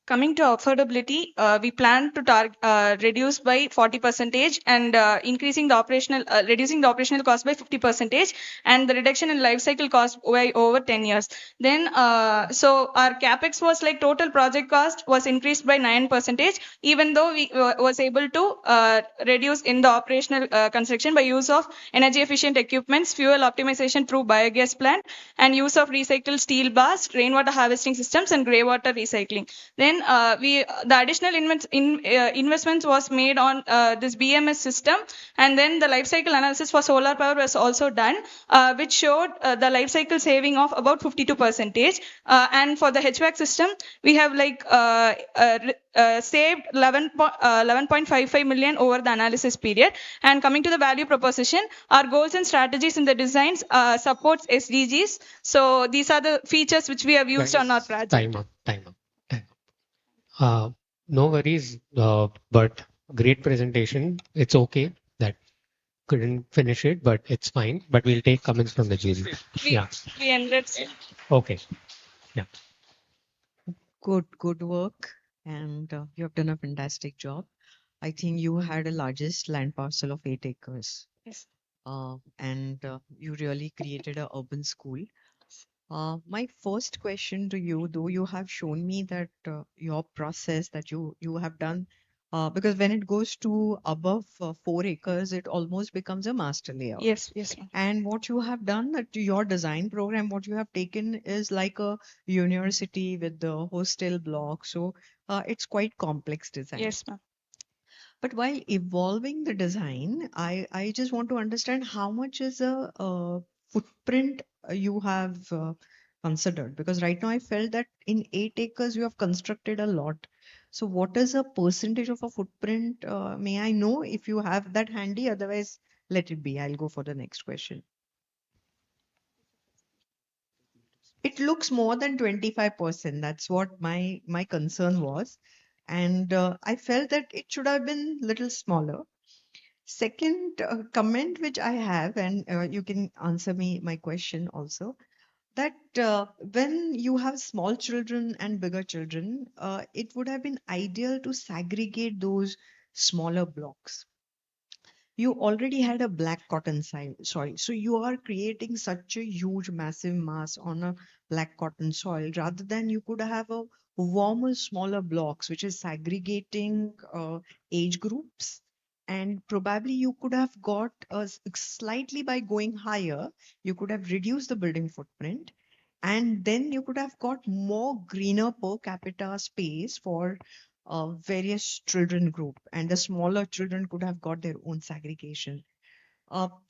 Coming to affordability, we plan to reduce by 40% and reducing the operational cost by 50% and the reduction in life cycle cost by over 10 years. Then, so our capex was like total project cost was increased by 9%, even though we was able to reduce in the operational construction by use of energy efficient equipments, fuel optimization through biogas plant, and use of recycled steel bars, rainwater harvesting systems, and grey water recycling. Then the additional investments was made on this BMS system, and then the life cycle analysis for solar power was also done, which showed the life cycle saving of about 52%. And for the HVAC system, we have saved 11.55 million over the analysis period. And coming to the value proposition, our goals and strategies in the designs supports SDGs. So these are the features which we have used on our project. Time up. No worries, but great presentation. It's okay that couldn't finish it, but it's fine. But we'll take comments from the jury. Yeah. We ended. Okay. Yeah. Good work, and you have done a fantastic job. I think you had a largest land parcel of 8 acres. Yes. And you really created an urban school. My first question to you, though you have shown me that your process that you have done, because when it goes to above 4 acres, it almost becomes a master layout. Yes, yes. And what you have done, that your design program, what you have taken is like a university with the hostel block. So it's quite complex design. Yes, ma'am. But while evolving the design, I just want to understand how much is a footprint you have considered, because right now I felt that in 8 acres you have constructed a lot. So what is a percentage of a footprint? May I know if you have that handy? Otherwise, let it be. I'll go for the next question. It looks more than 25%. That's what my concern was. And I felt that it should have been little smaller. Second comment which I have, and you can answer me my question also, that when you have small children and bigger children, it would have been ideal to segregate those smaller blocks. You already had a black cotton soil, so you are creating such a huge massive mass on a black cotton soil, rather than you could have a warmer smaller blocks which is segregating age groups. And probably you could have got slightly, by going higher, you could have reduced the building footprint, and then you could have got more greener per capita space for various children group, and the smaller children could have got their own segregation.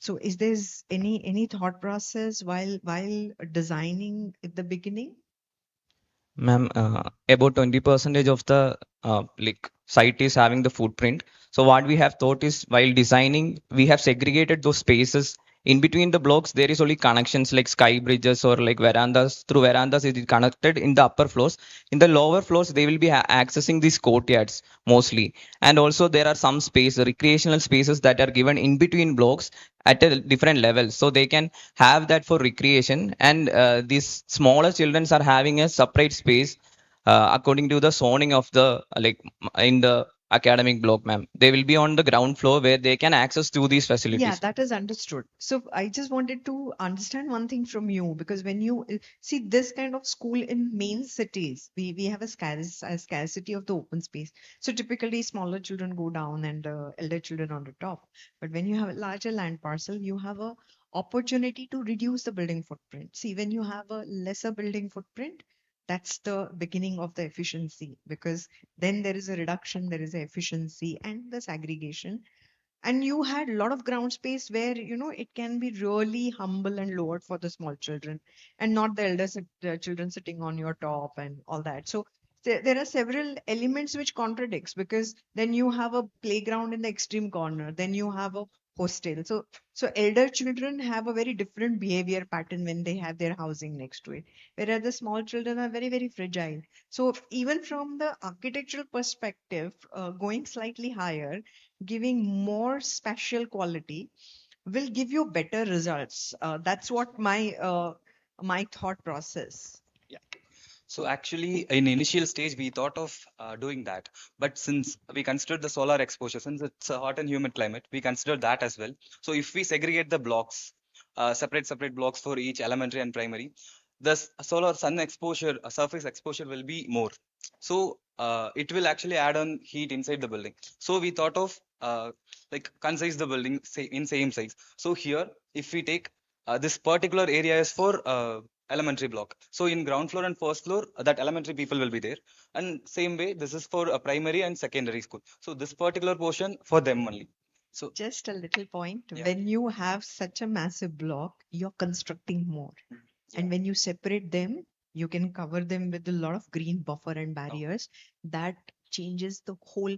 So is there any thought process while designing at the beginning? Ma'am, about 20% of the site is having the footprint. So what we have thought is, while designing, we have segregated those spaces. In between the blocks, there is only connections like sky bridges or like verandas. Through verandas, it is connected in the upper floors. In the lower floors, they will be accessing these courtyards mostly. And also there are some recreational spaces that are given in between blocks at a different level. So they can have that for recreation. And these smaller children are having a separate space according to the zoning of the in the academic block, ma'am. They will be on the ground floor where they can access to these facilities. Yeah, that is understood. So I just wanted to understand one thing from you, because when you see this kind of school in main cities, we have a scarcity of the open space. So typically smaller children go down and elder children on the top. But when you have a larger land parcel, you have a opportunity to reduce the building footprint. See, when you have a lesser building footprint, that's the beginning of the efficiency, because then there is a reduction, there is a efficiency and the segregation. And you had a lot of ground space where it can be really humble and lowered for the small children, and not the children sitting on your top and all that. So there are several elements which contradicts, because then you have a playground in the extreme corner, then you have a hostel. So elder children have a very different behavior pattern when they have their housing next to it, whereas the small children are very, very fragile. So even from the architectural perspective, going slightly higher, giving more spatial quality will give you better results. That's what my thought process. So actually, in initial stage, we thought of doing that. But since we considered the solar exposure, since it's a hot and humid climate, we considered that as well. So if we segregate the blocks, separate blocks for each elementary and primary, the solar sun exposure, surface exposure will be more. So it will actually add on heat inside the building. So we thought of like concise the building say in same size. So here, if we take this particular area is for elementary block. So in ground floor and first floor, that elementary people will be there. And same way, this is for a primary and secondary school. So this particular portion for them only. So Just a little point. Yeah. When you have such a massive block, you're constructing more. And when you separate them, you can cover them with a lot of green buffer and barriers. That changes the whole.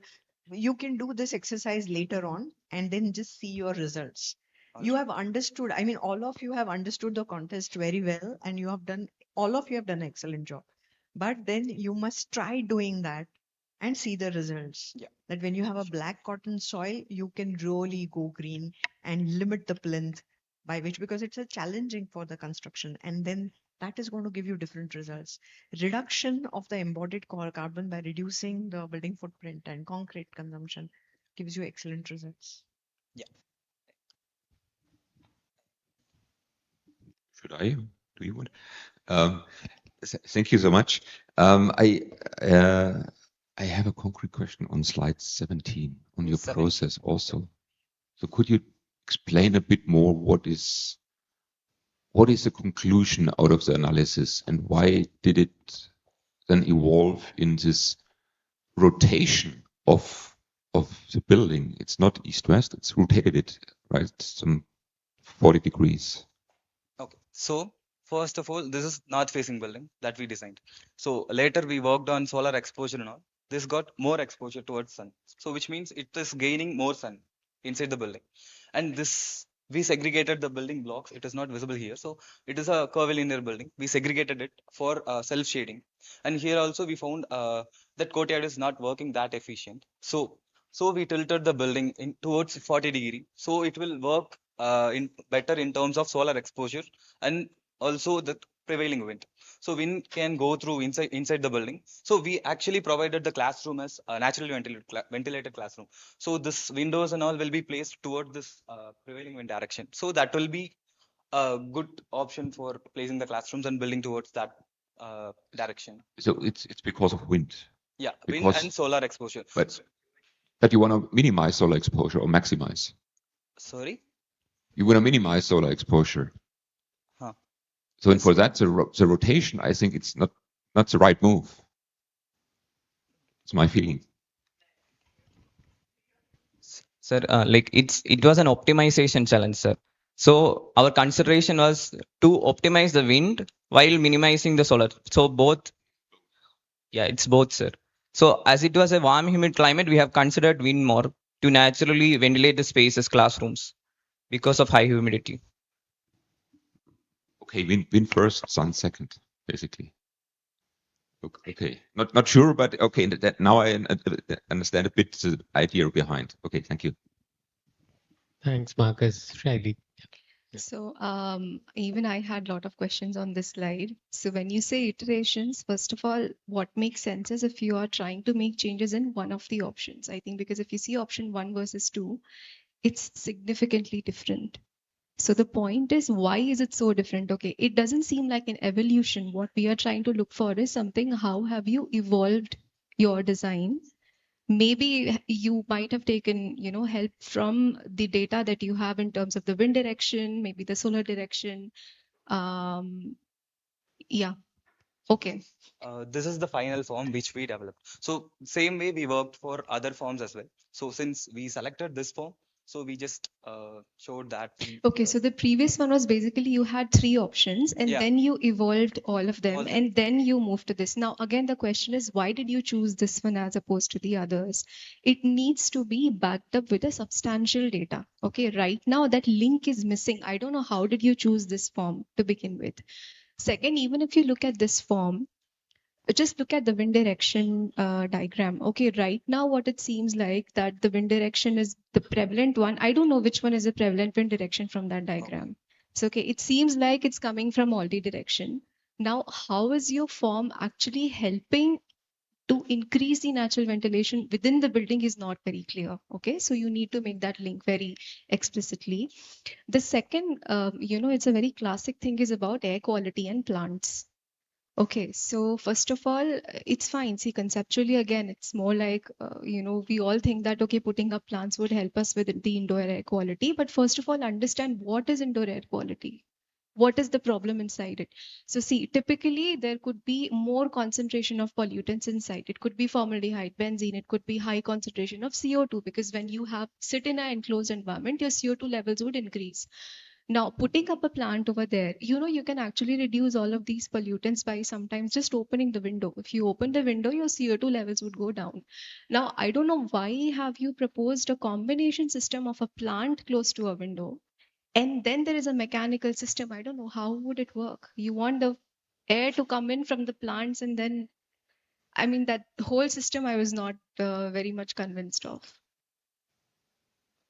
You can do this exercise later on and then just see your results. You have understood, I mean, all of you have understood the contest very well, and all of you have done an excellent job. But then you must try doing that and see the results. Yeah. That when you have a black cotton soil, you can really go green and limit the plinth by which, because it's a challenging for the construction, and then that is going to give you different results. Reduction of the embodied carbon by reducing the building footprint and concrete consumption gives you excellent results. Should I? Do you want? Thank you so much. I have a concrete question on slide 17 on your process also. So could you explain a bit more what is the conclusion out of the analysis, and why did it then evolve in this rotation of the building? It's not east-west, it's rotated it, right? Some 40 degrees. Okay. So first of all, this is north-facing building that we designed. So later we worked on solar exposure and all. This got more exposure towards sun. So which means it is gaining more sun inside the building. And this we segregated the building blocks. It is not visible here. So it is a curvilinear building. We segregated it for self-shading. And here also we found that courtyard is not working that efficient. So we tilted the building in towards 40 degree. So it will work in better in terms of solar exposure and also the prevailing wind. So wind can go through inside the building. So we actually provided the classroom as a naturally ventilated classroom. So this windows and all will be placed toward this prevailing wind direction. So that will be a good option for placing the classrooms and building towards that direction. So it's because of wind. Yeah, wind Because- and solar exposure. But you want to minimize solar exposure or maximize? Sorry. You want to minimize solar exposure. Huh. So and for that, the rotation, I think it's not the right move. It's my feeling. Sir, like it was an optimization challenge, sir. So our consideration was to optimize the wind while minimizing the solar. So both, yeah, it's both, sir. So as it was a warm, humid climate, we have considered wind more to naturally ventilate the spaces, classrooms, because of high humidity. Okay, wind first, sun second, basically. Okay, not sure, but okay. That now I understand a bit the idea behind. Okay, thank you. Thanks, Marcus. Riley. So even I had a lot of questions on this slide. So when you say iterations, first of all, what makes sense is if you are trying to make changes in one of the options. I think because if you see option 1 versus 2, it's significantly different. So the point is, why is it so different? Okay, it doesn't seem like an evolution. What we are trying to look for is something, how have you evolved your design? Maybe you might have taken, help from the data that you have in terms of the wind direction, maybe the solar direction. Yeah. Okay. This is the final form which we developed. So same way we worked for other forms as well. So since we selected this form, So we just showed that. Okay, so the previous one was basically you had 3 options and Yeah. then you evolved all of them and then you moved to this. Now, again, the question is why did you choose this one as opposed to the others? It needs to be backed up with a substantial data. Okay, right now that link is missing. I don't know how did you choose this form to begin with. Second, even if you look at this form, just look at the wind direction diagram. Okay, right now what it seems like that the wind direction is the prevalent one. I don't know which one is the prevalent wind direction from that diagram. So okay, it seems like it's coming from all the direction. Now, how is your form actually helping to increase the natural ventilation within the building is not very clear. Okay, so you need to make that link very explicitly. The second, it's a very classic thing is about air quality and plants. Okay, so first of all, it's fine. See, conceptually, again, it's more like, we all think that, okay, putting up plants would help us with the indoor air quality. But first of all, understand what is indoor air quality? What is the problem inside it? So see, typically there could be more concentration of pollutants inside. It could be formaldehyde, benzene, it could be high concentration of CO2 because when you sit in an enclosed environment, your CO2 levels would increase. Now, putting up a plant over there, you can actually reduce all of these pollutants by sometimes just opening the window. If you open the window, your CO2 levels would go down. Now, I don't know why have you proposed a combination system of a plant close to a window, and then there is a mechanical system. I don't know how would it work. You want the air to come in from the plants, and then, I mean, that whole system I was not very much convinced of.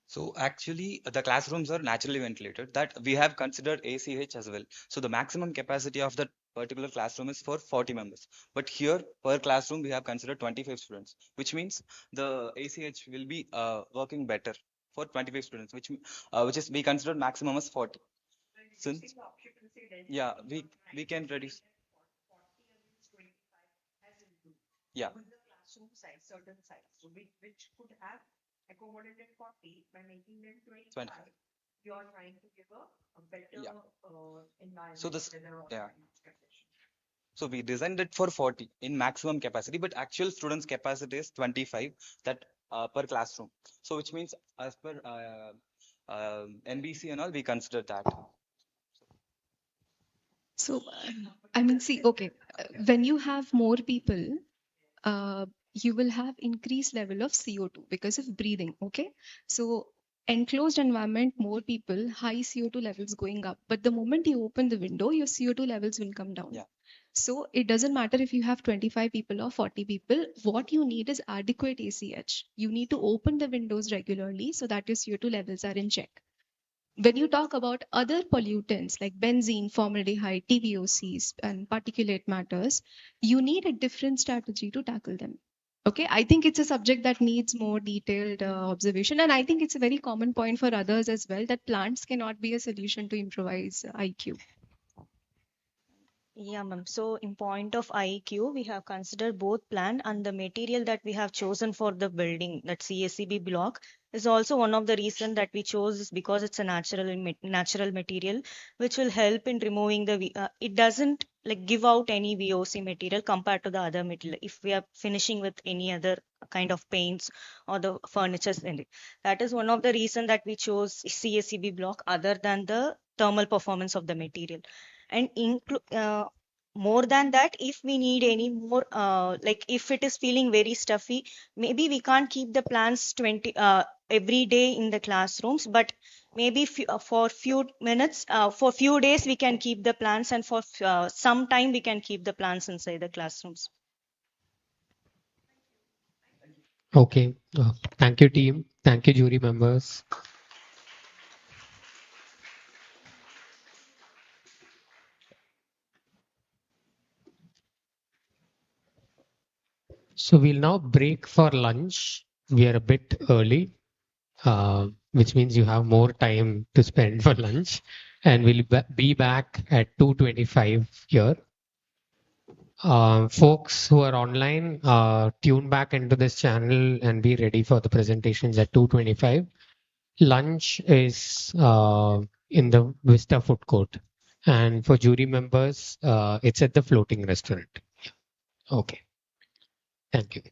So actually, the classrooms are naturally ventilated. That we have considered ACH as well. So the maximum capacity of that particular classroom is for 40 members. But here, per classroom, we have considered 25 students, which means the ACH will be working better for 25 students, which is we considered maximum as 40. Since yeah, we can reduce. Yeah. Classroom size, certain size, so which could have accommodated 40 by making them 25. You are trying to give a better environment. So this, yeah. So we designed it for 40 in maximum capacity, but actual students capacity is 25 that per classroom. So which means as per NBC and all, we consider that. So, I mean, see, okay, when you have more people, you will have increased level of CO2 because of breathing. Okay, so enclosed environment, more people, high CO2 levels going up. But the moment you open the window, your CO2 levels will come down. Yeah. So it doesn't matter if you have 25 people or 40 people. What you need is adequate ACH. You need to open the windows regularly so that your CO2 levels are in check. When you talk about other pollutants like benzene, formaldehyde, TVOCs, and particulate matters, you need a different strategy to tackle them. Okay, I think it's a subject that needs more detailed observation, and I think it's a very common point for others as well that plants cannot be a solution to improvise IQ. Yeah, ma'am. So in point of IQ, we have considered both plan and the material that we have chosen for the building, that CACB block, is also one of the reason that we chose is because it's a natural material, which will help in removing it doesn't like give out any VOC material compared to the other material. If we are finishing with any other kind of paints or the furnitures in it, that is one of the reason that we chose CACB block other than the thermal performance of the material. And more than that, if we need any more like if it is feeling very stuffy, maybe we can't keep the plants 20 every day in the classrooms, but maybe for few minutes for few days we can keep the plants, and for some time we can keep the plants inside the classrooms. Okay, thank you team, thank you jury members. So we'll now break for lunch. We are a bit early, which means you have more time to spend for lunch, and we'll be back at 2:25 here. Folks who are online, tune back into this channel and be ready for the presentations at 2:25. Lunch is in the Vista food court, and for jury members, it's at the floating restaurant. Okay. Thank you.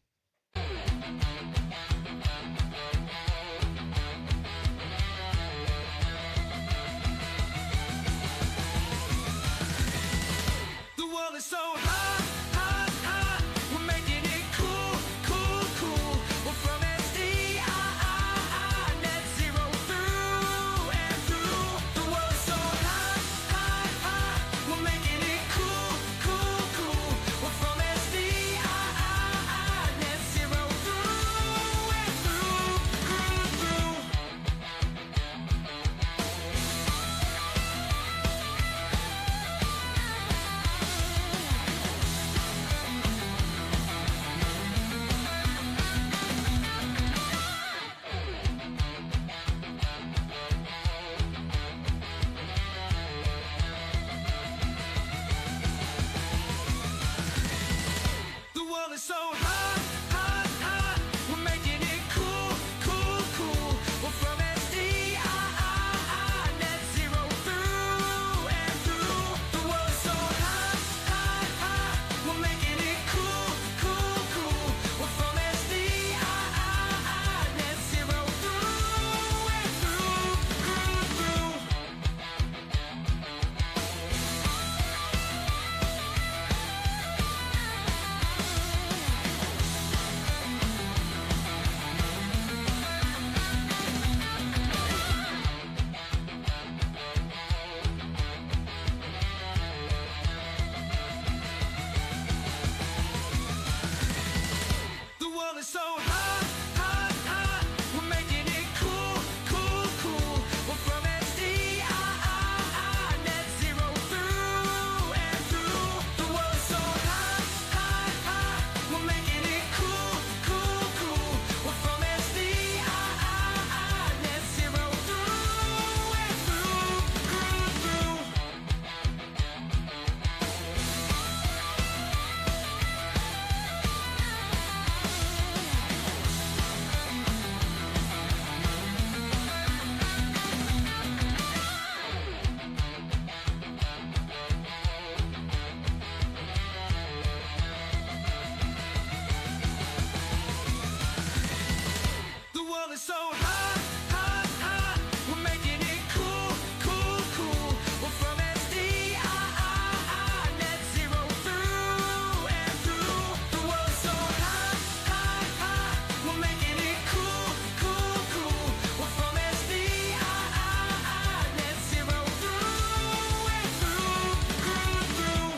is so hot, hot, hot. We're making it cool, cool, cool. We're from SDI, net zero through and through. The world is so hot, hot, hot. We're making it cool, cool, cool. We're from SDI, net zero through and through, through.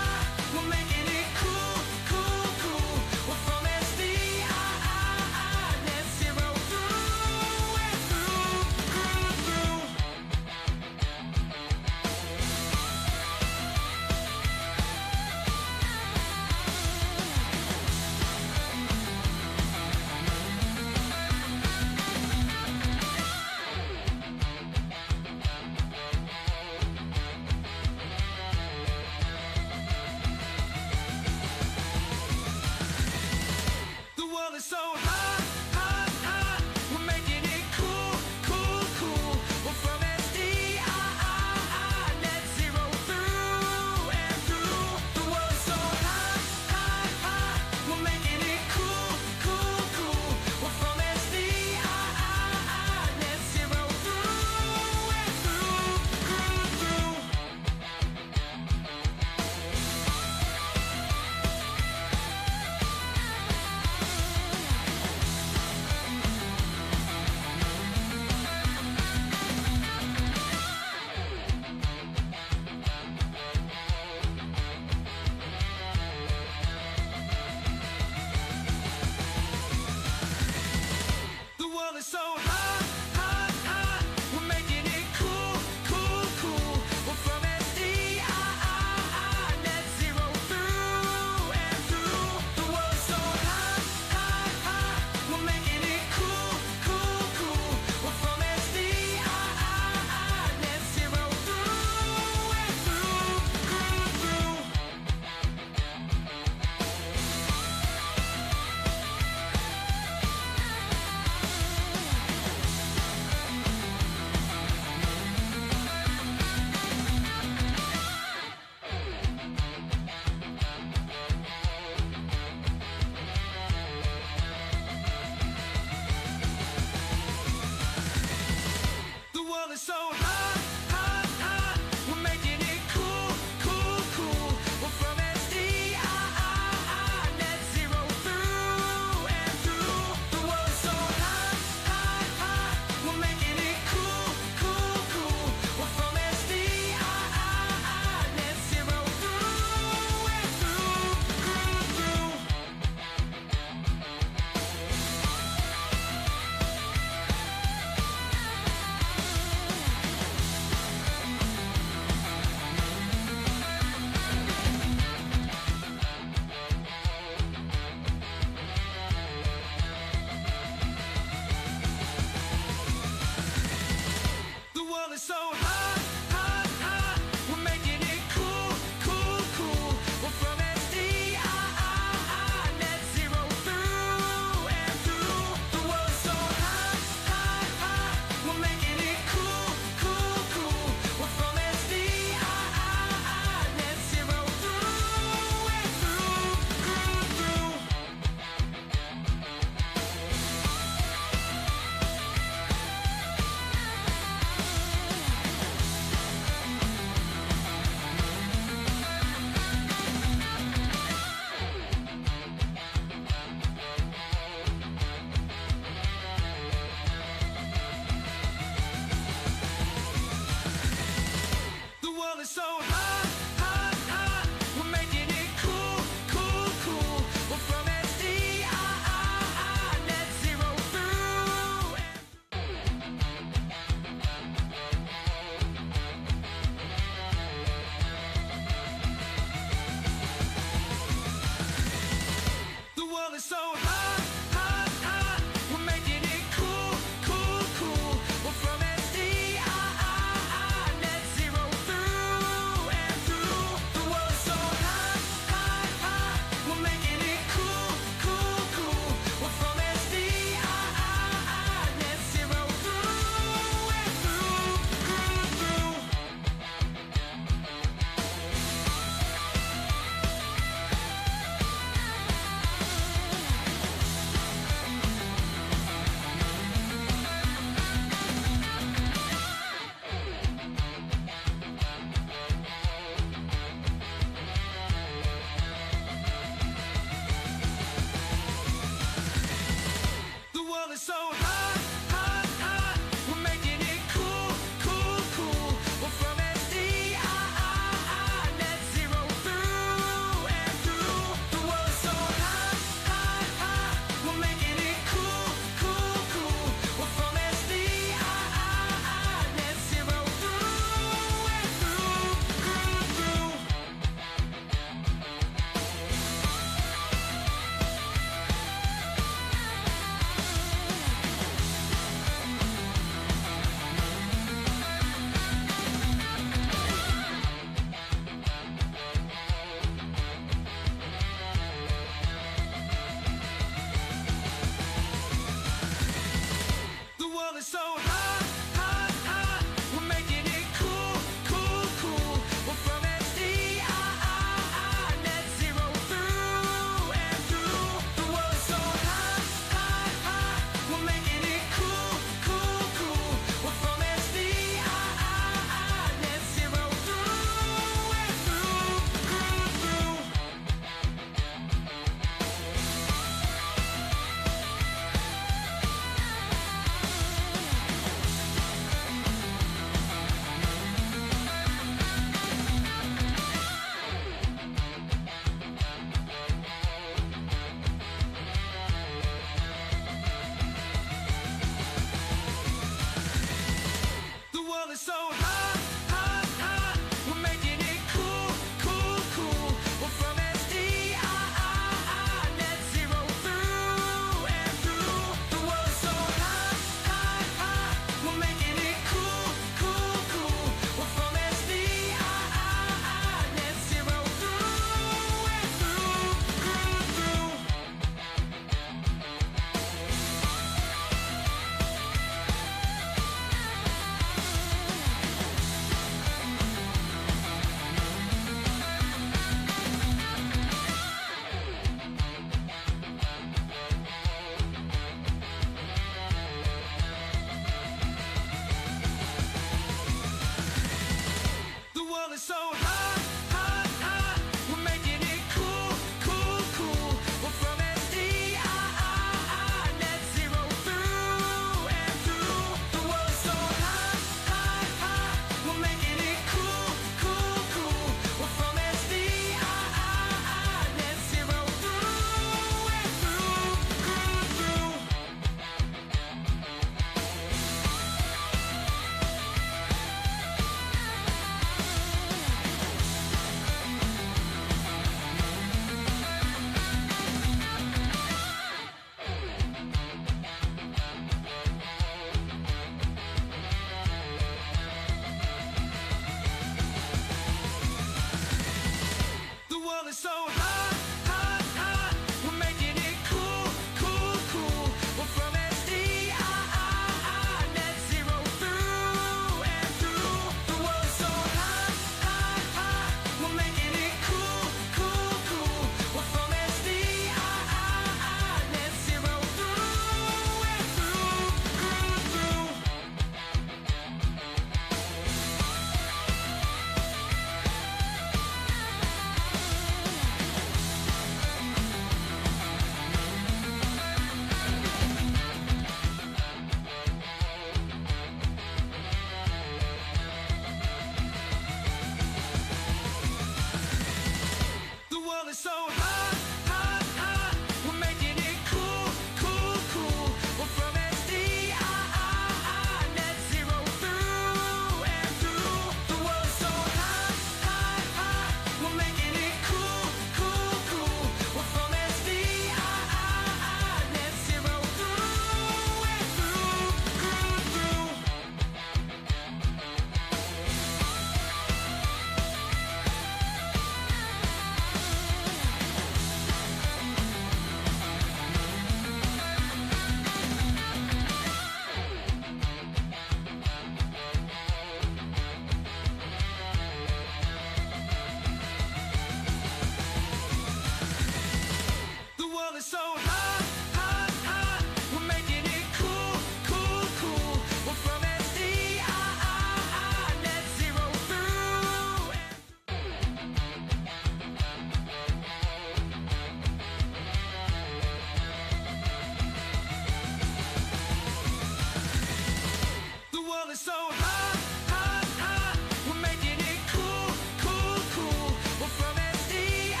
world's so hot, hot, hot. We're making it cool, cool, cool. We're from SDI,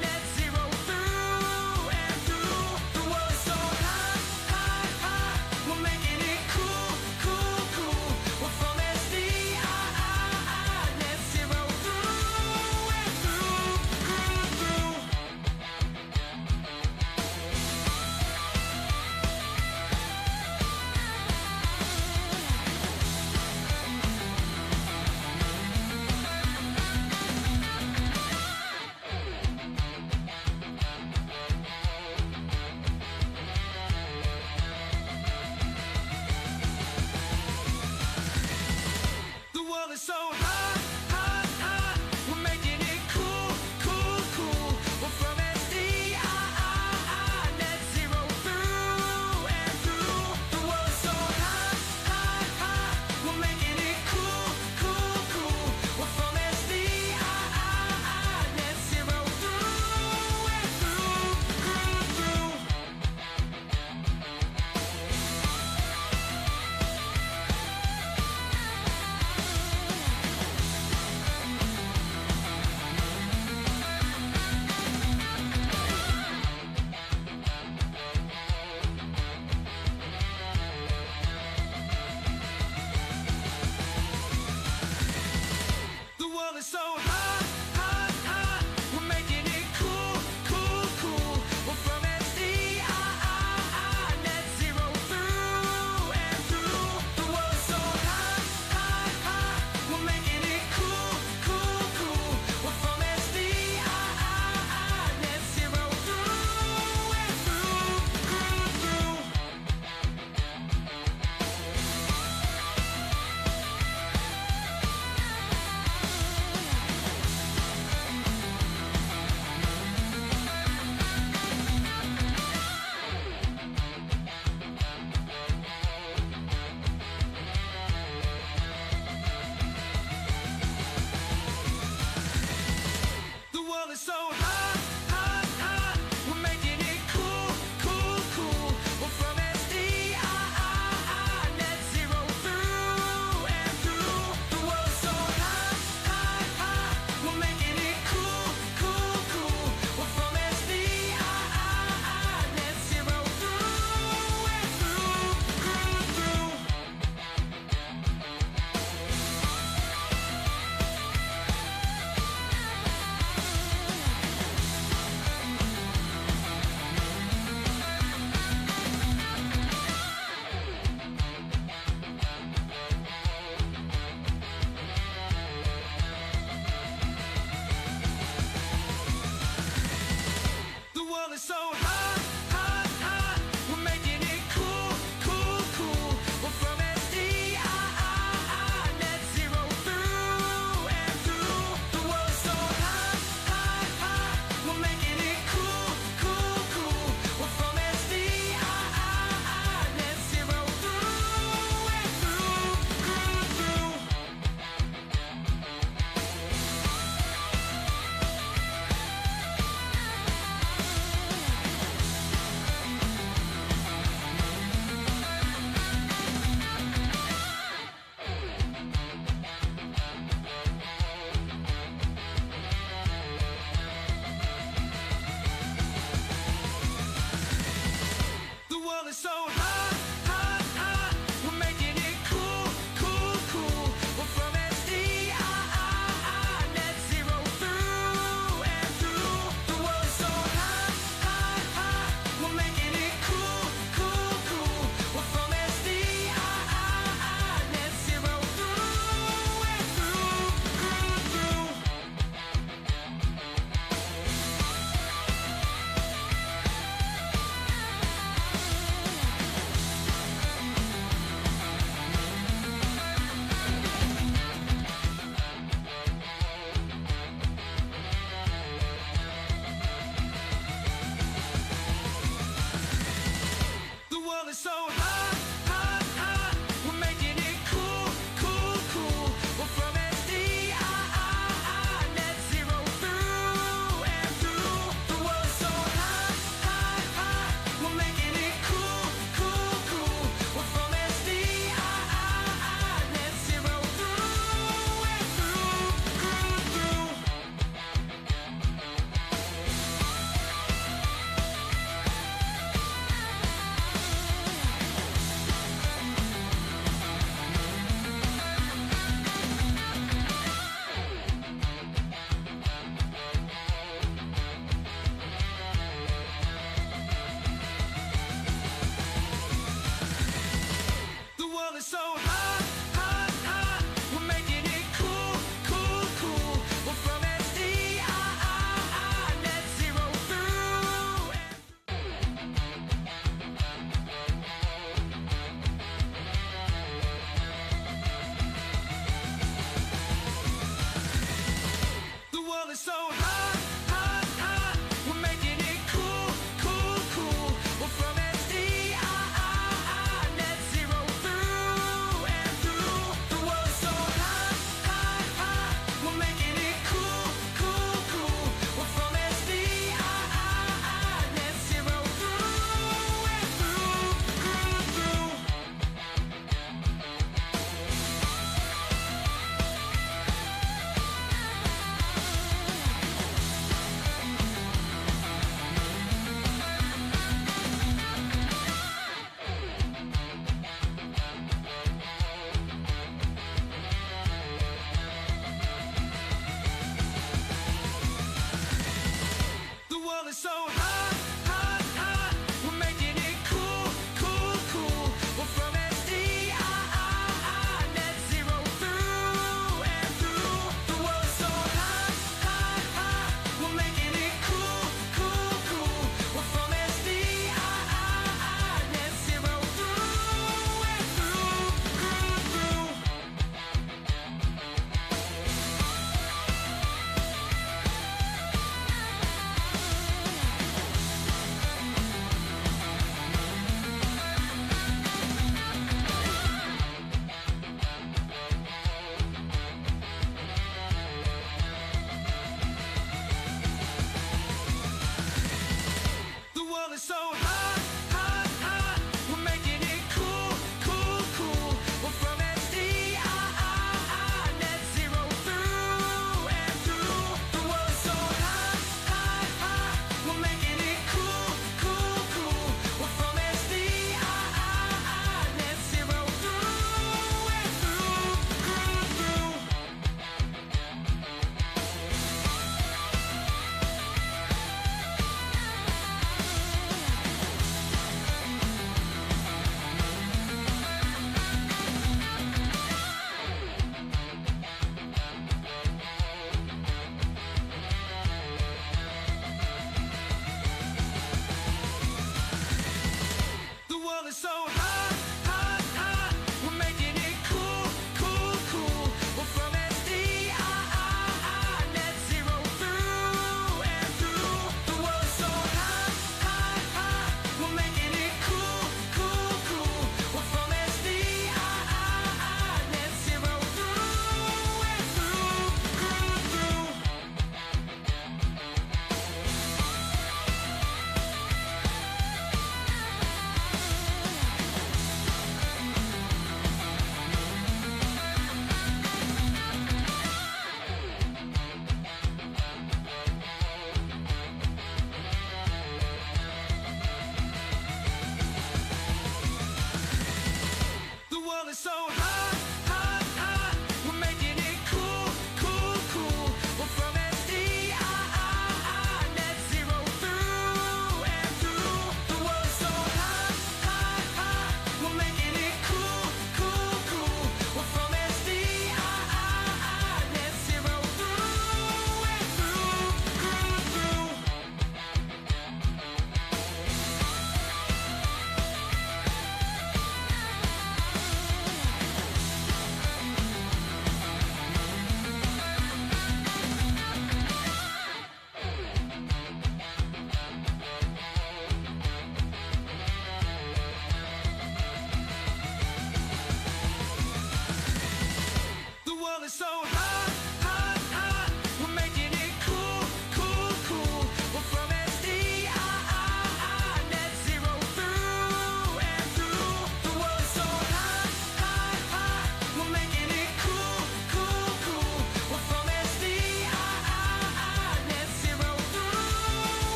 net zero through and through. The world's so hot, hot, hot. We're making it cool, cool, cool. We're from SDI, net zero through and through, through.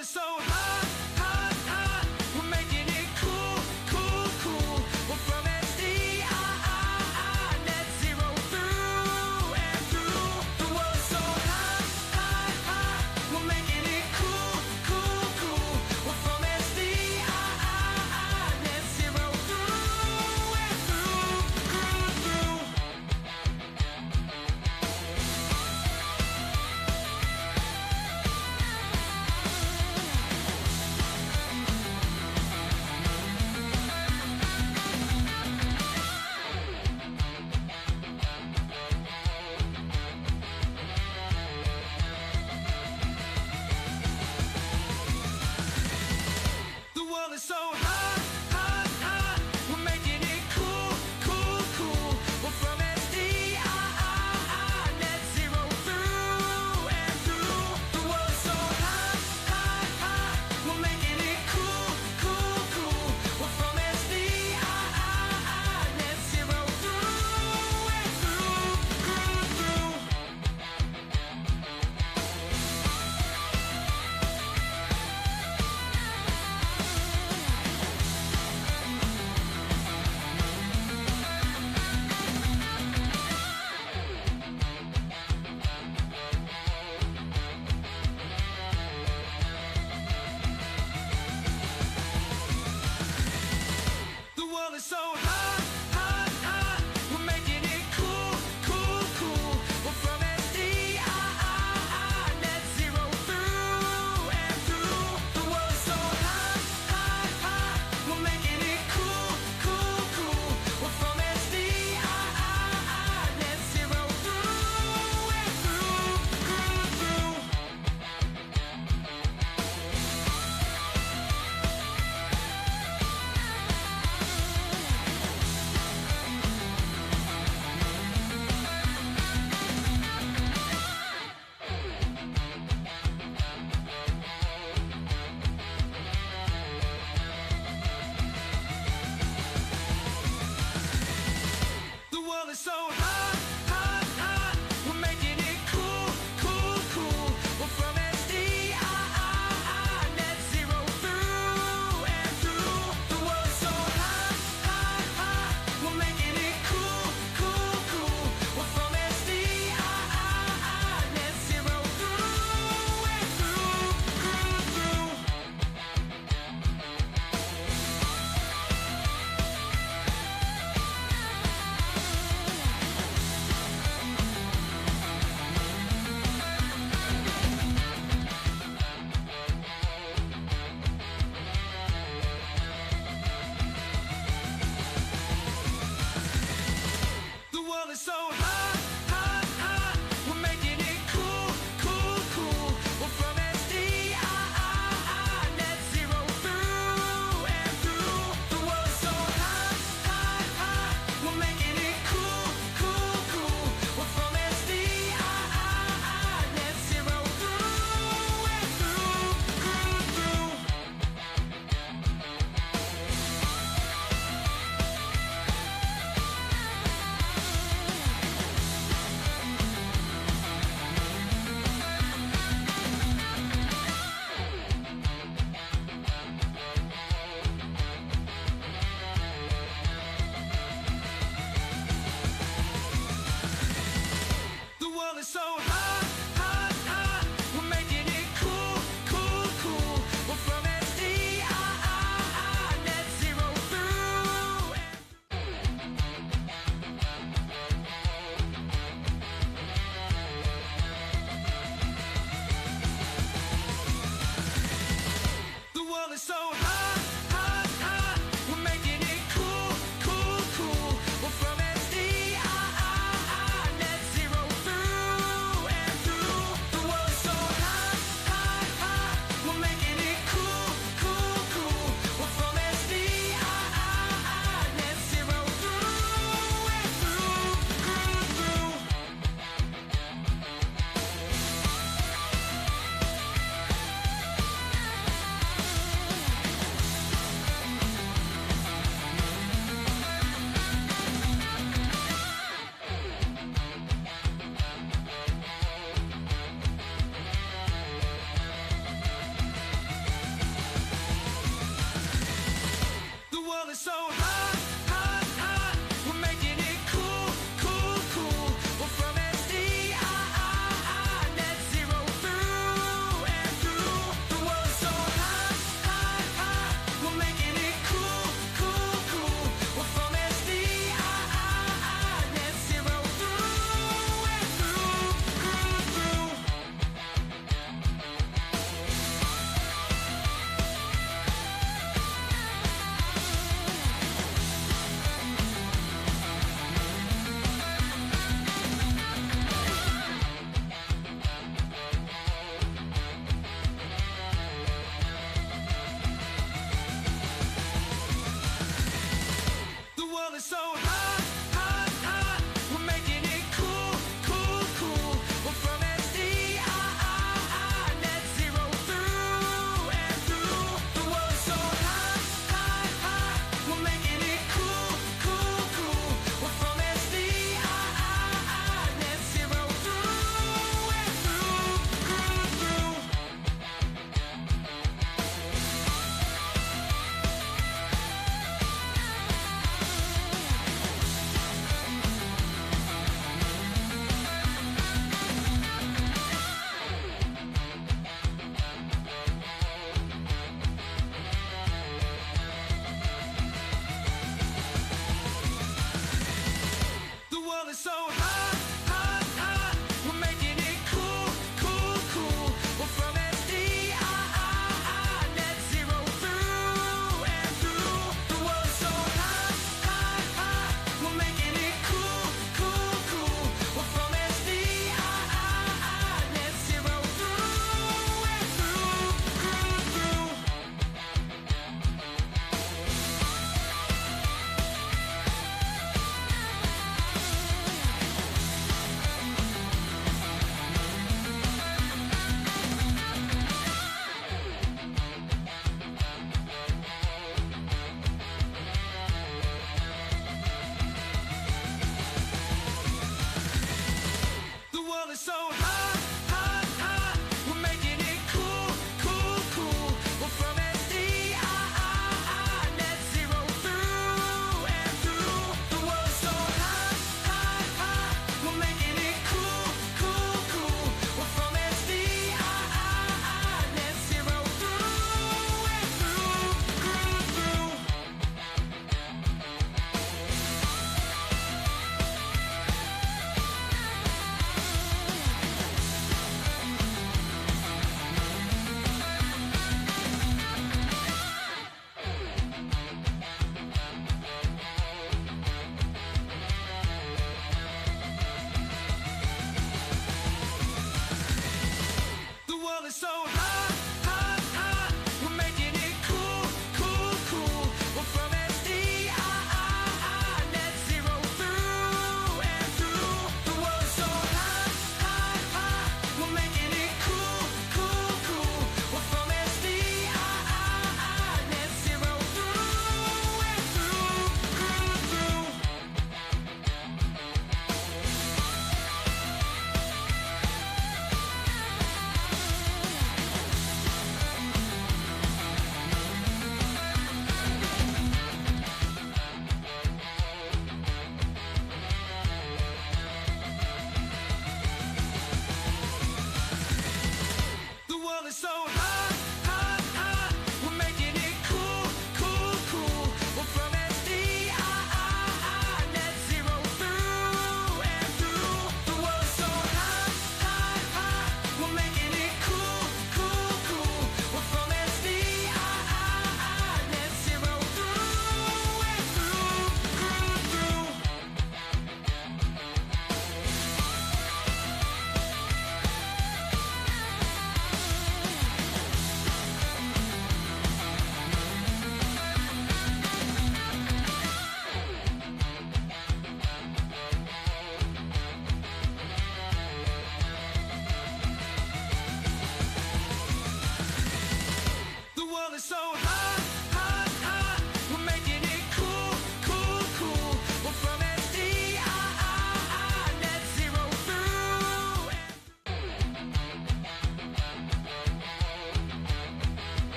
is so hot, hot, hot. We're making it cool, cool, cool. We're from SDI, net zero through and through. The world is so hot, hot, hot. We're making it cool, cool, cool. We're from SDI, net zero through and through, through.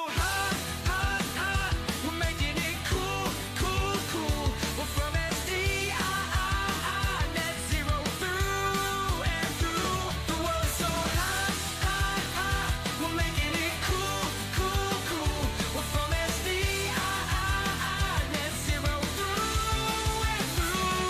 hot, hot, hot. We're making it cool, cool, cool. We're from SDI, net zero through and through. The world's so hot, hot, hot. We're making it cool, cool, cool. We're from SDI, net zero through and through.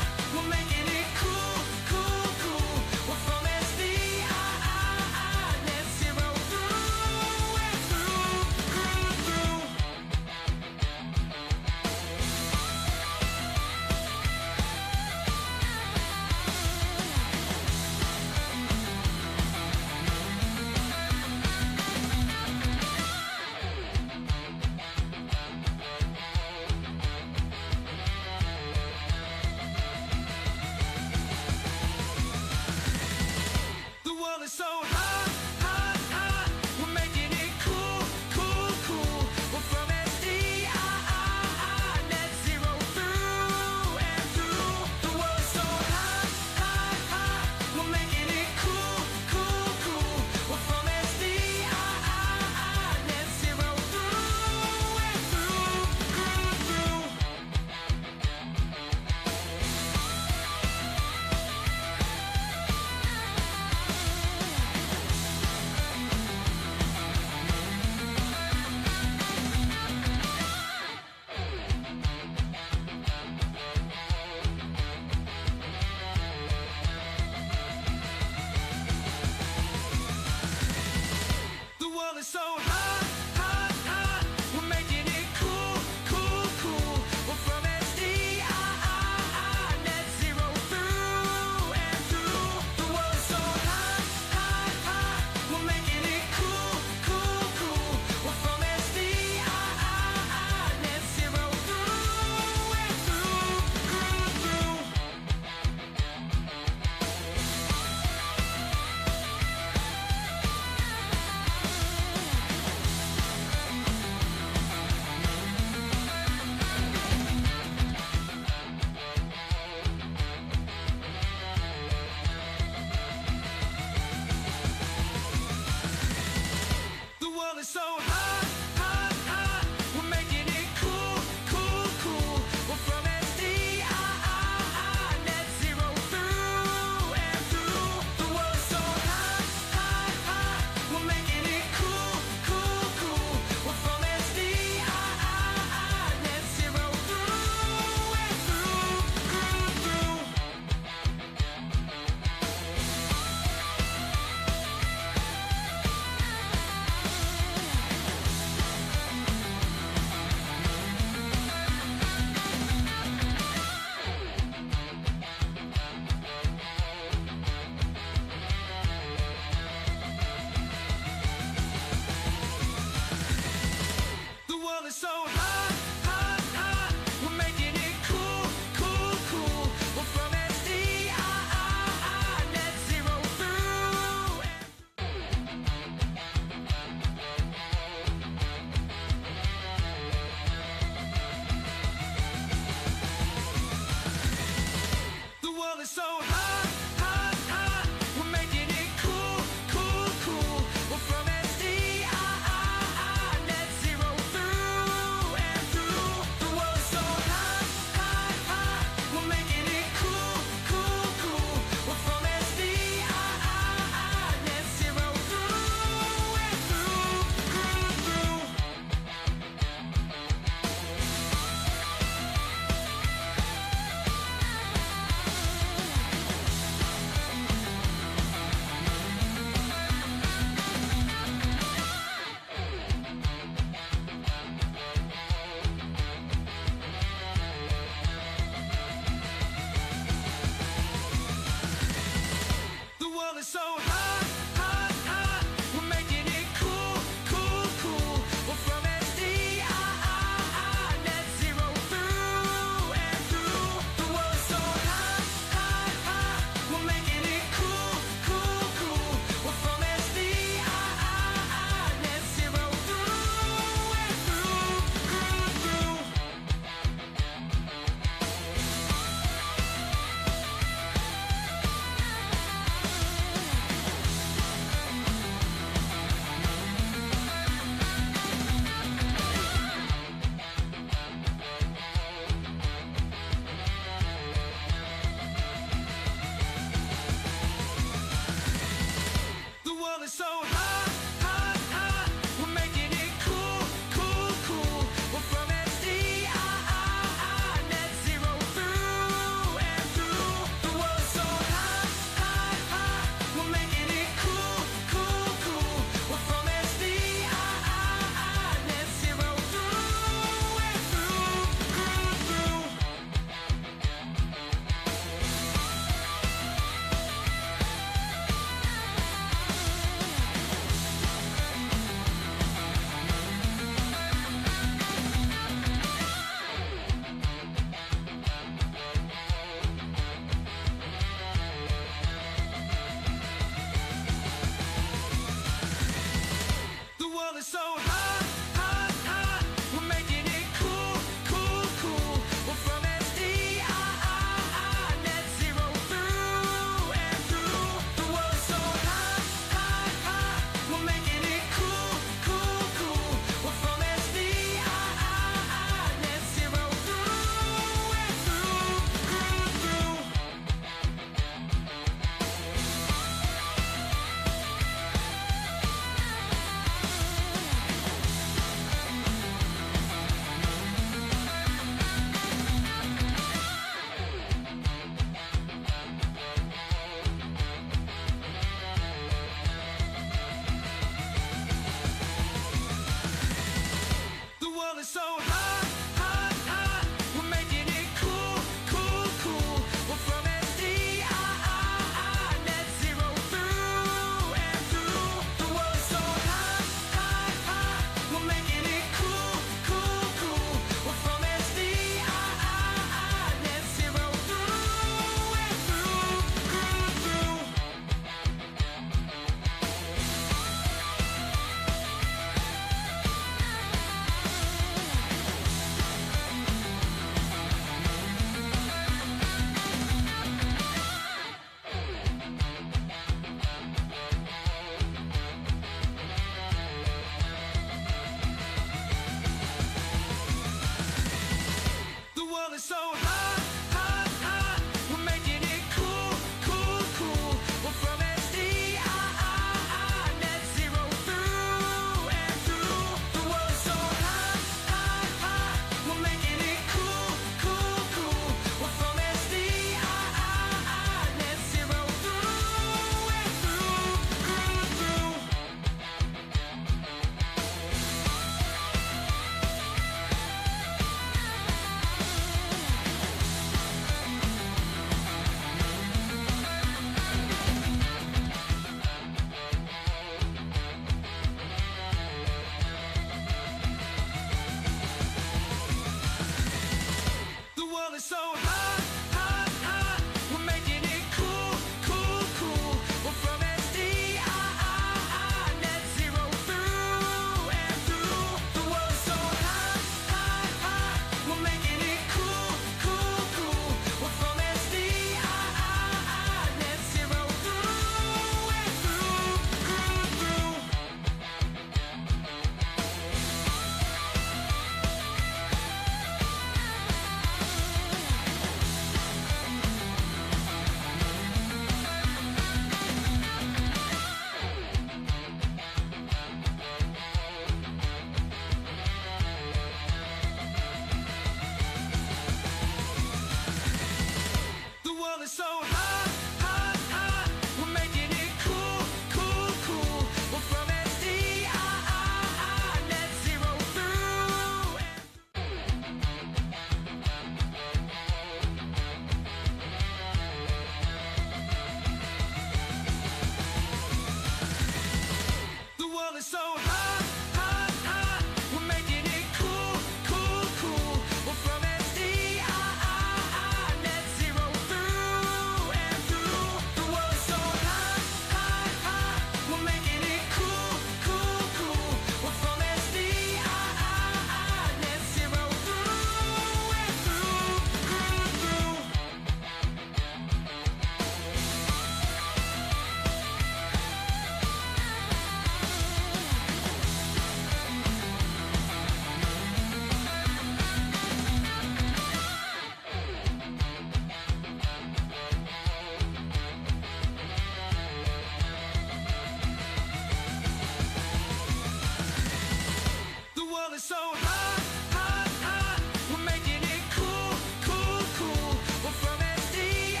so hot, hot, hot. We're making it cool, cool, cool. We're from SDI,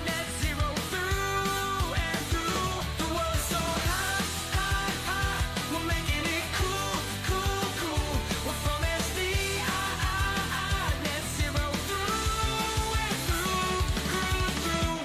net zero through and through. The world's so hot, hot, hot. We're making it cool, cool, cool. We're from SDI, net zero through and through, through.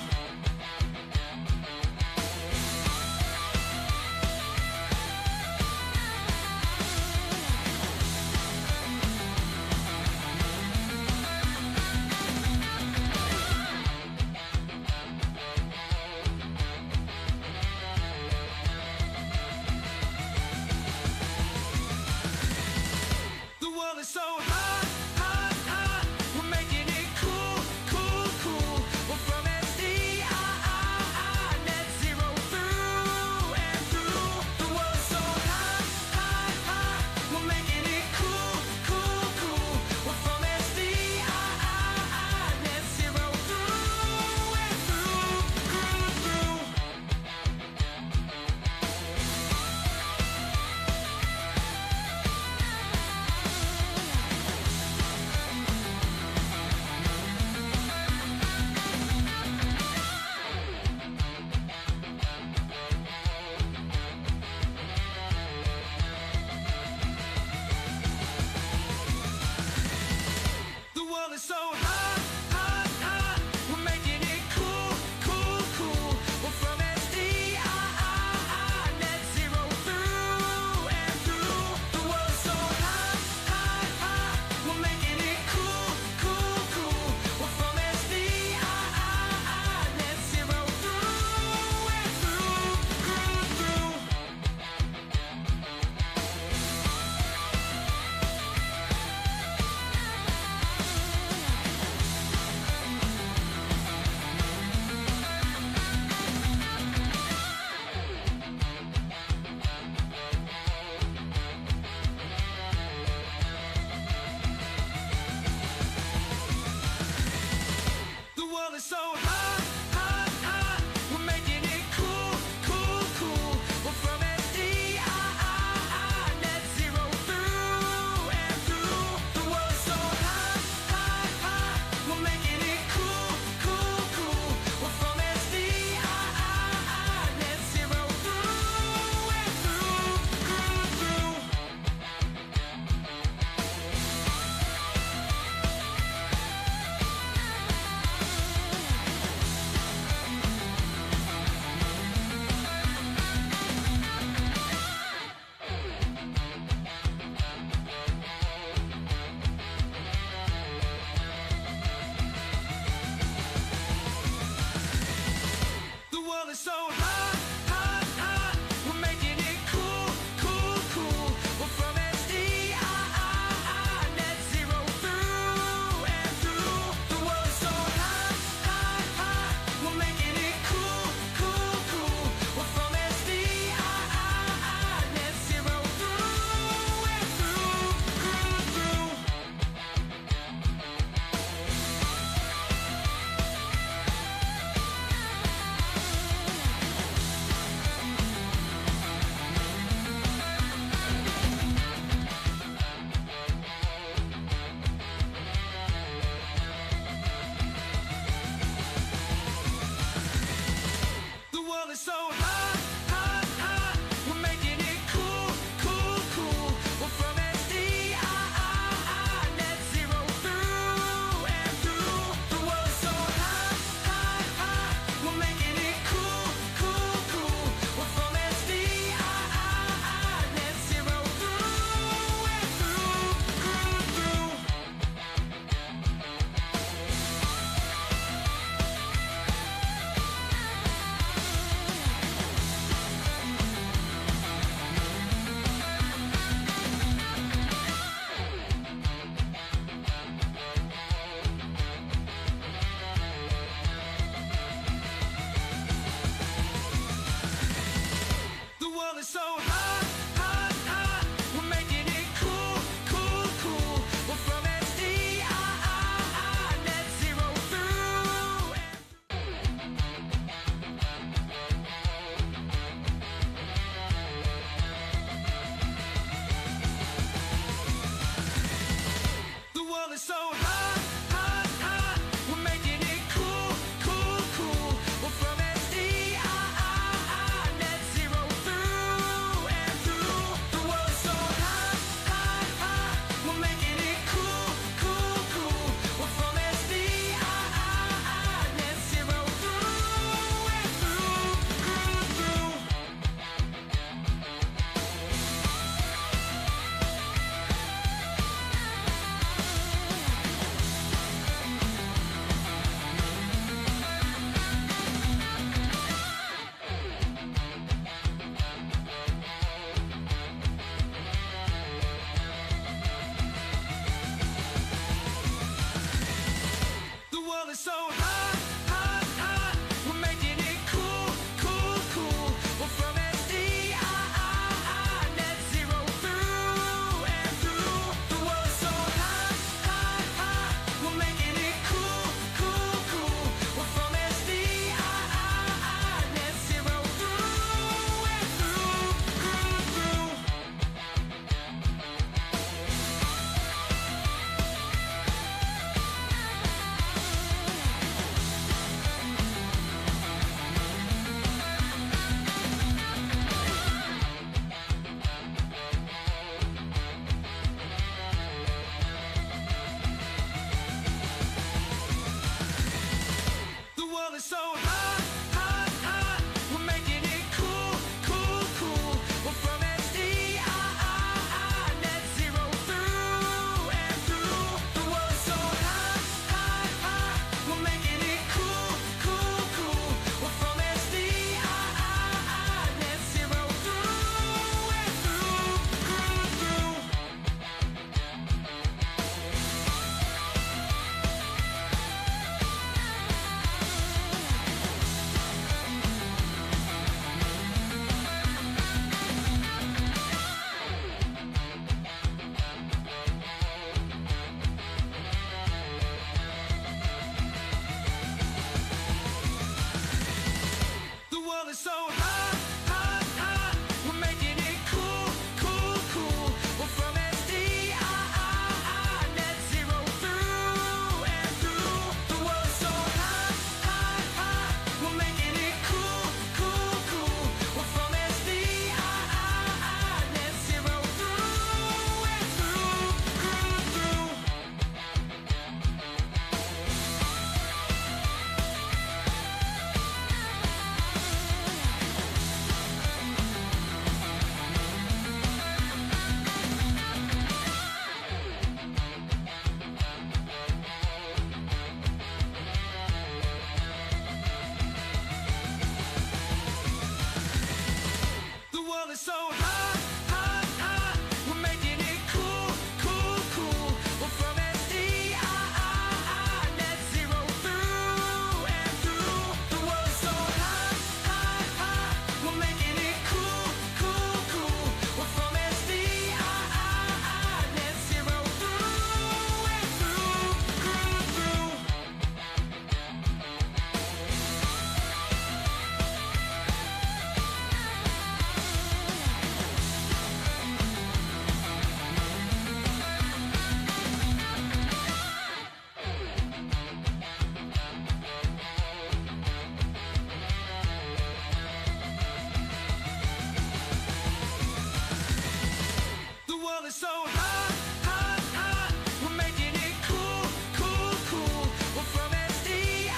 is so hot, hot, hot. We're making it cool, cool, cool. We're from SDI,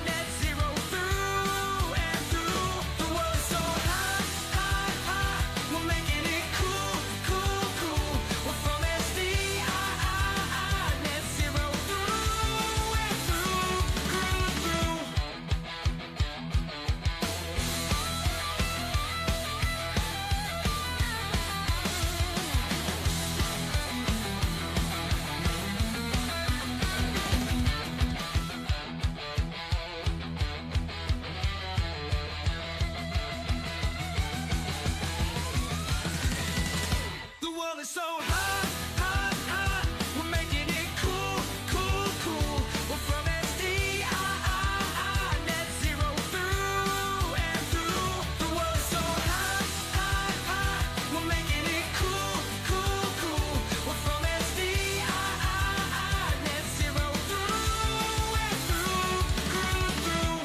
net zero through and through. The world is so hot, hot, hot. We're making it cool, cool, cool. We're from SDI, net zero through and through, through. The world is so hot, hot, hot. We're making it cool, cool, cool. We're from SDI, net zero through and through. The world is so hot, hot, hot. We're making it cool, cool, cool. We're from SDI, net zero through and through, through.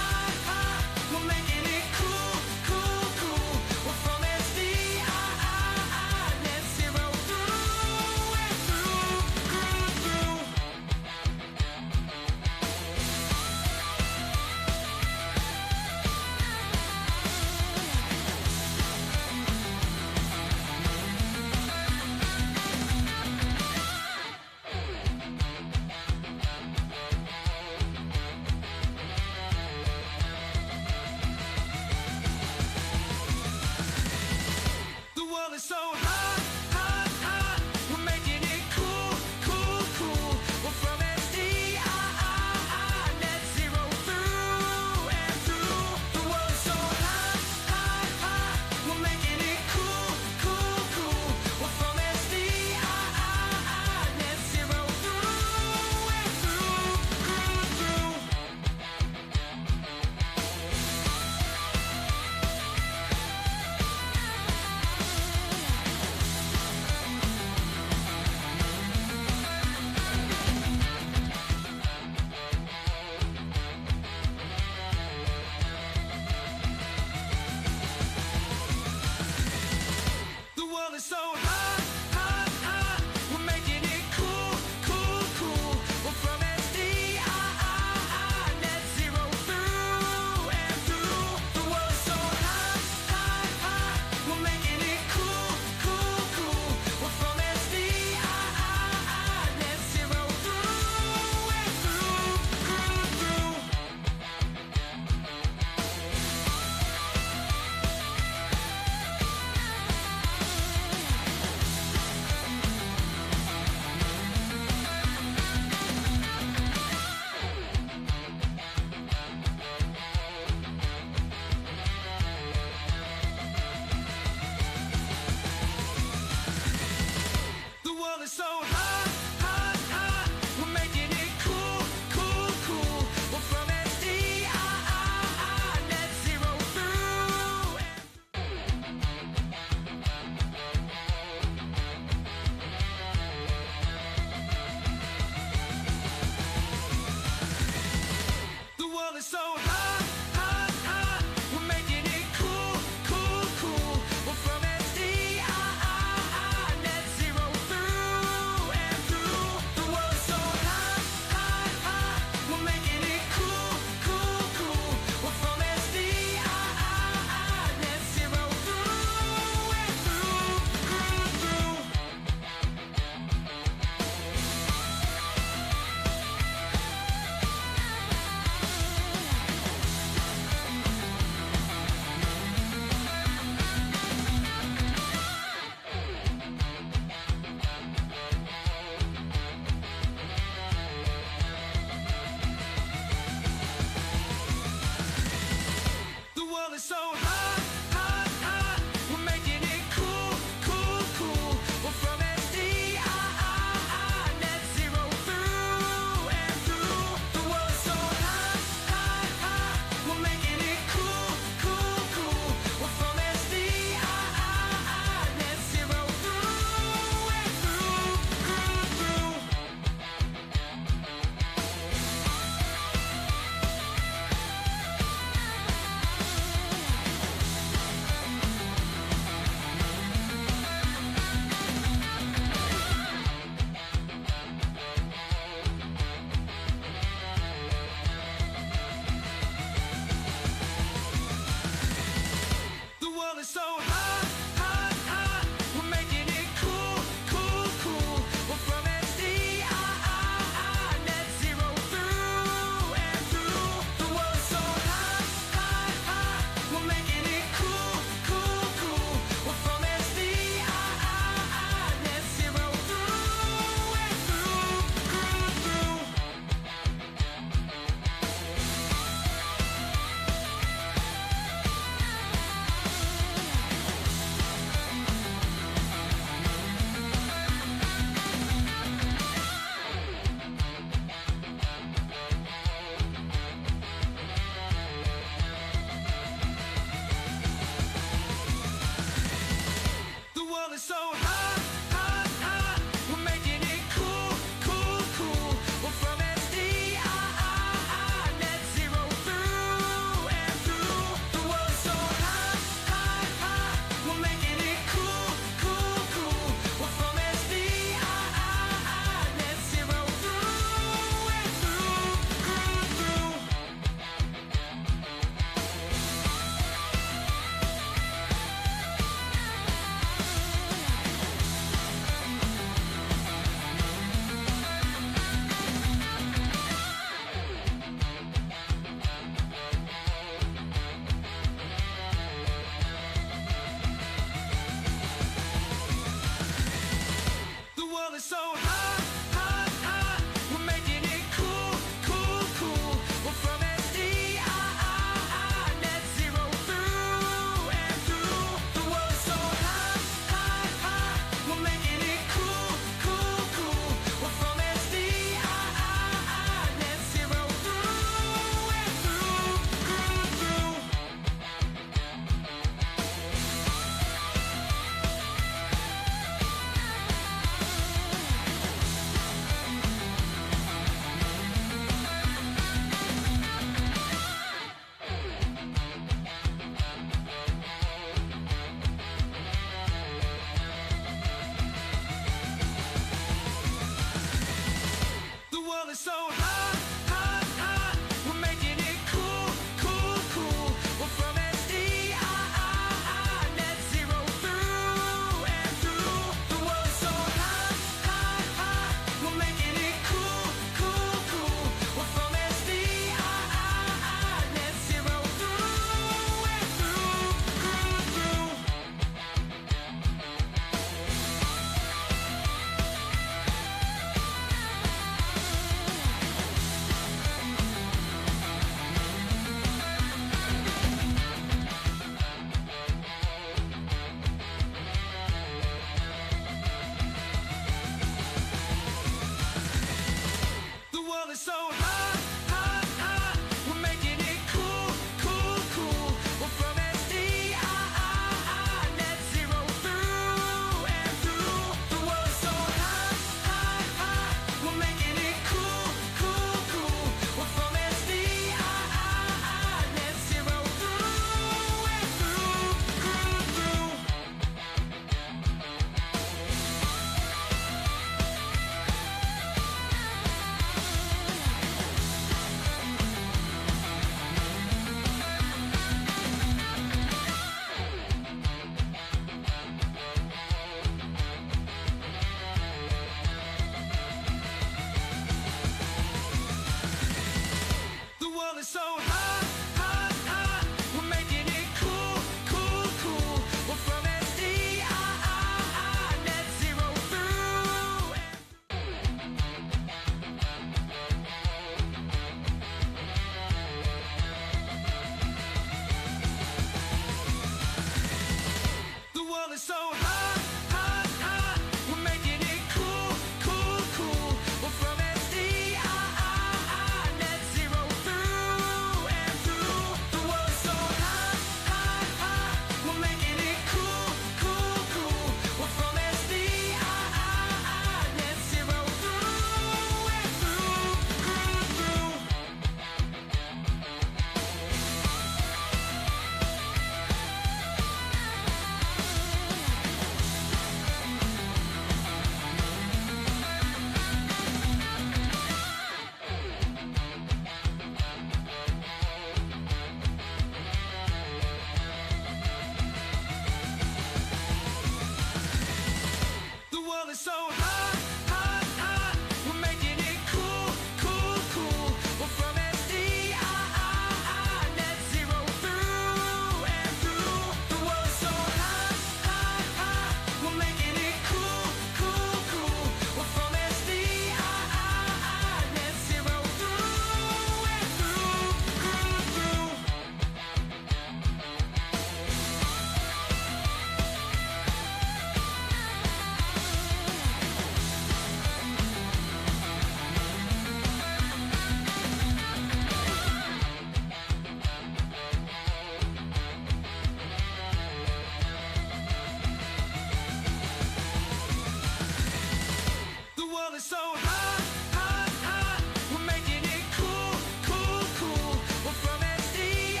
hot, hot, hot. We're making it cool, cool, cool. We're from SDI,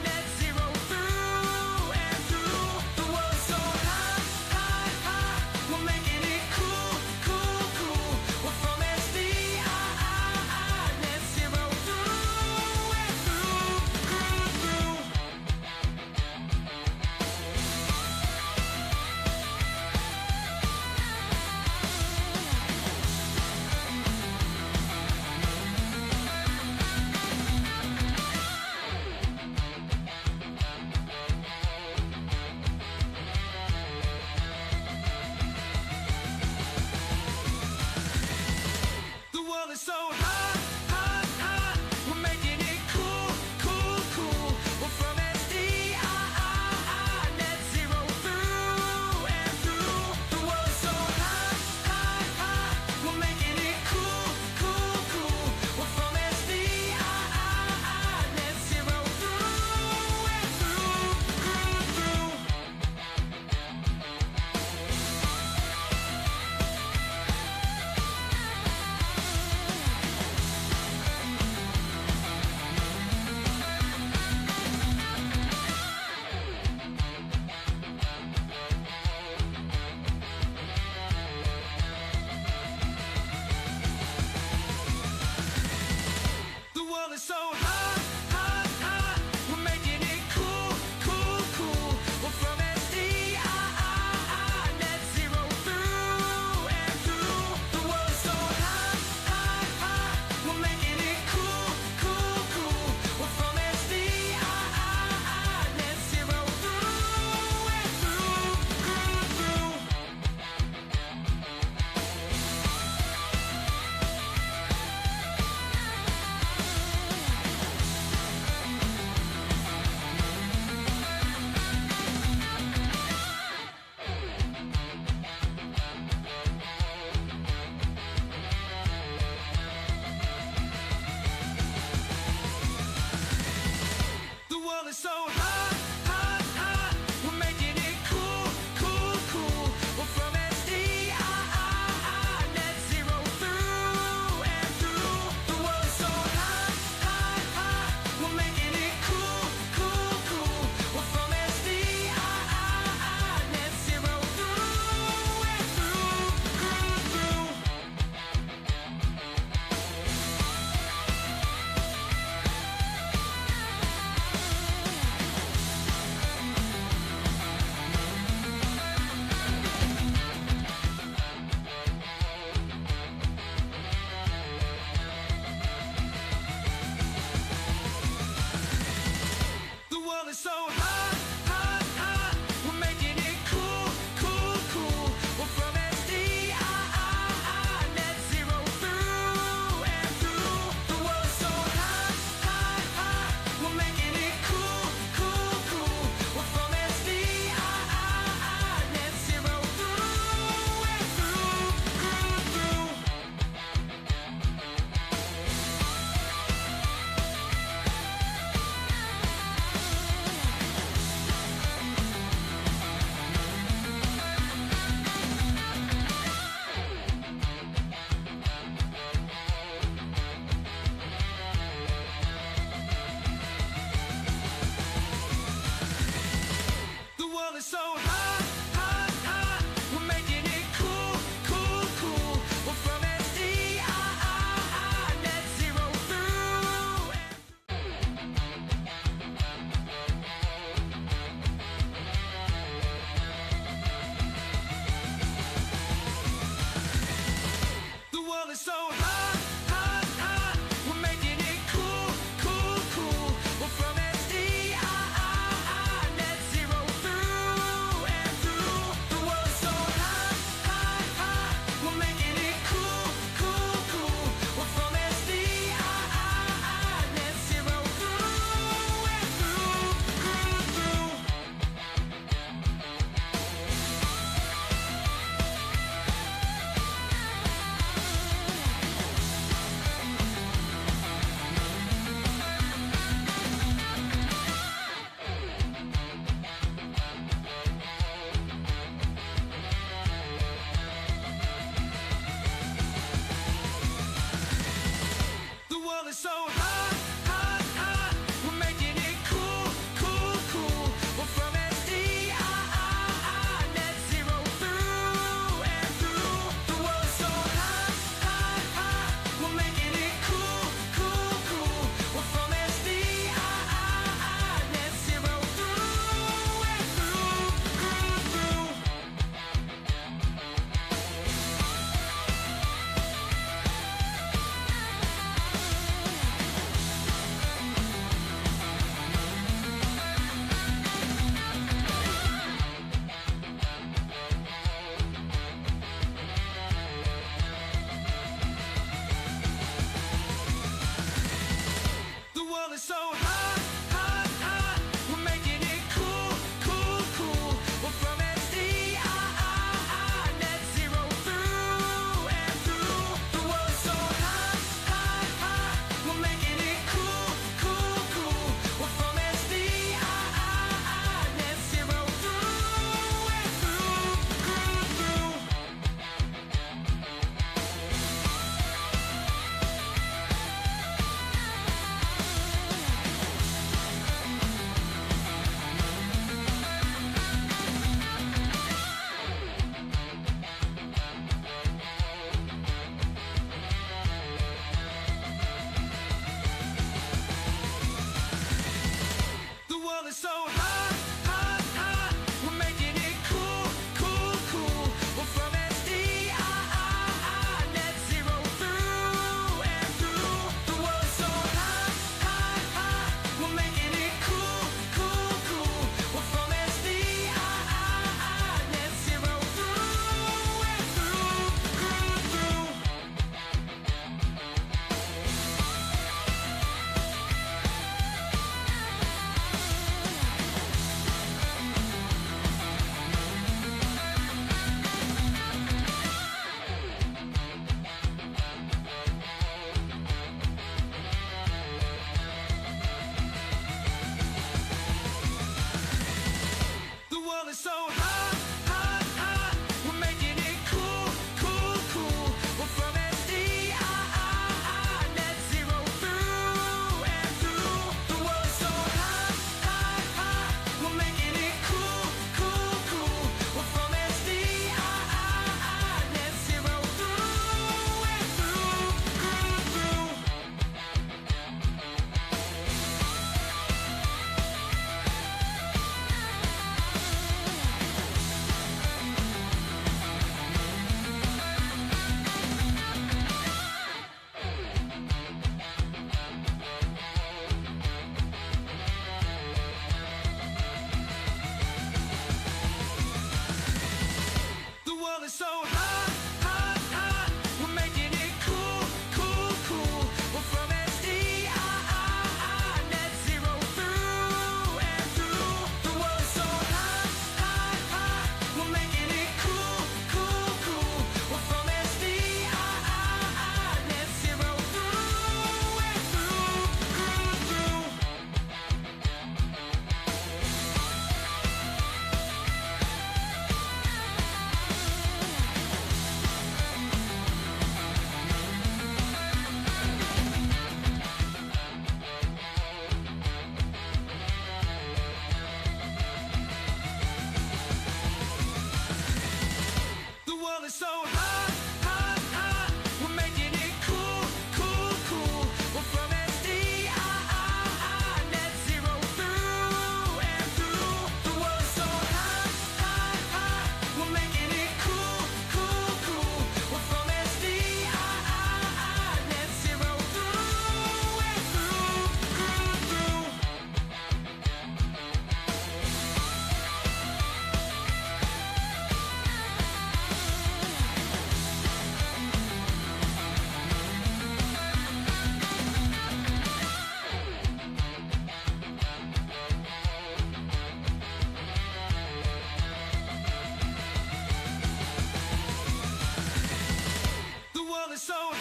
net zero through and through. The world's so hot, hot, hot. We're making it cool, cool, cool. We're from SDI, net zero through and through.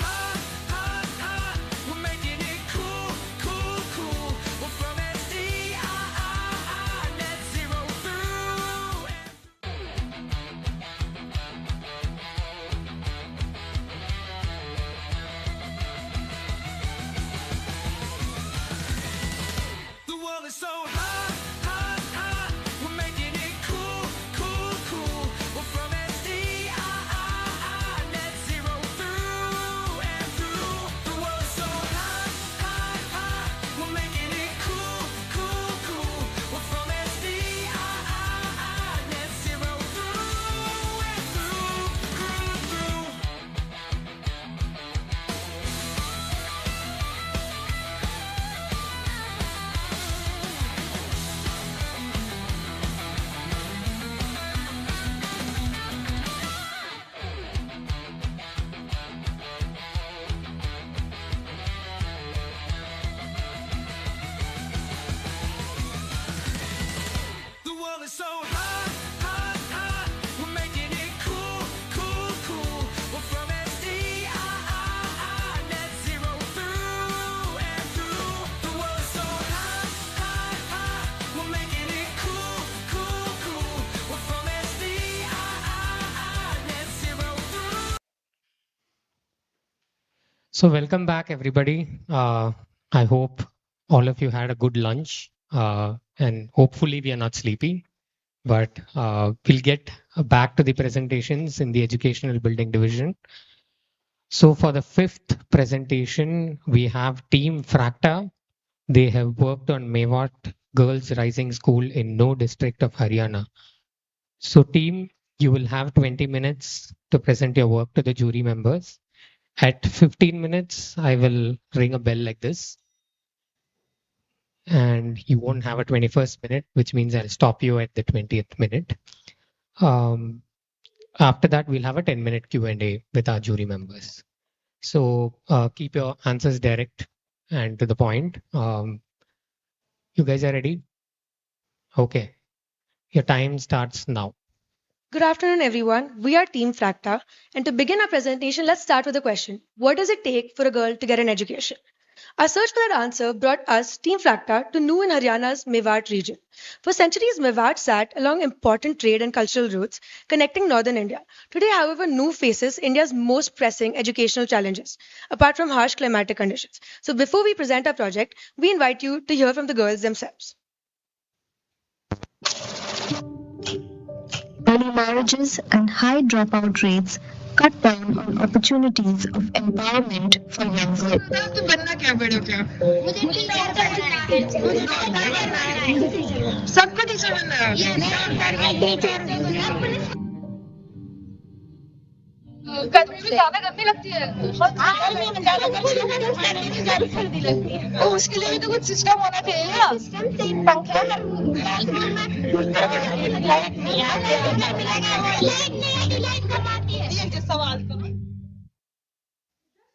hot, hot, hot. We're making it cool, cool, cool. We're from SDI, net zero through. The world is so hot, hot, hot. We're making it cool, cool, cool. We're from SDI, net zero through and through. The world is so hot, hot, hot. We're making it cool, cool, cool. We're from SDI, net zero through and through. The world is so hot, hot, hot. We're making it cool, cool, cool. We're from SDI, net zero through and through. The world is so hot, hot, hot. We're making it cool, cool, cool. We're from SDI, net zero through. So welcome back, everybody. I hope all of you had a good lunch, and hopefully we are not sleepy. But we'll get back to the presentations in the educational building division. So for the fifth presentation, we have Team Fracta. They have worked on Mewat Girls Rising School in No district of Haryana. So team, you will have 20 minutes to present your work to the jury members. At 15 minutes, I will ring a bell like this. And you won't have a 21st minute, which means I'll stop you at the 20th minute. After that, we'll have a 10-minute Q&A with our jury members. So keep your answers direct and to the point. You guys are ready? Okay. Your time starts now. Good afternoon, everyone. We are Team Fracta. And to begin our presentation, let's start with a question. What does it take for a girl to get an education? Our search for that answer brought us, Team Fracta, to Nu in Haryana's Mewat region. For centuries, Mewat sat along important trade and cultural routes connecting northern India. Today, however, Nu faces India's most pressing educational challenges, apart from harsh climatic conditions. So before we present our project, we invite you to hear from the girls themselves. Early marriages and high dropout rates cut down on opportunities of empowerment for young girls. सबको teacher बनना है गर्मी भी ज्यादा गर्मी लगती है और उसके लिए भी तो कुछ सिस्टम होना चाहिए ना सिस्टम से पंखा सवाल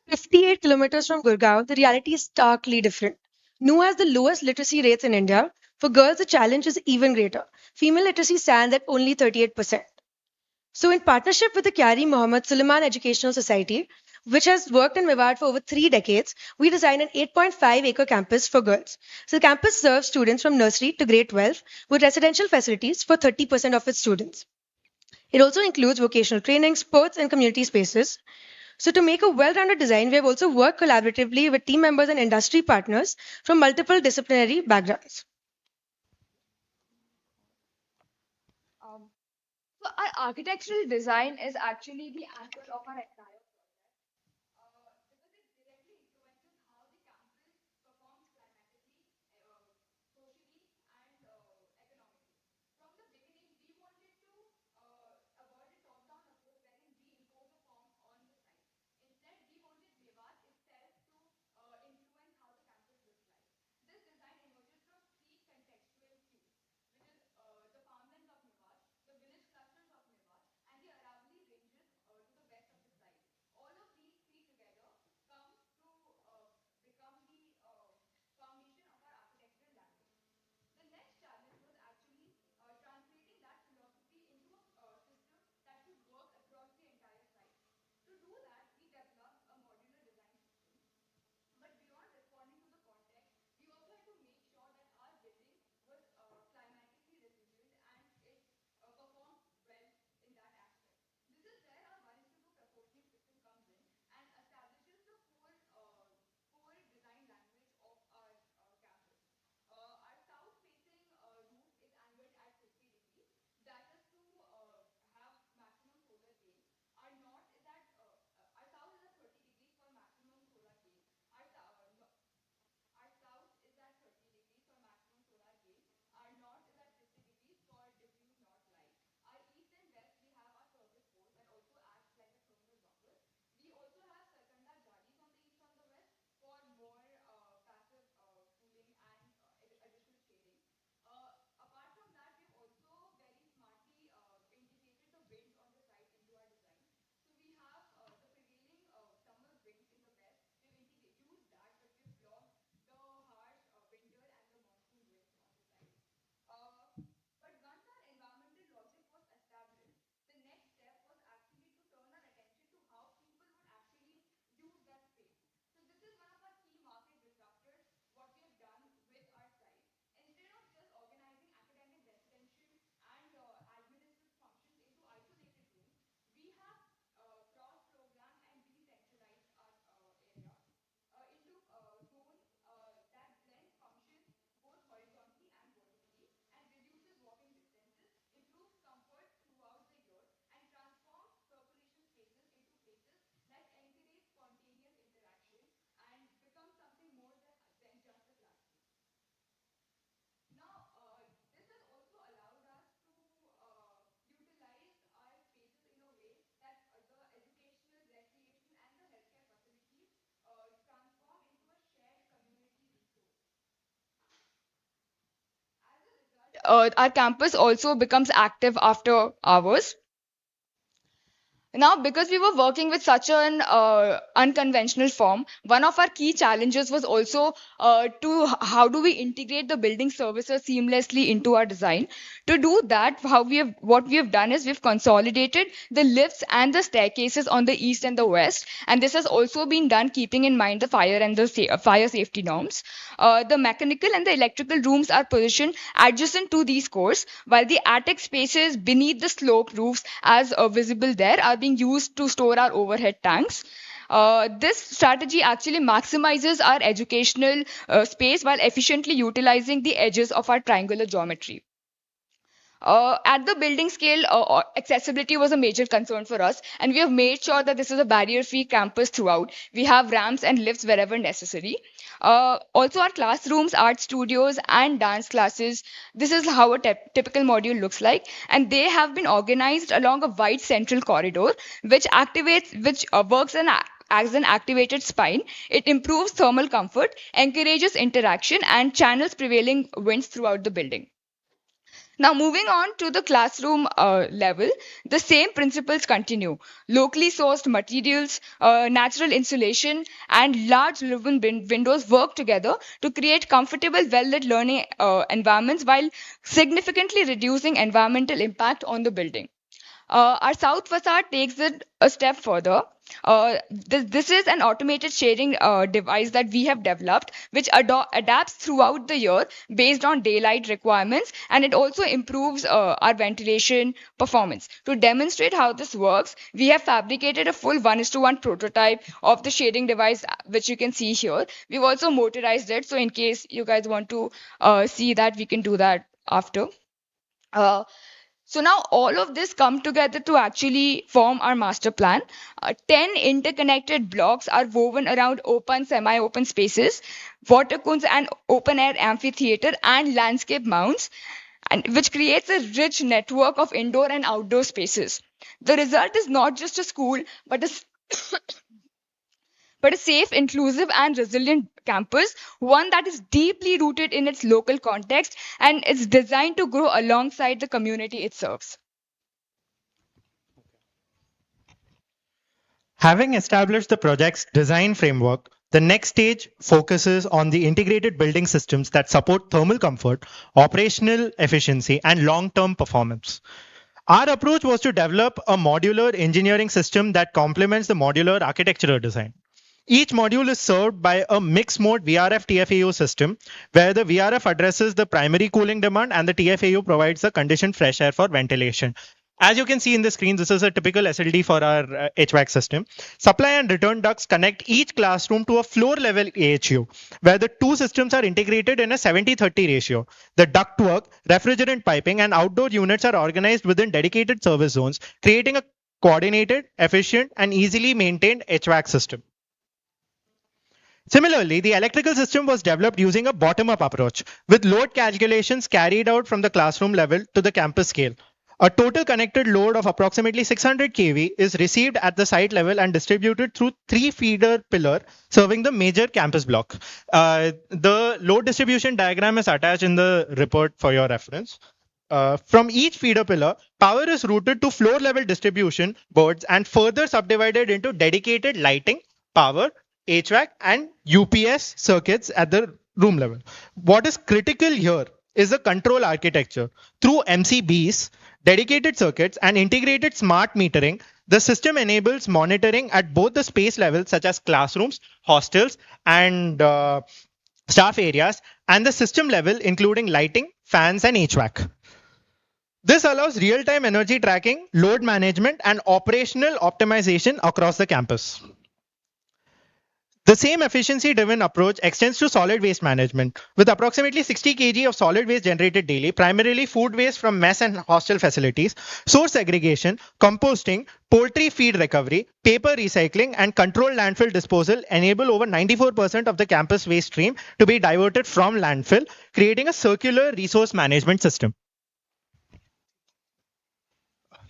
58 kilometers from Gurgaon, the reality is starkly different. Nu has the lowest literacy rates in India. For girls, the challenge is even greater. Female literacy stands at only 38%. So, in partnership with the Kyari Muhammad Suleiman Educational Society, which has worked in Mewat for over 3 decades, we designed an 8.5-acre campus for girls. So, the campus serves students from nursery to grade 12 with residential facilities for 30% of its students. It also includes vocational training, sports, and community spaces. So to make a well-rounded design, we have also worked collaboratively with team members and industry partners from multiple disciplinary backgrounds. So our architectural design is actually the anchor of our entire our campus also becomes active after hours. Now, because we were working with such an unconventional form, one of our key challenges was also how do we integrate the building services seamlessly into our design. To do that, what we have done is we've consolidated the lifts and the staircases on the east and the west, and this has also been done keeping in mind the fire and the fire safety norms. The mechanical and the electrical rooms are positioned adjacent to these cores, while the attic spaces beneath the sloped roofs, as visible there, are being used to store our overhead tanks. This strategy actually maximizes our educational space while efficiently utilizing the edges of our triangular geometry. At the building scale, accessibility was a major concern for us, and we have made sure that this is a barrier-free campus throughout. We have ramps and lifts wherever necessary. Also, our classrooms, art studios, and dance classes, this is how a typical module looks like, and they have been organized along a wide central corridor, which works as an activated spine. It improves thermal comfort, encourages interaction, and channels prevailing winds throughout the building. Now, moving on to the classroom level, the same principles continue. Locally sourced materials, natural insulation, and large living windows work together to create comfortable, well-lit learning environments while significantly reducing environmental impact on the building. Our south facade takes it a step further. This is an automated shading device that we have developed, which adapts throughout the year based on daylight requirements, and it also improves our ventilation performance. To demonstrate how this works, we have fabricated a full 1:1 prototype of the shading device, which you can see here. We've also motorized it, so in case you guys want to see that, we can do that after. So now all of this come together to actually form our master plan. 10 interconnected blocks are woven around open, semi-open spaces, water cones, and open-air amphitheater and landscape mounts, and which creates a rich network of indoor and outdoor spaces. The result is not just a school, but a safe, inclusive, and resilient campus, one that is deeply rooted in its local context and is designed to grow alongside the community it serves. Having established the project's design framework, the next stage focuses on the integrated building systems that support thermal comfort, operational efficiency, and long-term performance. Our approach was to develop a modular engineering system that complements the modular architectural design. Each module is served by a mixed mode VRF TFAO system, where the VRF addresses the primary cooling demand and the TFAO provides the conditioned fresh air for ventilation. As you can see in the screen, this is a typical SLD for our HVAC system. Supply and return ducts connect each classroom to a floor level AHU, where the two systems are integrated in a 70-30 ratio. The ductwork, refrigerant piping, and outdoor units are organized within dedicated service zones, creating a coordinated, efficient, and easily maintained HVAC system. Similarly, the electrical system was developed using a bottom-up approach, with load calculations carried out from the classroom level to the campus scale. A total connected load of approximately 600 kV is received at the site level and distributed through 3 feeder pillars serving the major campus block. The load distribution diagram is attached in the report for your reference. From each feeder pillar, power is routed to floor level distribution boards and further subdivided into dedicated lighting, power, HVAC, and UPS circuits at the room level. What is critical here is the control architecture. Through MCBs, dedicated circuits, and integrated smart metering, the system enables monitoring at both the space levels, such as classrooms, hostels, and staff areas, and the system level, including lighting, fans, and HVAC. This allows real-time energy tracking, load management, and operational optimization across the campus. The same efficiency-driven approach extends to solid waste management, with approximately 60 kg of solid waste generated daily, primarily food waste from mess and hostel facilities, source segregation, composting, poultry feed recovery, paper recycling, and controlled landfill disposal enable over 94% of the campus waste stream to be diverted from landfill, creating a circular resource management system.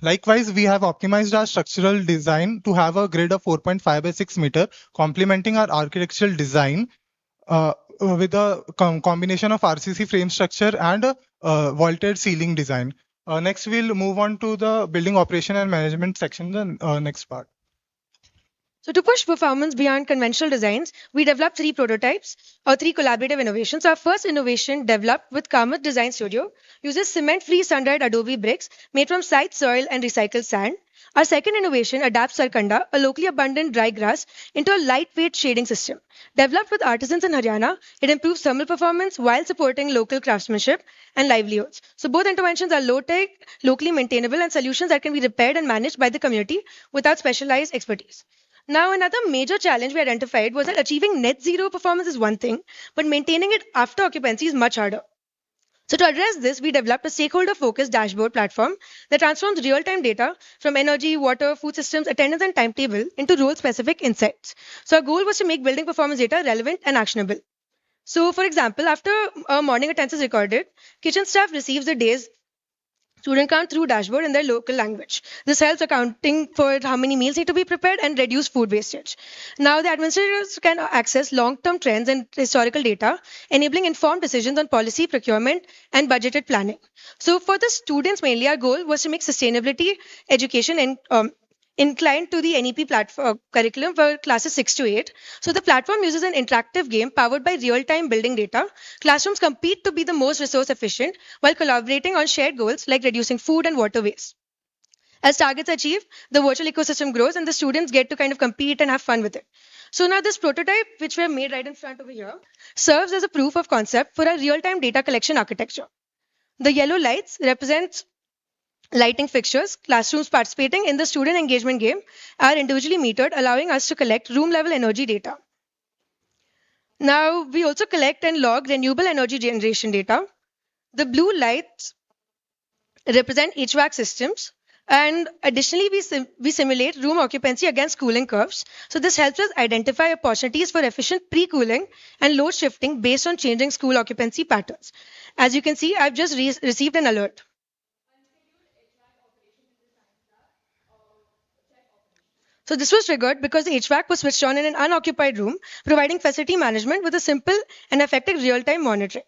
Likewise, we have optimized our structural design to have a grid of 4.5 by 6 meter, complementing our architectural design. with a combination of RCC frame structure and vaulted ceiling design. Next, we'll move on to the building operation and management section, the next part. So to push performance beyond conventional designs, we developed three prototypes or three collaborative innovations. Our first innovation, developed with Kamath Design Studio, uses cement-free sun-dried adobe bricks made from site soil and recycled sand. Our second innovation adapts Sarkanda, a locally abundant dry grass, into a lightweight shading system. Developed with artisans in Haryana, it improves thermal performance while supporting local craftsmanship and livelihoods. So both interventions are low-tech, locally maintainable, and solutions that can be repaired and managed by the community without specialized expertise. Now, another major challenge we identified was that achieving net zero performance is one thing, but maintaining it after occupancy is much harder. So to address this, we developed a stakeholder-focused dashboard platform that transforms real-time data from energy, water, food systems, attendance, and timetable into role-specific insights. So our goal was to make building performance data relevant and actionable. So for example, after a morning attendance is recorded, kitchen staff receives the day's student count through dashboard in their local language. This helps accounting for how many meals need to be prepared and reduce food wastage. Now the administrators can access long-term trends and historical data, enabling informed decisions on policy, procurement, and budgeted planning. So for the students mainly, our goal was to make sustainability education and inclined to the NEP platform curriculum for classes 6 to 8. So the platform uses an interactive game powered by real-time building data. Classrooms compete to be the most resource efficient while collaborating on shared goals like reducing food and water waste. As targets achieved, the virtual ecosystem grows and the students get to kind of compete and have fun with it. So now this prototype, which we have made right in front over here, serves as a proof of concept for our real-time data collection architecture. The yellow lights represent lighting fixtures. Classrooms participating in the student engagement game are individually metered, allowing us to collect room level energy data. Now, we also collect and log renewable energy generation data. The blue lights represent HVAC systems. And additionally, we simulate room occupancy against cooling curves. So this helps us identify opportunities for efficient pre-cooling and load shifting based on changing school occupancy patterns. As you can see, I've just received an alert. So this was triggered because the HVAC was switched on in an unoccupied room, providing facility management with a simple and effective real-time monitoring.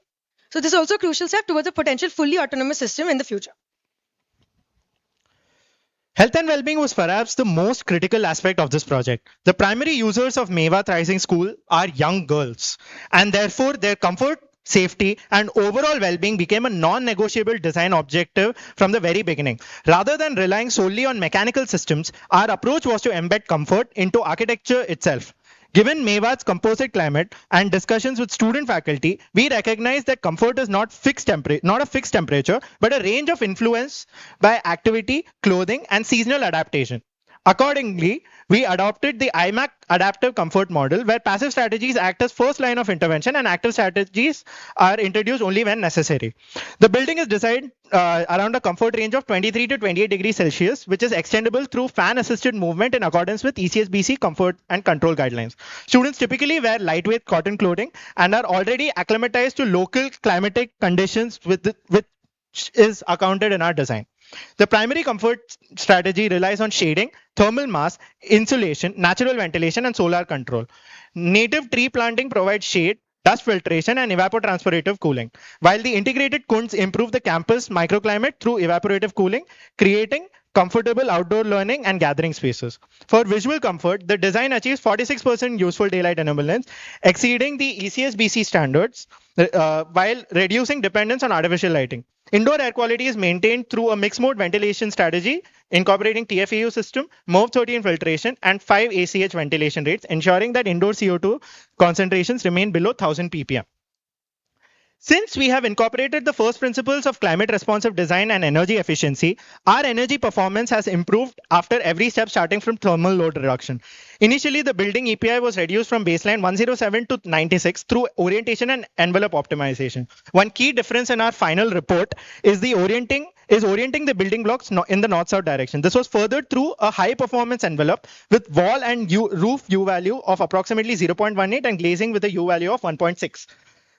So this is also a crucial step towards a potential fully autonomous system in the future. Health and well-being was perhaps the most critical aspect of this project. The primary users of Mewath Rising School are young girls, and therefore their comfort, safety, and overall well-being became a non-negotiable design objective from the very beginning. Rather than relying solely on mechanical systems, our approach was to embed comfort into architecture itself. Given Mewath's composite climate and discussions with student faculty, we recognize that comfort is not a fixed temperature, but a range of influence by activity, clothing, and seasonal adaptation. Accordingly, we adopted the IMAC adaptive comfort model, where passive strategies act as first line of intervention and active strategies are introduced only when necessary. The building is designed around a comfort range of 23 to 28 degrees Celsius, which is extendable through fan-assisted movement in accordance with ECSBC comfort and control guidelines. Students typically wear lightweight cotton clothing and are already acclimatized to local climatic conditions, which is accounted in our design. The primary comfort strategy relies on shading, thermal mass, insulation, natural ventilation, and solar control. Native tree planting provides shade, dust filtration, and evapotranspirative cooling, while the integrated kunds improve the campus microclimate through evaporative cooling, creating comfortable outdoor learning and gathering spaces. For visual comfort, the design achieves 46% useful daylight enablement, exceeding the ECSBC standards, while reducing dependence on artificial lighting. Indoor air quality is maintained through a mixed mode ventilation strategy, incorporating TFAU system, MERV13 filtration, and 5 ACH ventilation rates, ensuring that indoor CO2 concentrations remain below 1000 ppm. Since we have incorporated the first principles of climate responsive design and energy efficiency, our energy performance has improved after every step, starting from thermal load reduction. Initially, the building EPI was reduced from baseline 107 to 96 through orientation and envelope optimization. One key difference in our final report is orienting the building blocks in the north-south direction. This was furthered through a high-performance envelope with wall and roof U value of approximately 0.18 and glazing with a U value of 1.6.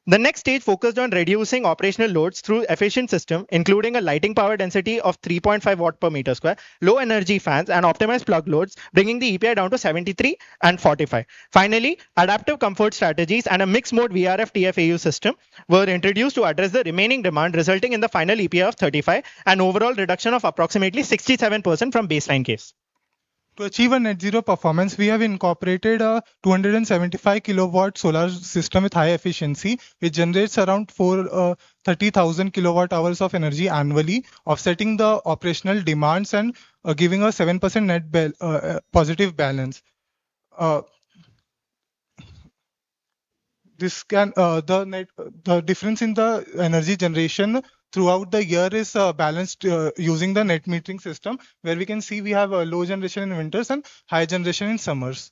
The next stage focused on reducing operational loads through efficient system, including a lighting power density of 3.5 watt per meter square, low energy fans, and optimized plug loads, bringing the EPI down to 73 and 45. Finally, adaptive comfort strategies and a mixed mode VRF TFAU system were introduced to address the remaining demand, resulting in the final EPI of 35 and overall reduction of approximately 67% from baseline case. To achieve a net zero performance, we have incorporated a 275 kilowatt solar system with high efficiency, which generates around 30,000 kilowatt hours of energy annually, offsetting the operational demands and giving a 7% net positive balance. This can the difference in the energy generation throughout the year is balanced using the net metering system, where we can see we have a low generation in winters and high generation in summers.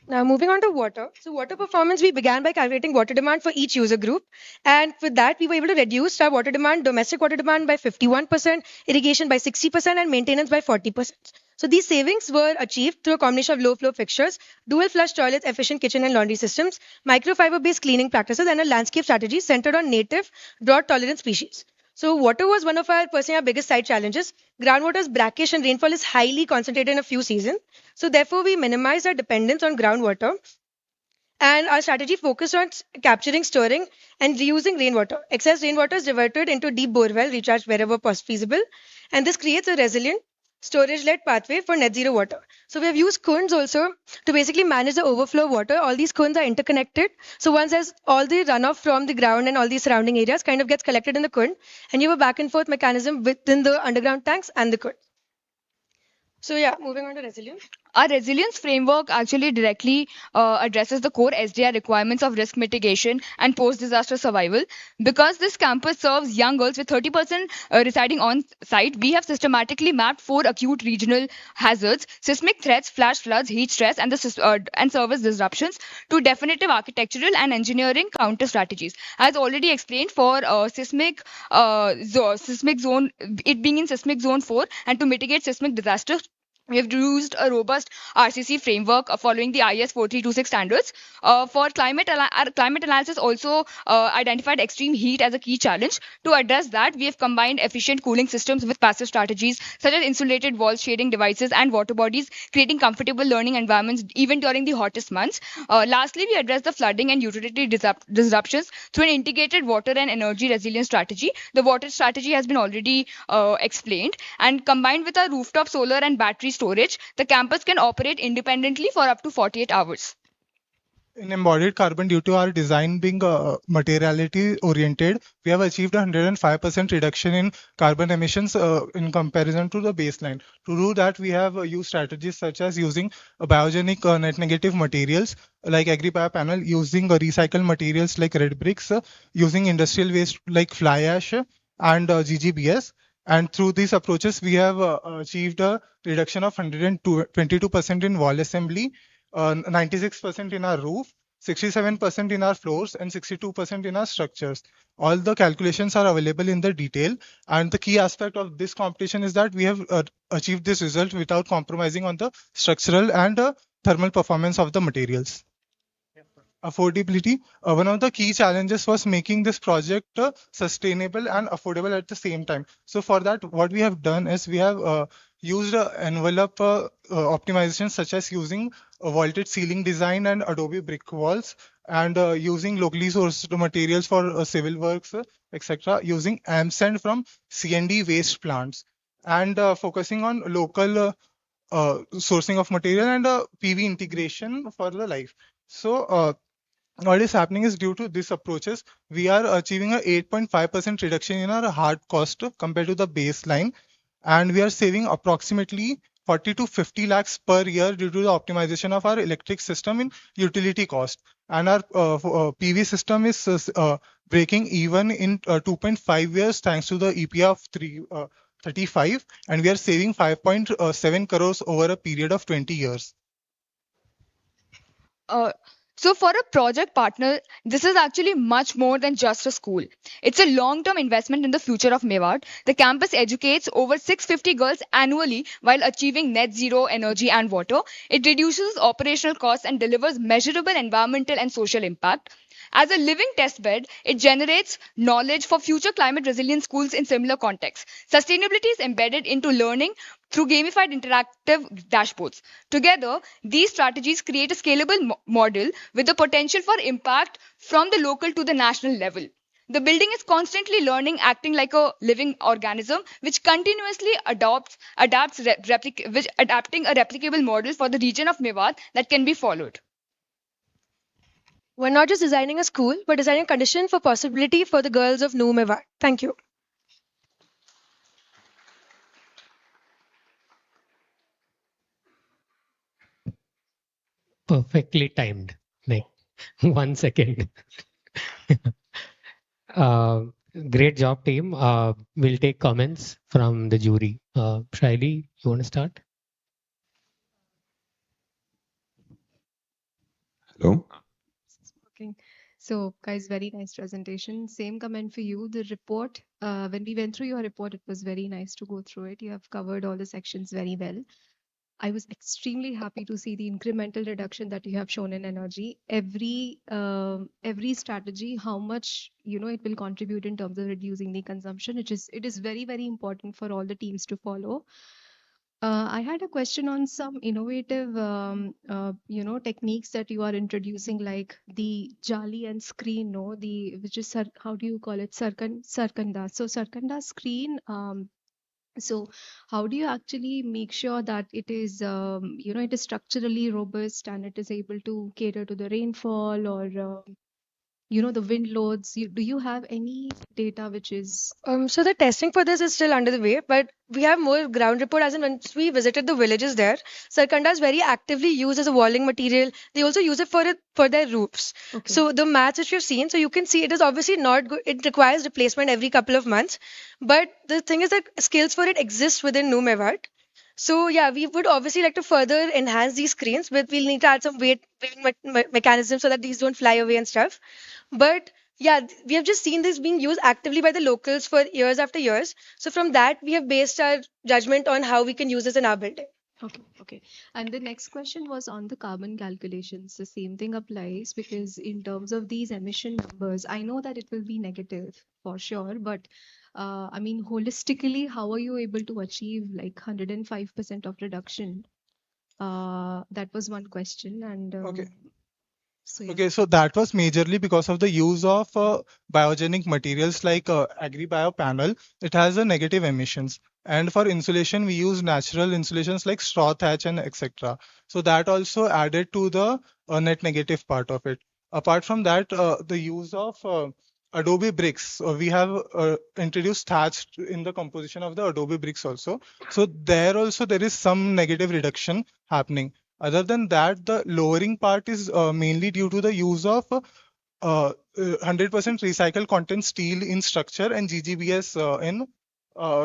Now, moving on to water. So, water performance, we began by calculating water demand for each user group. And with that, we were able to reduce our water demand, domestic water demand by 51%, irrigation by 60%, and maintenance by 40%. So, these savings were achieved through a combination of low flow fixtures, dual flush toilets, efficient kitchen and laundry systems, microfiber based cleaning practices, and a landscape strategy centered on native, drought tolerant species. So water was one of our personally our biggest site challenges. Groundwater's brackish and rainfall is highly concentrated in a few seasons. So therefore, we minimized our dependence on groundwater. And our strategy focused on capturing, storing, and reusing rainwater. Excess rainwater is diverted into deep borewell, recharged wherever feasible. And this creates a resilient storage-led pathway for net zero water. So we have used kunds also to basically manage the overflow of water. All these kunds are interconnected. So once as all the runoff from the ground and all these surrounding areas kind of gets collected in the kund, and you have a back and forth mechanism within the underground tanks and the kund. So yeah, moving on to resilience. Our resilience framework actually directly addresses the core SDI requirements of risk mitigation and post-disaster survival. Because this campus serves young girls with 30% residing on site, we have systematically mapped 4 acute regional hazards: seismic threats, flash floods, heat stress, and and service disruptions, to definitive architectural and engineering counter strategies. As already explained, for seismic zone, it being in seismic zone 4, and to mitigate seismic disaster, we have used a robust RCC framework following the IS 4326 standards. For climate analysis also identified extreme heat as a key challenge. To address that, we have combined efficient cooling systems with passive strategies such as insulated walls, shading devices, and water bodies, creating comfortable learning environments even during the hottest months. Lastly, we address the flooding and utility disruptions through an integrated water and energy resilience strategy. The water strategy has been already explained, and combined with our rooftop solar and battery storage, the campus can operate independently for up to 48 hours. In embodied carbon, due to our design being materiality oriented, we have achieved 105% reduction in carbon emissions in comparison to the baseline. To do that, we have used strategies such as using biogenic net negative materials like agri-bio panel, using recycled materials like red bricks, using industrial waste like fly ash and GGBS. And through these approaches, we have achieved a reduction of 122% in wall assembly, 96% in our roof, 67% in our floors, and 62% in our structures. All the calculations are available in the detail. And the key aspect of this competition is that we have achieved this result without compromising on the structural and thermal performance of the materials. Affordability. One of the key challenges was making this project sustainable and affordable at the same time. So for that, what we have done is we have used envelope optimization, such as using vaulted ceiling design and Adobe brick walls, and using locally sourced materials for civil works, etc. Using AMSAND from C&D waste plants, and focusing on local sourcing of material and PV integration for the life. So what is happening is, due to these approaches, we are achieving a 8.5% reduction in our hard cost compared to the baseline, and we are saving approximately 40 to 50 lakhs per year due to the optimization of our electric system in utility cost. And our PV system is breaking even in 2.5 years thanks to the EPA of 35, and we are saving 5.7 crores over a period of 20 years. So, for a project partner, this is actually much more than just a school. It's a long term investment in the future of Mewat. The campus educates over 650 girls annually while achieving net zero energy and water. It reduces operational costs and delivers measurable environmental and social impact. As a living test bed, it generates knowledge for future climate resilient schools in similar contexts. Sustainability is embedded into learning through gamified interactive dashboards. Together, these strategies create a scalable model with the potential for impact from the local to the national level. The building is constantly learning, acting like a living organism, which continuously adapting a replicable model for the region of Mewat that can be followed. We're not just designing a school, but designing a condition for possibility for the girls of New Mewat. Thank you. Perfectly timed. Like 1 second. uh, Great job, team. We'll take comments from the jury. Shaili, you want to start? Hello. Okay. So, guys, very nice presentation. Same comment for you. The report, when we went through your report, it was very nice to go through it. You have covered all the sections very well. I was extremely happy to see the incremental reduction that you have shown in energy. Every strategy, how much it will contribute in terms of reducing the consumption. It is very, very important for all the teams to follow. I had a question on some innovative, techniques that you are introducing, like the jali and screen, no, which is how do you call it, sarkanda. So sarkanda screen. So how do you actually make sure that it is, it is structurally robust and it is able to cater to the rainfall or, the wind loads? Do you have any data which is? So the testing for this is still under the way, but we have more ground report as in once we visited the villages there. Sarkanda is very actively used as a walling material. They also use it for their roofs. Okay. So the mats which you've seen, so you can see it is obviously not good. It requires replacement every couple of months. But the thing is that skills for it exist within New Mewat. So yeah, we would obviously like to further enhance these screens, but we'll need to add some weighing mechanisms so that these don't fly away and stuff. But yeah, we have just seen this being used actively by the locals for years after years. So from that, we have based our judgment on how we can use this in our building. Okay, okay. And the next question was on the carbon calculations. The same thing applies because in terms of these emission numbers, I know that it will be negative for sure, but I mean, holistically, how are you able to achieve like 105% of reduction? That was one question. And Okay. so yeah. Okay, so that was majorly because of the use of biogenic materials like agribio panel. It has a negative emissions. And for insulation, we use natural insulations like straw thatch and etc. So that also added to the net negative part of it. Apart from that, the use of Adobe bricks, we have introduced thatch in the composition of the Adobe bricks also. So there also there is some negative reduction happening. Other than that, the lowering part is mainly due to the use of 100% recycled content steel in structure and GGBS in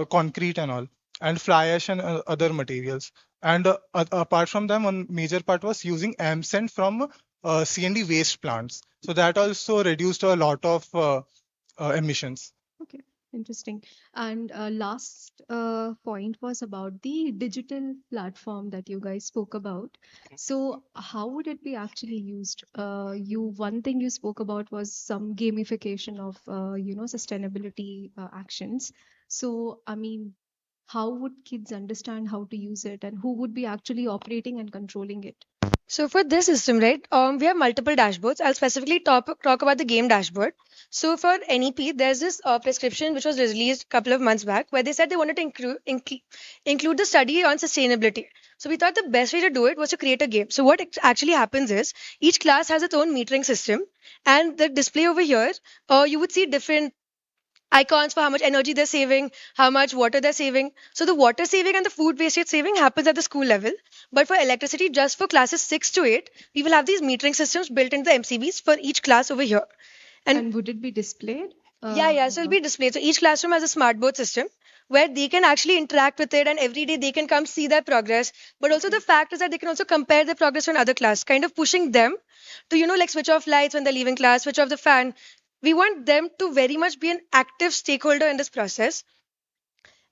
concrete and all, and fly ash and other materials. And apart from them, one major part was using AMSENT from CND waste plants. So that also reduced a lot of emissions. Okay, interesting. And last point was about the digital platform that you guys spoke about. So how would it be actually used? One thing you spoke about was some gamification of, sustainability actions. So, I mean, how would kids understand how to use it and who would be actually operating and controlling it? So for this system, right, we have multiple dashboards. I'll specifically talk about the game dashboard. So for NEP, there's this prescription which was released a couple of months back where they said they wanted to include the study on sustainability. So we thought the best way to do it was to create a game. So what actually happens is each class has its own metering system, and the display over here, you would see different icons for how much energy they're saving, how much water they're saving. So the water saving and the food wastage saving happens at the school level. But for electricity, just for classes 6 to 8, we will have these metering systems built into the MCBs for each class over here. And would it be displayed? Yeah. So it'll be displayed. So each classroom has a smart board system where they can actually interact with it, and every day they can come see their progress. But also the fact is that they can also compare their progress on other class, kind of pushing them to, like switch off lights when they're leaving class, switch off the fan. We want them to very much be an active stakeholder in this process.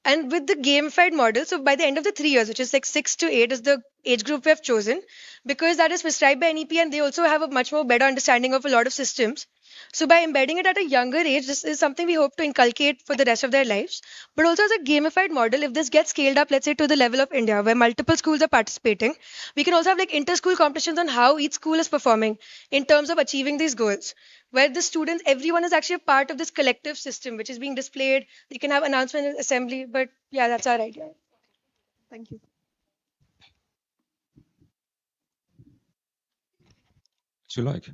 And with the gamified model, so by the end of the 3 years, which is like 6 to 8, is the age group we have chosen, because that is prescribed by NEP and they also have a much more better understanding of a lot of systems. So by embedding it at a younger age, this is something we hope to inculcate for the rest of their lives. But also as a gamified model, if this gets scaled up, let's say to the level of India, where multiple schools are participating, we can also have like inter-school competitions on how each school is performing in terms of achieving these goals, where the students, everyone is actually a part of this collective system, which is being displayed. They can have announcement in assembly, but yeah, that's our idea. Thank you. What you like?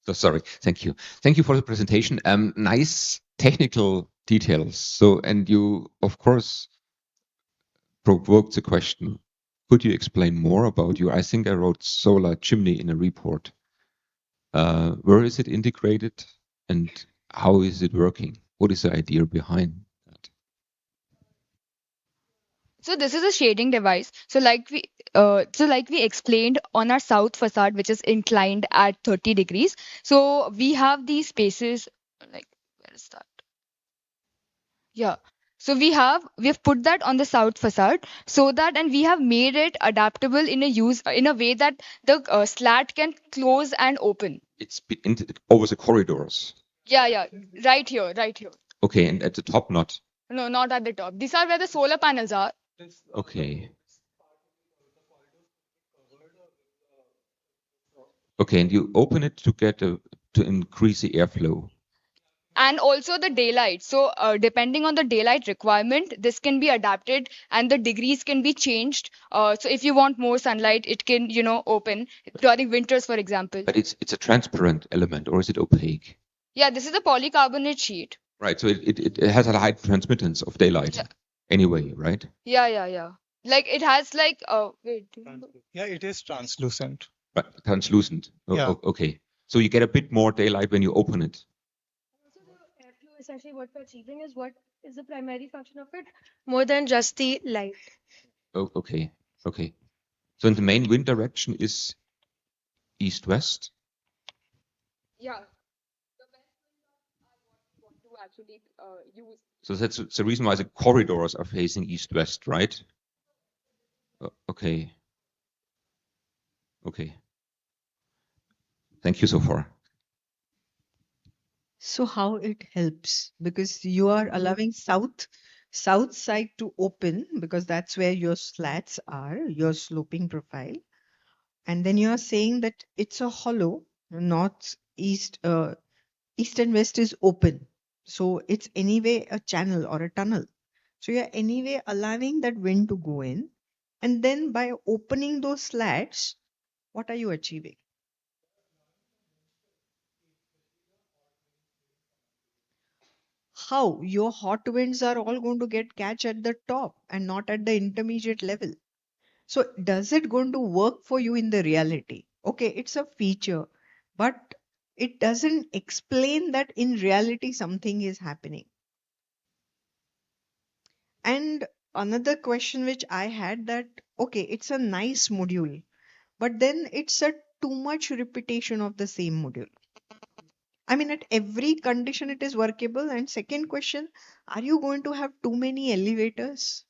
So sorry. Thank you. Thank you for the presentation. Nice technical details. So, and you, of course, provoked the question. Could you explain more about I think I wrote solar chimney in a report. Where is it integrated and how is it working? What is the idea behind? So this is a shading device. So like we explained on our south facade, which is inclined at 30 degrees. So we have these spaces. Like, where is that? Yeah. So we have put that on the south facade so that, and we have made it adaptable in a way that the slat can close and open. It's over the corridors. Yeah, yeah. Right here, right here. Okay, and at the top not. No, not at the top. These are where the solar panels are. Okay. Okay, and you open it to to increase the airflow. And also the daylight. So depending on the daylight requirement, this can be adapted and the degrees can be changed. So if you want more sunlight, it can, open during winters, for example. But it's a transparent element, or is it opaque? Yeah, this is a polycarbonate sheet. Right, so it has a high transmittance of daylight. Yeah. Anyway, right? Yeah, yeah, yeah. Like it has like wait. Yeah, it is translucent. Right, translucent. Yeah. Okay. So you get a bit more daylight when you open it. Also, the airflow, essentially, what we're achieving is what is the primary function of it, more than just the light. Oh, okay. Okay. So the main wind direction is east-west. Yeah. The best ones are what we want to actually use. So that's the reason why the corridors are facing east-west, right? Okay. Okay. Thank you so far. So how it helps? Because you are allowing south side to open because that's where your slats are, your sloping profile. And then you are saying that it's a hollow, north, east, east and west is open. So it's anyway a channel or a tunnel. So you're anyway allowing that wind to go in. And then by opening those slats, what are you achieving? How your hot winds are all going to get catch at the top and not at the intermediate level. So does it going to work for you in the reality? Okay, it's a feature, but it doesn't explain that in reality something is happening. And another question which I had that, okay, it's a nice module, but then it's a too much repetition of the same module. I mean, at every condition it is workable. And second question, are you going to have too many elevators?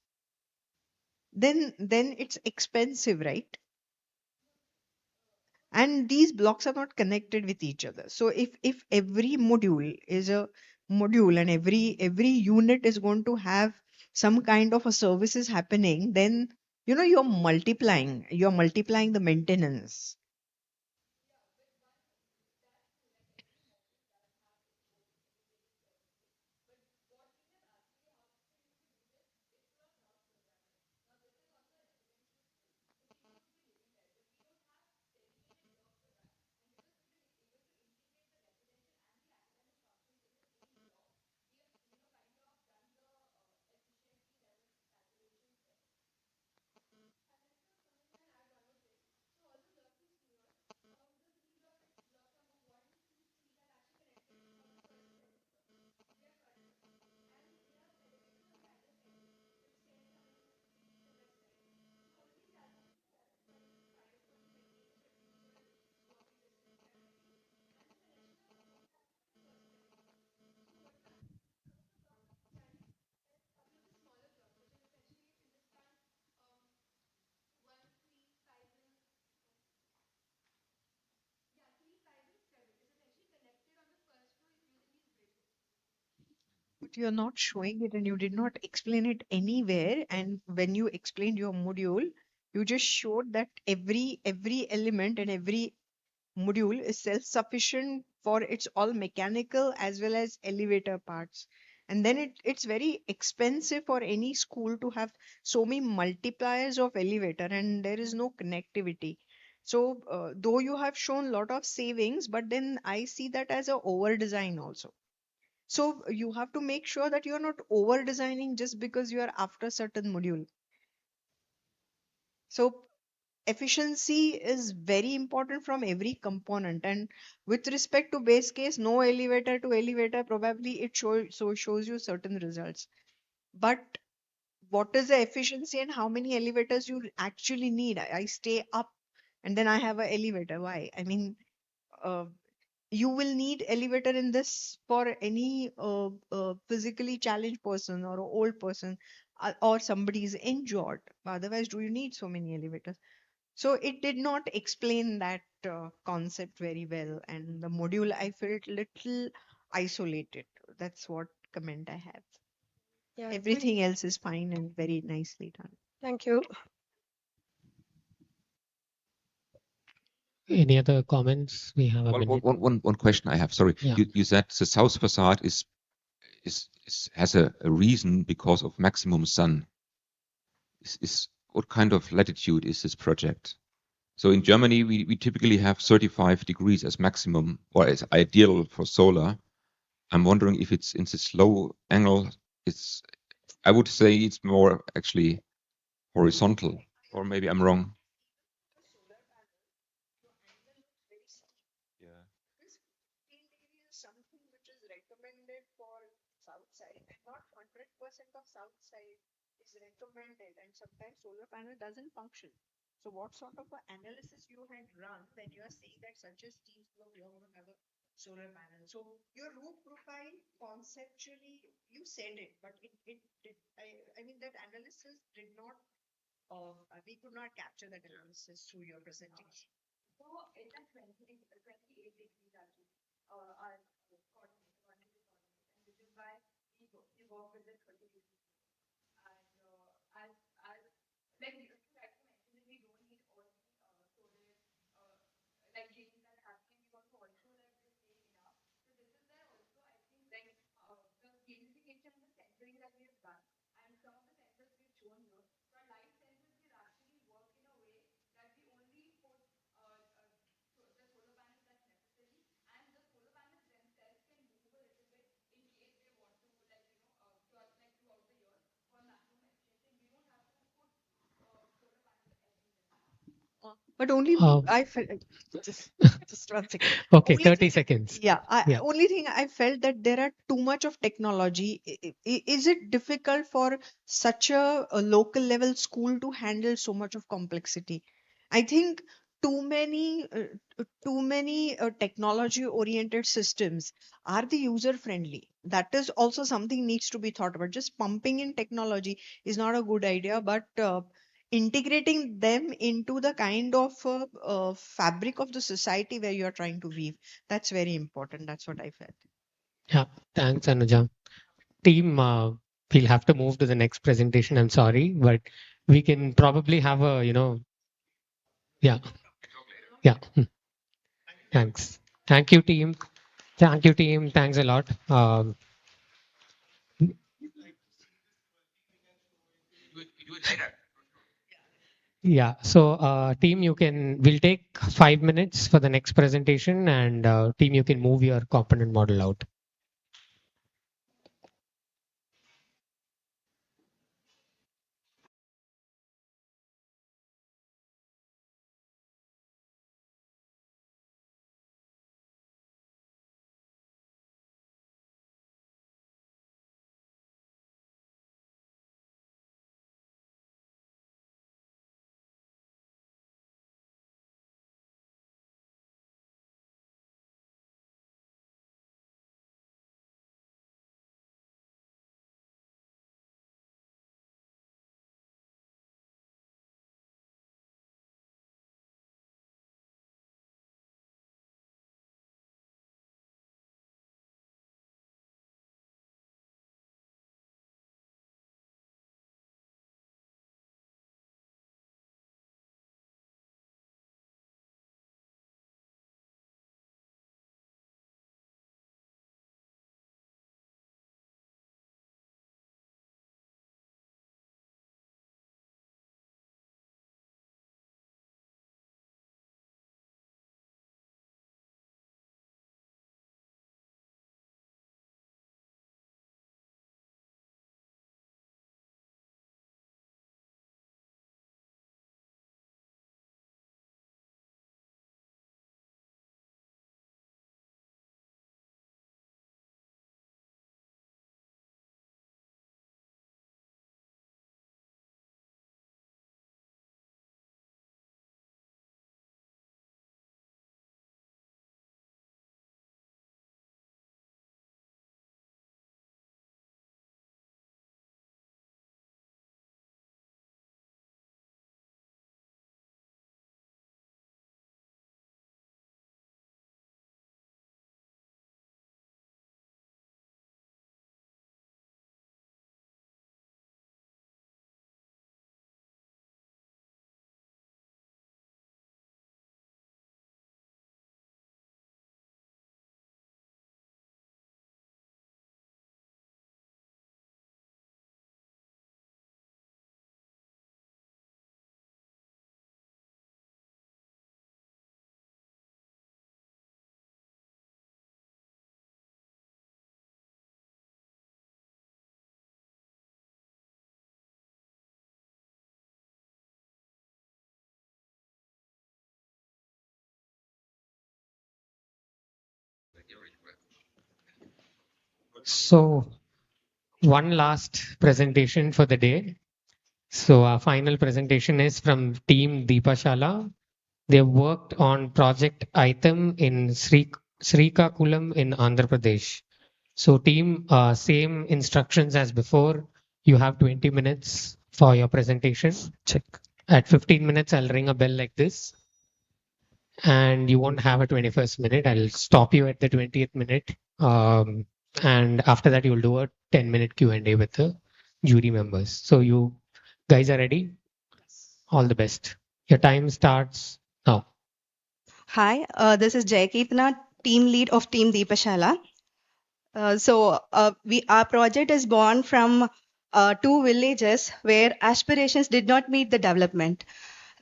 Then it's expensive, right? And these blocks are not connected with each other. So if every module is a module and every unit is going to have some kind of a services happening, then you're multiplying the maintenance. you're not showing it and you did not explain it anywhere. And when you explained your module, you just showed that every element and every module is self-sufficient for its all mechanical as well as elevator parts. And then it's very expensive for any school to have so many multipliers of elevator and there is no connectivity. So though you have shown a lot of savings, but then I see that as a over design also. So you have to make sure that you're not over designing just because you are after certain module. So efficiency is very important from every component. And with respect to base case, no elevator to elevator, probably it shows you certain results. But what is the efficiency and how many elevators you actually need? I stay up and then I have an elevator. Why? I mean, uh, you will need elevator in this for any physically challenged person or a old person or somebody is injured. Otherwise, do you need so many elevators? So it did not explain that concept very well, and the module I felt little isolated. That's what comment I have. Yeah, Everything else is fine and very nicely done. thank you. Any other comments? We have a Well, minute. one question I have. Sorry, Yeah. you said the south facade has a reason because of maximum sun. What kind of latitude is this project? So in Germany, we typically have 35 degrees as maximum or as ideal for solar. I'm wondering if it's in this low angle. I would say it's more actually horizontal, or maybe I'm wrong. Yeah. This 15 degree is something which is recommended for south side. Not 100% of south side is recommended, and sometimes solar panel doesn't function. So what sort of a analysis you had run when you are saying that such a steep slope you're going to have a solar panel? So your roof profile conceptually you said it, but it did I mean that analysis did not we could not capture that analysis through your presentation. So in that 28 degrees actually, our coordinate, and which is why we work with the 30 degrees. And as like you rightly mentioned that we don't need all the solar like changes that are happening. We want to also like just stay enough. So this is where also I think like the gamification and the sensoring that we have done and some of the sensors we've shown here. So our light sensors we've actually worked in a way that we only put the solar panels that's necessary and the solar panels themselves can move a little bit in case they want to like throughout the year for maximum efficiency. We don't have to put solar panels everywhere. But only I felt just just 1 second. Okay, Only 30 thing, seconds. yeah, Yeah. only thing I felt that there are too much of technology. Is it difficult for such a local level school to handle so much of complexity? I think too many technology oriented systems are the user friendly. That is also something needs to be thought about. Just pumping in technology is not a good idea, but integrating them into the kind of fabric of the society where you are trying to weave, that's very important. That's what I felt. Yeah. Thanks, Anuja. Team, we'll have to move to the next presentation. I'm sorry, but we can probably have a, yeah. Yeah. Thanks. Thank you, team. Thank you, team. Thanks a lot. Yeah. So, team, we'll take 5 minutes for the next presentation, and team, you can move your component model out. So one last presentation for the day. So our final presentation is from Team Deepashala. They worked on project item in Srikakulam in Andhra Pradesh. So team, same instructions as before. You have 20 minutes for your presentation. Check. At 15 minutes, I'll ring a bell like this. And you won't have a 21st minute. I'll stop you at the 20th minute. And after that, you'll do a 10-minute Q&A with the jury members. So you guys are ready? All the best. Your time starts now. Hi, this is Jayakitna, team lead of Team Deepashala. Our project is born from two villages where aspirations did not meet the development.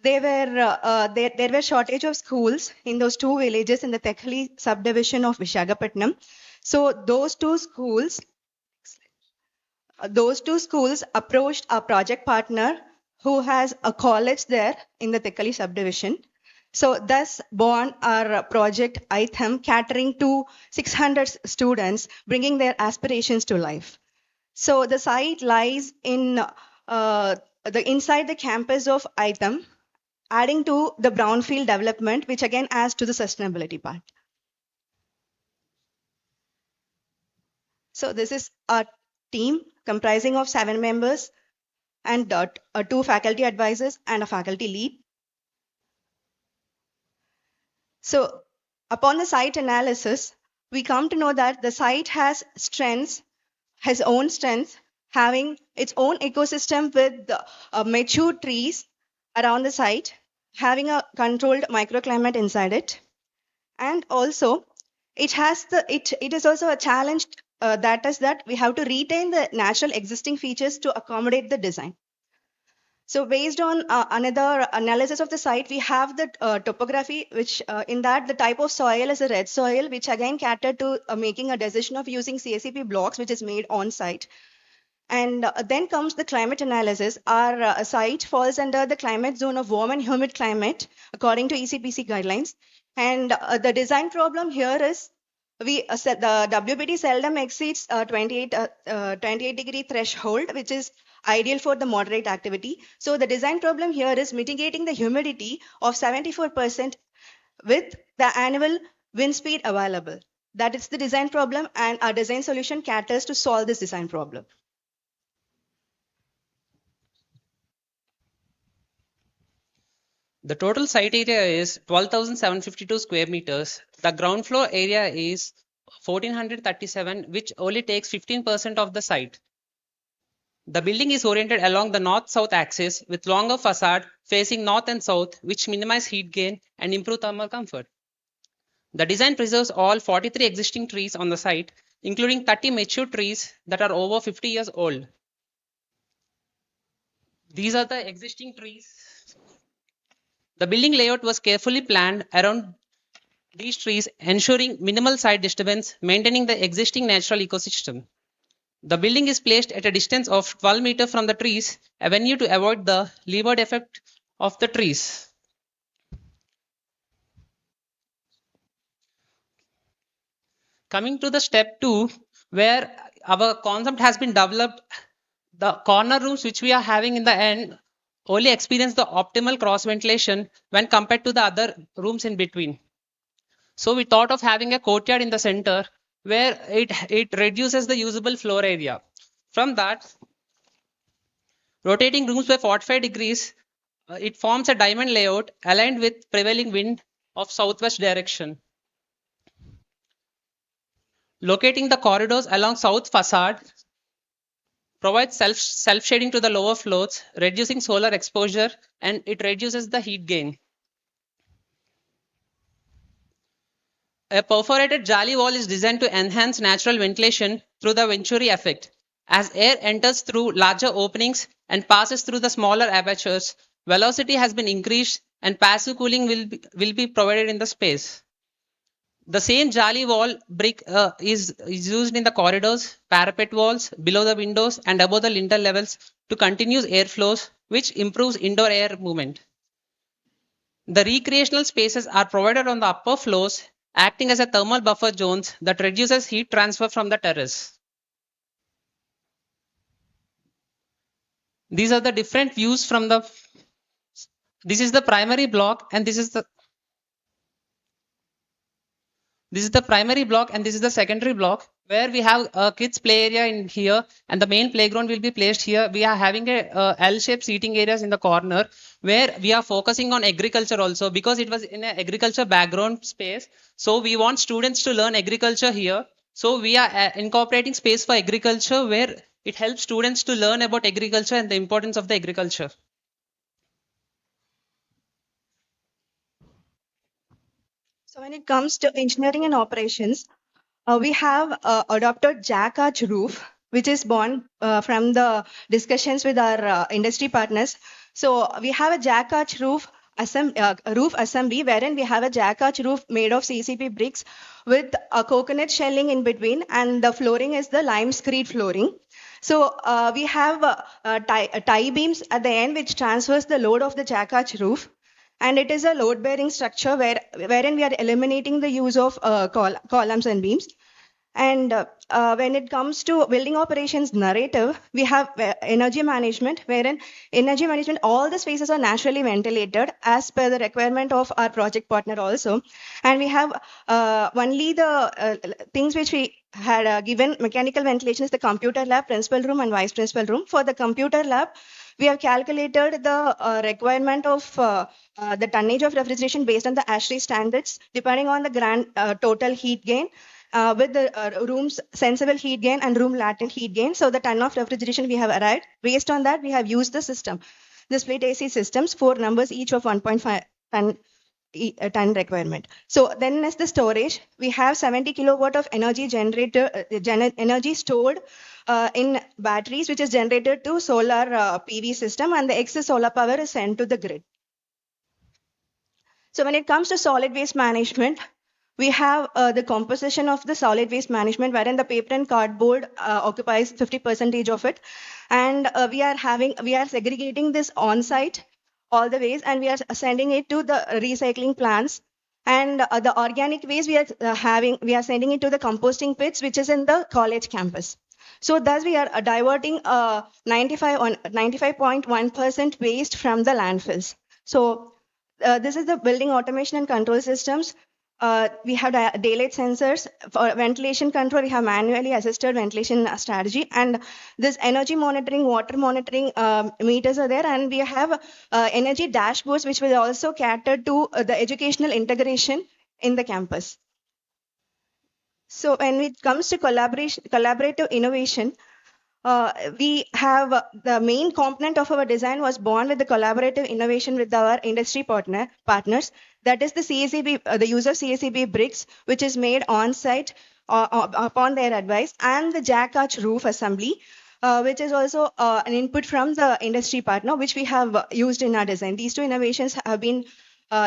There were shortage of schools in those two villages in the Tekhali subdivision of Visakhapatnam. So those two schools approached a project partner who has a college there in the Tekhali subdivision. So thus born our project ITHM, catering to 600 students, bringing their aspirations to life. So the site lies in inside the campus of ITHM, adding to the brownfield development, which again adds to the sustainability part. So this is a team comprising of 7 members and 2 faculty advisors and a faculty lead. So upon the site analysis, we come to know that the site has own strengths, having its own ecosystem with mature trees around the site, having a controlled microclimate inside it. And also, it is also a challenge that is that we have to retain the natural existing features to accommodate the design. So based on another analysis of the site, we have the topography, which in that the type of soil is a red soil, which again catered to making a decision of using CSCP blocks, which is made on site. And then comes the climate analysis. Our site falls under the climate zone of warm and humid climate, according to ECPC guidelines. And the design problem here is the WPT seldom exceeds 28 degree threshold, which is ideal for the moderate activity. So the design problem here is mitigating the humidity of 74% with the annual wind speed available. That is the design problem, and our design solution caters to solve this design problem. The total site area is 12,752 square meters. The ground floor area is 1,437, which only takes 15% of the site. The building is oriented along the north-south axis with longer facade facing north and south, which minimize heat gain and improve thermal comfort. The design preserves all 43 existing trees on the site, including 30 mature trees that are over 50 years old. These are the existing trees. The building layout was carefully planned around these trees, ensuring minimal site disturbance, maintaining the existing natural ecosystem. The building is placed at a distance of 12 meters from the trees, a venue to avoid the leeward effect of the trees. Coming to the step 2, where our concept has been developed, the corner rooms which we are having in the end only experience the optimal cross ventilation when compared to the other rooms in between. So we thought of having a courtyard in the center where it reduces the usable floor area. From that, rotating rooms by 45 degrees, it forms a diamond layout aligned with prevailing wind of southwest direction. Locating the corridors along south facade provides self-shading to the lower floors, reducing solar exposure, and it reduces the heat gain. A perforated jali wall is designed to enhance natural ventilation through the Venturi effect. As air enters through larger openings and passes through the smaller apertures, velocity has been increased and passive cooling will be provided in the space. The same jali wall brick is used in the corridors, parapet walls, below the windows and above the lintel levels to continuous airflows, which improves indoor air movement. The recreational spaces are provided on the upper floors, acting as a thermal buffer zones that reduces heat transfer from the terrace. These are the different views from the, this is the primary block and this is the primary block and this is the secondary block, where we have a kids play area in here and the main playground will be placed here. We are having a L-shaped seating areas in the corner, where we are focusing on agriculture also, because it was in an agriculture background space. So we want students to learn agriculture here. So we are incorporating space for agriculture, where it helps students to learn about agriculture and the importance of the agriculture. So when it comes to engineering and operations, we have adopted jack arch roof, which is born from the discussions with our industry partners. So we have a jack arch roof assembly, wherein we have a jack arch roof made of CCP bricks with a coconut shelling in between, and the flooring is the lime screed flooring. So we have tie beams at the end, which transfers the load of the jack arch roof. And it is a load-bearing structure wherein we are eliminating the use of columns and beams. And when it comes to building operations narrative, we have energy management, wherein energy management, all the spaces are naturally ventilated as per the requirement of our project partner also. And we have only the things which we had given mechanical ventilation is the computer lab, principal room, and vice principal room. For the computer lab, we have calculated the requirement of the tonnage of refrigeration based on the ASHRAE standards, depending on the grand total heat gain, with the room's sensible heat gain and room latent heat gain. So the ton of refrigeration we have arrived. Based on that, we have used the system. The split AC systems, 4 numbers each of 1.5 ton requirement. So then as the storage, we have 70 kilowatt of energy energy stored in batteries, which is generated to solar PV system, and the excess solar power is sent to the grid. So when it comes to solid waste management, we have the composition of the solid waste management, wherein the paper and cardboard occupies 50% of it. And we are segregating this on site all the ways, and we are sending it to the recycling plants. And the organic waste we are sending it to the composting pits, which is in the college campus. So thus we are diverting 95.1% waste from the landfills. So this is the building automation and control systems. We have daylight sensors. For ventilation control, we have manually assisted ventilation strategy, and this energy monitoring, water monitoring meters are there, and we have energy dashboards, which will also cater to the educational integration in the campus. So when it comes to collaborative innovation, we have the main component of our design was born with the collaborative innovation with our industry partners. That is the CACB, the use of CACB bricks, which is made on site upon their advice, and the jack arch roof assembly, which is also an input from the industry partner, which we have used in our design. These two innovations have been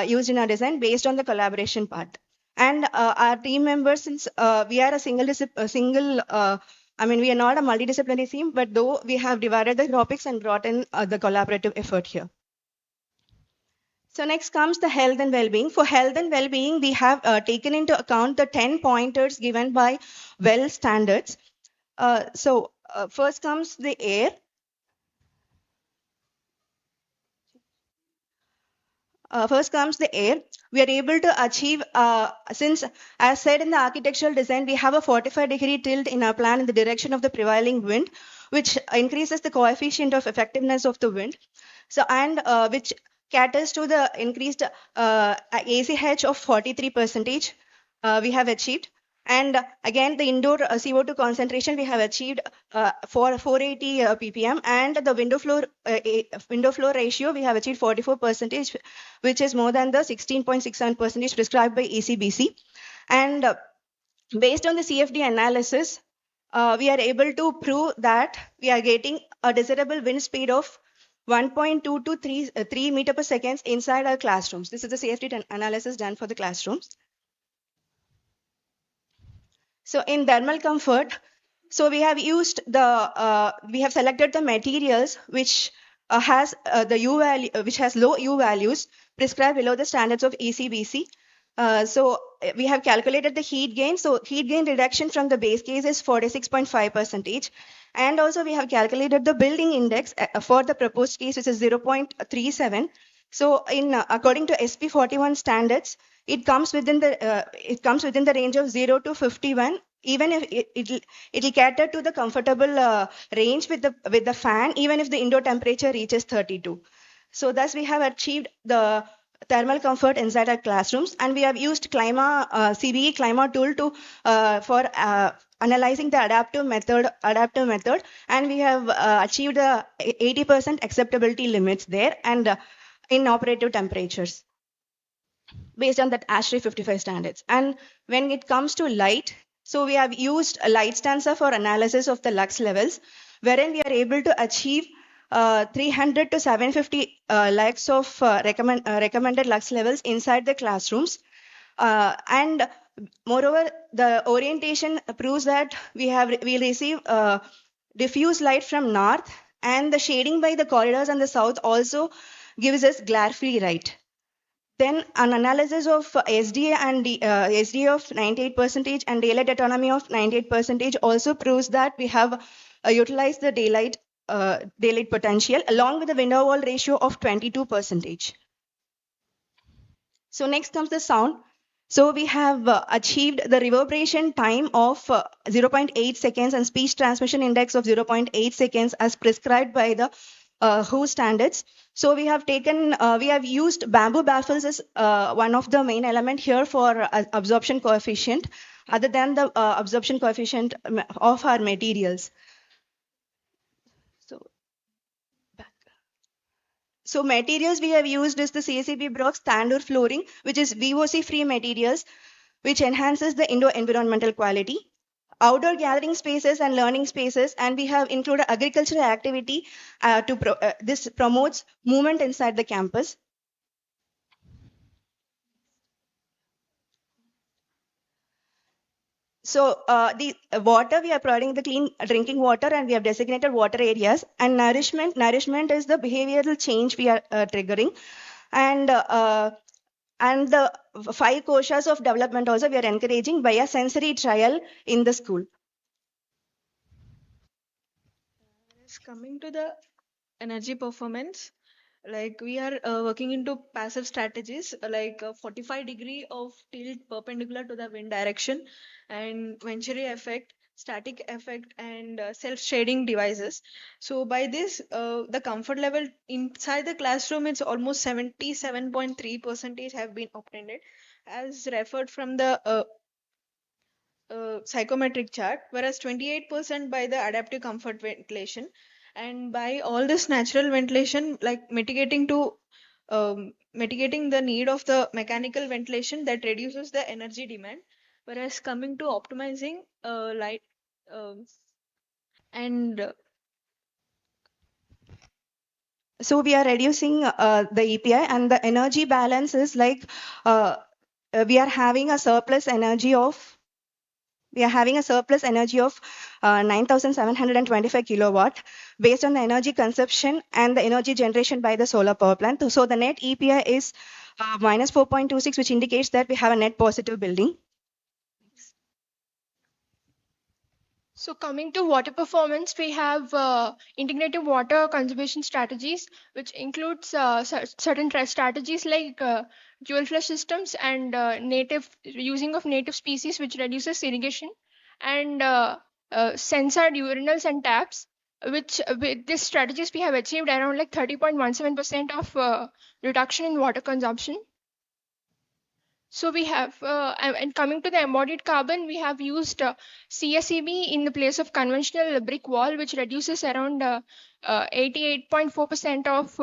used in our design based on the collaboration part. And our team members, since we are we are not a multidisciplinary team, but though we have divided the topics and brought in the collaborative effort here. So next comes the health and well-being. For health and well-being, we have taken into account the 10 pointers given by WELL standards. First comes the air. First comes the air. We are able to achieve, since as said in the architectural design, we have a 45-degree tilt in our plan in the direction of the prevailing wind, which increases the coefficient of effectiveness of the wind. So, and which caters to the increased ACH of 43% we have achieved. And again, the indoor CO2 concentration we have achieved for 480 ppm, and the window flow ratio we have achieved 44%, which is more than the 16.67% prescribed by ECBC. And based on the CFD analysis, we are able to prove that we are getting a desirable wind speed of 1.2 to 3 meter per second inside our classrooms. This is the CFD analysis done for the classrooms. So in thermal comfort, so we have used the, we have selected the materials which has the U value, which has low U values prescribed below the standards of ECBC. So we have calculated the heat gain. So heat gain reduction from the base case is 46.5%. And also we have calculated the building index for the proposed case, which is 0.37. So according to SP41 standards, it comes within the range of 0 to 51. Even if it'll cater to the comfortable range with the fan, even if the indoor temperature reaches 32. So thus we have achieved the thermal comfort inside our classrooms, and we have used CBE Clima tool to for analyzing the adaptive method, and we have achieved 80% acceptability limits there, and in operative temperatures based on that ASHRAE 55 standards. And when it comes to light, so we have used a light stanza for analysis of the lux levels, wherein we are able to achieve 300 to 750 lux of recommended lux levels inside the classrooms. And moreover, the orientation proves that we receive diffuse light from north, and the shading by the corridors on the south also gives us glare-free light. Then an analysis of SDA and SDA of 98% and daylight autonomy of 98% also proves that we have utilized the daylight potential along with the window wall ratio of 22%. So next comes the sound. So we have achieved the reverberation time of 0.8 seconds and speech transmission index of 0.8 seconds as prescribed by the WHO standards. So we have used bamboo baffles as one of the main element here for absorption coefficient, other than the absorption coefficient of our materials. So materials we have used is the CACB Brock's Tandoor flooring, which is VOC-free materials, which enhances the indoor environmental quality. Outdoor gathering spaces and learning spaces, and we have included agricultural activity this promotes movement inside the campus. So the water, we are providing the clean drinking water, and we have designated water areas. And nourishment is the behavioral change we are triggering. And the 5 koshas of development also we are encouraging by a sensory trial in the school. Coming to the energy performance, like we are working into passive strategies like 45-degree of tilt perpendicular to the wind direction, and Venturi effect, static effect, and self-shading devices. So by this, the comfort level inside the classroom, it's almost 77.3% have been obtained, as referred from the psychometric chart, whereas 28% by the adaptive comfort ventilation. And by all this natural ventilation, like mitigating the need of the mechanical ventilation that reduces the energy demand, whereas coming to optimizing light and so we are reducing the EPI, and the energy balance is like we are having a surplus energy of 9,725 kilowatt based on the energy consumption and the energy generation by the solar power plant. So the net EPI is minus 4.26, which indicates that we have a net positive building. So coming to water performance, we have integrated water conservation strategies, which includes certain strategies like dual flush systems and using of native species, which reduces irrigation, and censored urinals and taps. Which with these strategies we have achieved around like 30.17% of reduction in water consumption. So we have, and coming to the embodied carbon, we have used CSEB in the place of conventional brick wall, which reduces around 88.4% of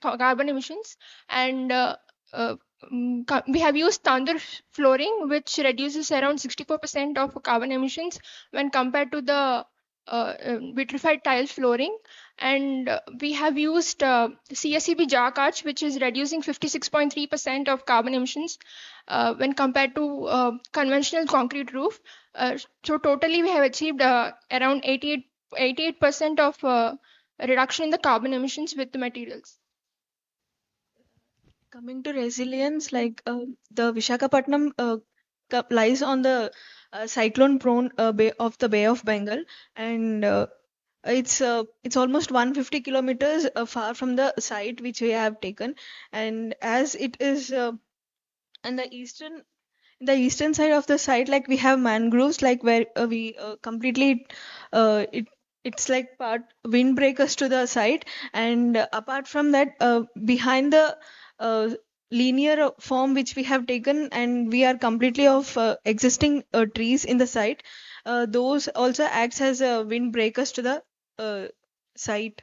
carbon emissions. And we have used Tandoor flooring, which reduces around 64% of carbon emissions when compared to the vitrified tile flooring. And we have used CSEB jack arch, which is reducing 56.3% of carbon emissions when compared to conventional concrete roof. So totally we have achieved around 88% of reduction in the carbon emissions with the materials. Coming to resilience, the Vishakhapatnam lies on the cyclone-prone bay of the Bay of Bengal, and it's almost 150 kilometers far from the site which we have taken, and as it is in the eastern side of the site, like we have mangroves, like where we completely it's like part windbreakers to the site, and apart from that, behind the uh, linear form which we have taken, and we are completely of existing trees in the site. Those also acts as windbreakers to the site.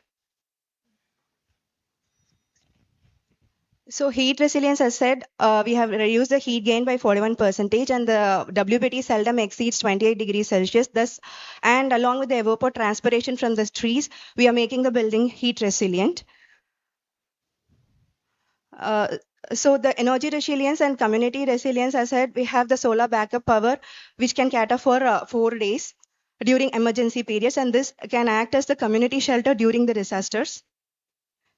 So heat resilience, as said, we have reduced the heat gain by 41%, and the WBT seldom exceeds 28 degrees Celsius. Thus, and along with the evapotranspiration from the trees, we are making the building heat resilient. Uh, so the energy resilience and community resilience, as said, we have the solar backup power, which can cater for 4 days during emergency periods, and this can act as the community shelter during the disasters.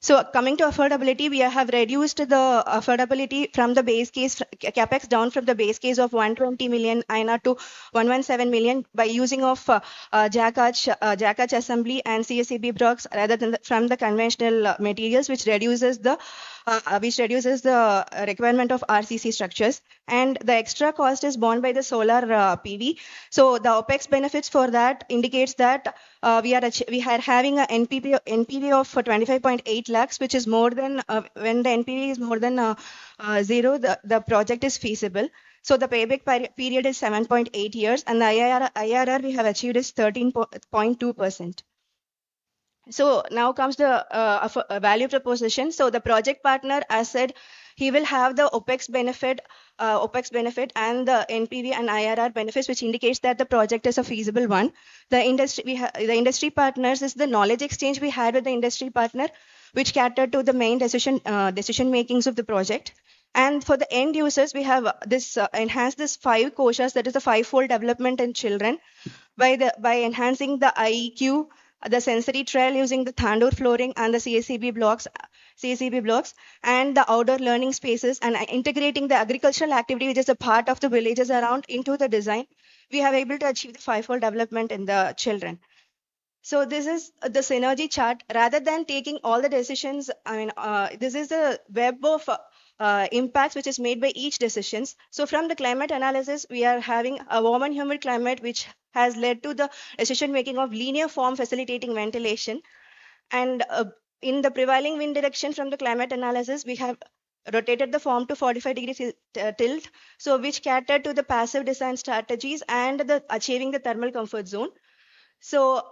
So coming to affordability, we have reduced the affordability from the base case capex down from the base case of 120 million INR to 117 million by using of jack arch assembly and CSCB blocks rather than from the conventional materials, which reduces the requirement of RCC structures, and the extra cost is borne by the solar PV. So the OPEX benefits for that indicates that we are having a NPV of 25.8 lakhs, which is more than when the NPV is more than zero, the project is feasible. So the payback period is 7.8 years, and the IRR we have achieved is 13.2%. So now comes the value proposition. So the project partner, as said, he will have the OPEX benefit and the NPV and IRR benefits, which indicates that the project is a feasible one. The industry partners is the knowledge exchange we had with the industry partner, which catered to the main decision makings of the project. And for the end users, we have this enhanced this 5 koshas, that is the 5-fold development in children by enhancing the IEQ, the sensory trail using the Thandoor flooring and the CSCB blocks, and the outdoor learning spaces, and integrating the agricultural activity, which is a part of the villages around, into the design. We have able to achieve the 5-fold development in the children. So this is the synergy chart. Rather than taking all the decisions, this is the web of impacts which is made by each decisions. So from the climate analysis, we are having a warm and humid climate, which has led to the decision making of linear form facilitating ventilation. And in the prevailing wind direction from the climate analysis, we have rotated the form to 45 degrees tilt, so which cater to the passive design strategies and the achieving the thermal comfort zone. So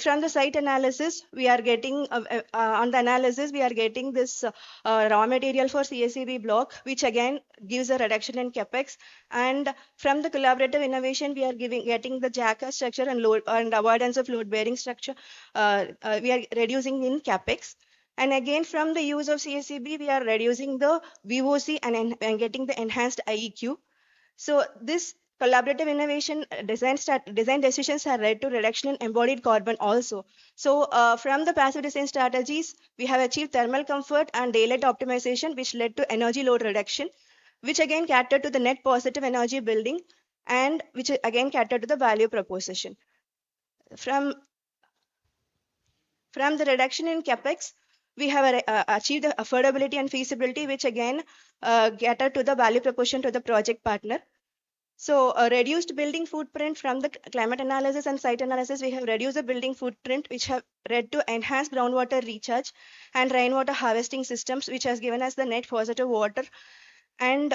from the site analysis, we are getting on the analysis, we are getting this raw material for CSCB block, which again gives a reduction in capex. And from the collaborative innovation, we are getting the jacker structure and load and avoidance of load bearing structure. We are reducing in capex. And again, from the use of CSCB, we are reducing the VOC and getting the enhanced IEQ. So this collaborative innovation design decisions have led to reduction in embodied carbon also. So from the passive design strategies, we have achieved thermal comfort and daylight optimization, which led to energy load reduction, which again catered to the net positive energy building, and which again catered to the value proposition. From the reduction in capex, we have achieved the affordability and feasibility, which again cater to the value proposition to the project partner. So a reduced building footprint from the climate analysis and site analysis, we have reduced the building footprint, which have led to enhanced groundwater recharge and rainwater harvesting systems, which has given us the net positive water and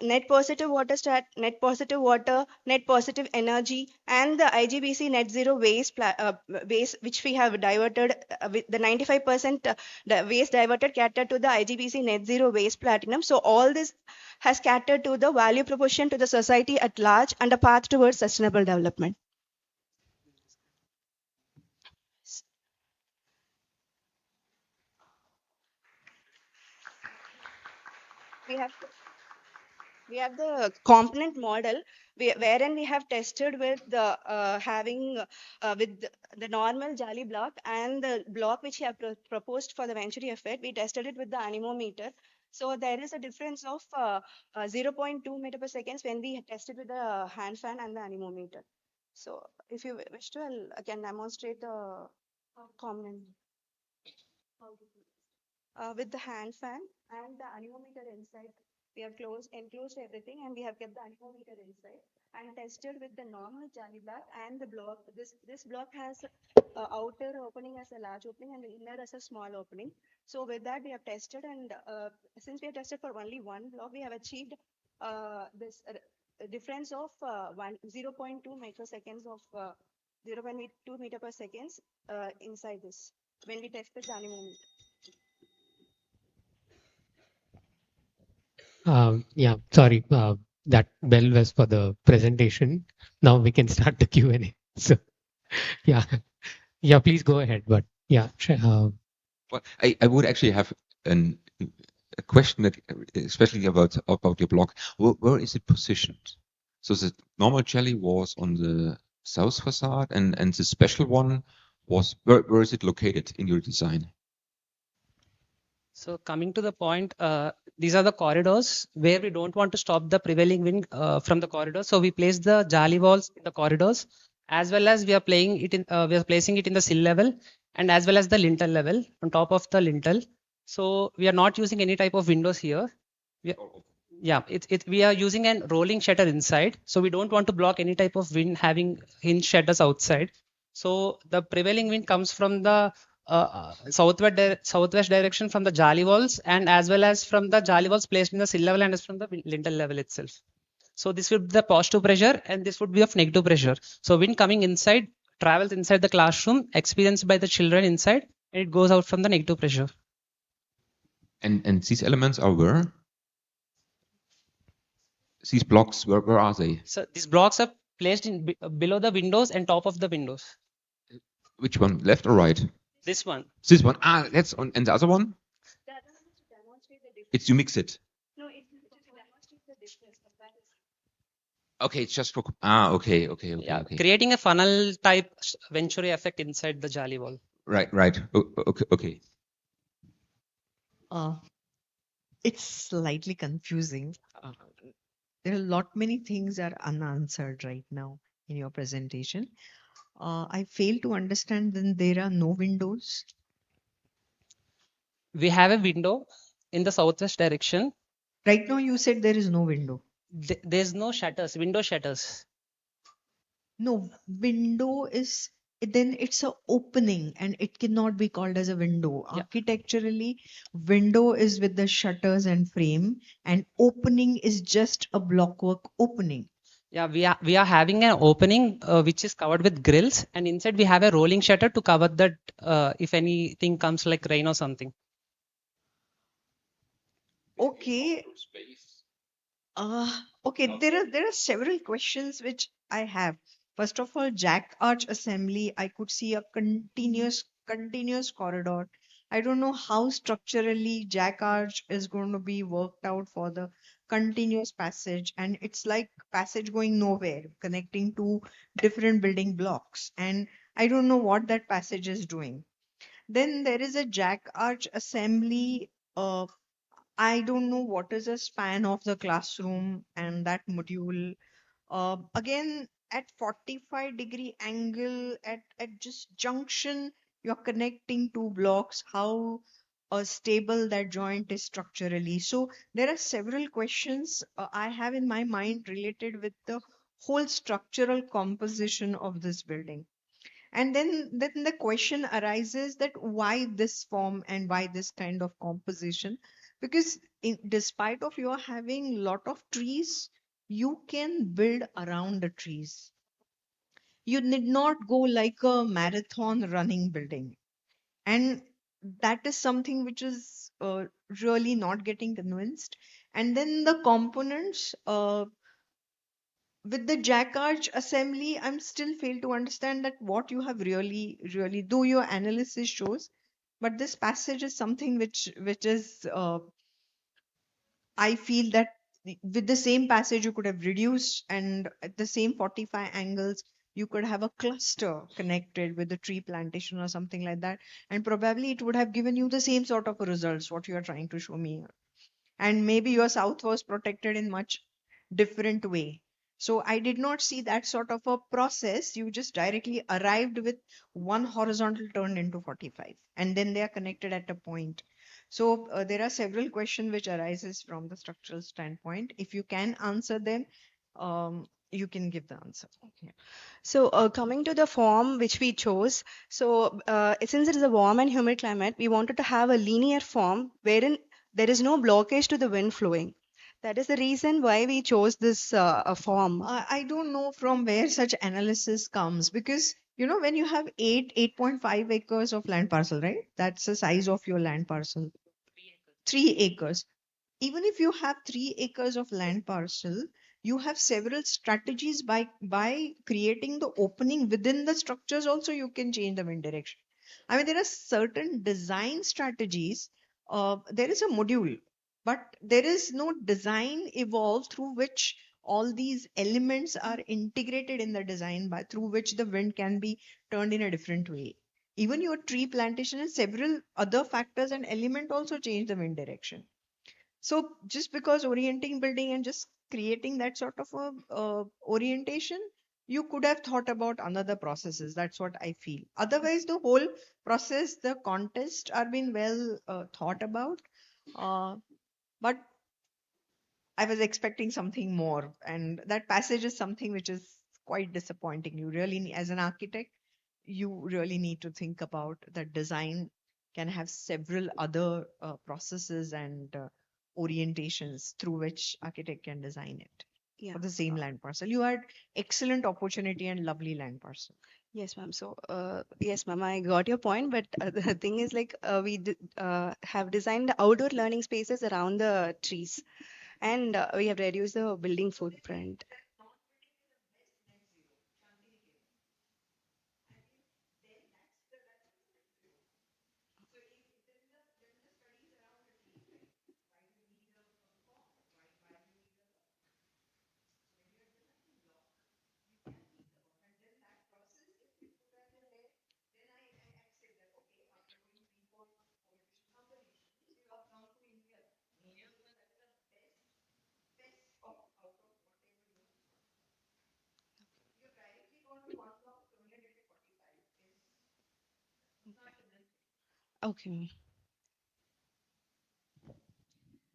net positive water, net positive energy, and the IGBC net zero waste, which we have diverted with the 95% the waste diverted catered to the IGBC net zero waste platinum. So all this has catered to the value proposition to the society at large and a path towards sustainable development. We have the component model wherein we have tested with the with the normal Jali block and the block which we have proposed for the Venturi effect. We tested it with the anemometer. So there is a difference of 0.2 meter per seconds when we tested with the hand fan and the anemometer. So if you wish to, I can demonstrate the common with the hand fan and the anemometer inside. We have enclosed everything, and we have kept the anemometer inside and tested with the normal jali block and the block. This block has outer opening as a large opening and the inner as a small opening. So with that we have tested, and since we have tested for only one block, we have achieved this difference of 0.2 microseconds of 0.2 meter per seconds inside this when we tested the anemometer. Yeah, sorry. That bell was for the presentation. Now we can start the Q&A. So, yeah, yeah, please go ahead. But yeah, Well, I would actually have a question that, especially about your block. Where is it positioned? So the normal jelly was on the south facade, and the special one was where is it located in your design? So coming to the point, these are the corridors where we don't want to stop the prevailing wind from the corridor. So we place the jali walls in the corridors, as well as we are placing it in the sill level, and as well as the lintel level on top of the lintel. So we are not using any type of windows here. We are using a rolling shutter inside. So we don't want to block any type of wind having hinge shutters outside. So the prevailing wind comes from the southwest direction from the jali walls, and as well as from the jali walls placed in the sill level and as from the lintel level itself. So this would be the positive pressure, and this would be of negative pressure. So wind coming inside travels inside the classroom, experienced by the children inside, and it goes out from the negative pressure. And these elements are where? These blocks, where are they? So these blocks are placed in below the windows and top of the windows. Which one, left or right? This one. This one. Ah, that's on. And the other one? It's you mix it. No, it's to demonstrate the difference. Okay, it's just for. Okay. Yeah, creating a funnel type Venturi effect inside the jali wall. Right. Okay. It's slightly confusing. There are a lot many things are unanswered right now in your presentation. I fail to understand. Then there are no windows. We have a window in the southwest direction. Right now, you said there is no window. There's no shutters, window shutters. No, window is then it's a opening and it cannot be called as a window. Architecturally, window is with the shutters and frame, and opening is just a blockwork opening. Yeah, we are having an opening which is covered with grills, and inside we have a rolling shutter to cover that if anything comes like rain or something. Okay. Okay, there are several questions which I have. First of all, jack arch assembly, I could see a continuous corridor. I don't know how structurally jack arch is going to be worked out for the continuous passage, and it's like passage going nowhere, connecting two different building blocks, and I don't know what that passage is doing. Then there is a jack arch assembly. I don't know what is the span of the classroom and that module. Again, at 45-degree angle, at just junction, you're connecting two blocks. How stable that joint is structurally. So there are several questions I have in my mind related with the whole structural composition of this building. And then the question arises that why this form and why this kind of composition? Because despite of your having lot of trees, you can build around the trees. You need not go like a marathon running building. And that is something which is really not getting convinced. And then the components, with the jack arch assembly, I'm still fail to understand that what you have really, though your analysis shows, but this passage is something which is I feel that with the same passage you could have reduced, and at the same 45 angles you could have a cluster connected with the tree plantation or something like that, and probably it would have given you the same sort of results what you are trying to show me here. and maybe your south was protected in much different way. So I did not see that sort of a process. You just directly arrived with one horizontal turned into 45, and then they are connected at a point. So there are several questions which arises from the structural standpoint. If you can answer them, you can give the answer. Yeah. So coming to the form which we chose, so since it is a warm and humid climate, we wanted to have a linear form wherein there is no blockage to the wind flowing. That is the reason why we chose this form. I don't know from where such analysis comes, because when you have 8.5 acres of land parcel, right? That's the size of your land parcel. 3 acres. Even if you have 3 acres of land parcel, you have several strategies by creating the opening within the structures. Also, you can change the wind direction. I mean, there are certain design strategies. There is a module, but there is no design evolved through which all these elements are integrated in the design, by through which the wind can be turned in a different way. Even your tree plantation and several other factors and element also change the wind direction. So just because orienting building and just creating that sort of a orientation, you could have thought about another processes. That's what I feel. Otherwise, the whole process, the contest are being well thought about. But I was expecting something more, and that passage is something which is quite disappointing. You really, as an architect, you really need to think about that design can have several other processes and orientations through which architect can design it Yeah. for the same land parcel. You had excellent opportunity and lovely land parcel. Yes, ma'am. So, yes, ma'am, I got your point. But the thing is, like, have designed outdoor learning spaces around the trees, and we have reduced the building footprint. Okay.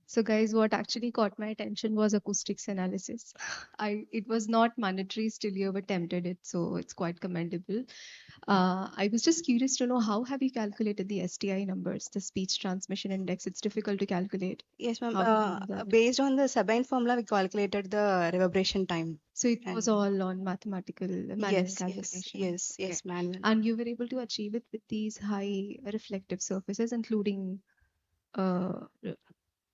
So guys, what actually caught my attention was acoustics analysis. It was not mandatory, still you have attempted it, so it's quite commendable. I was just curious to know, how have you calculated the SDI numbers, the speech transmission index? It's difficult to calculate. Yes, ma'am. How did you do that? Based on the Sabine formula, we calculated the reverberation time. So it was all on mathematical manual Yes, calculation. yes, manual. And you were able to achieve it with these high reflective surfaces, including uh,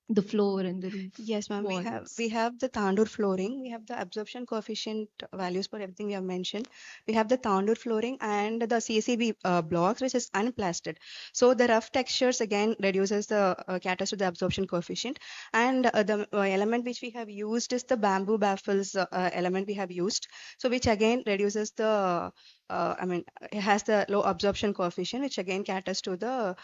the floor and the roof. Yes, ma'am. walls. We have the Tandur flooring. We have the absorption coefficient values for everything we have mentioned. We have the Tandur flooring and the CCB blocks, which is unplastered. So the rough textures again reduces the caters to the absorption coefficient. And the element which we have used is the bamboo baffles element we have used. So which again reduces the it has the low absorption coefficient, which again caters to the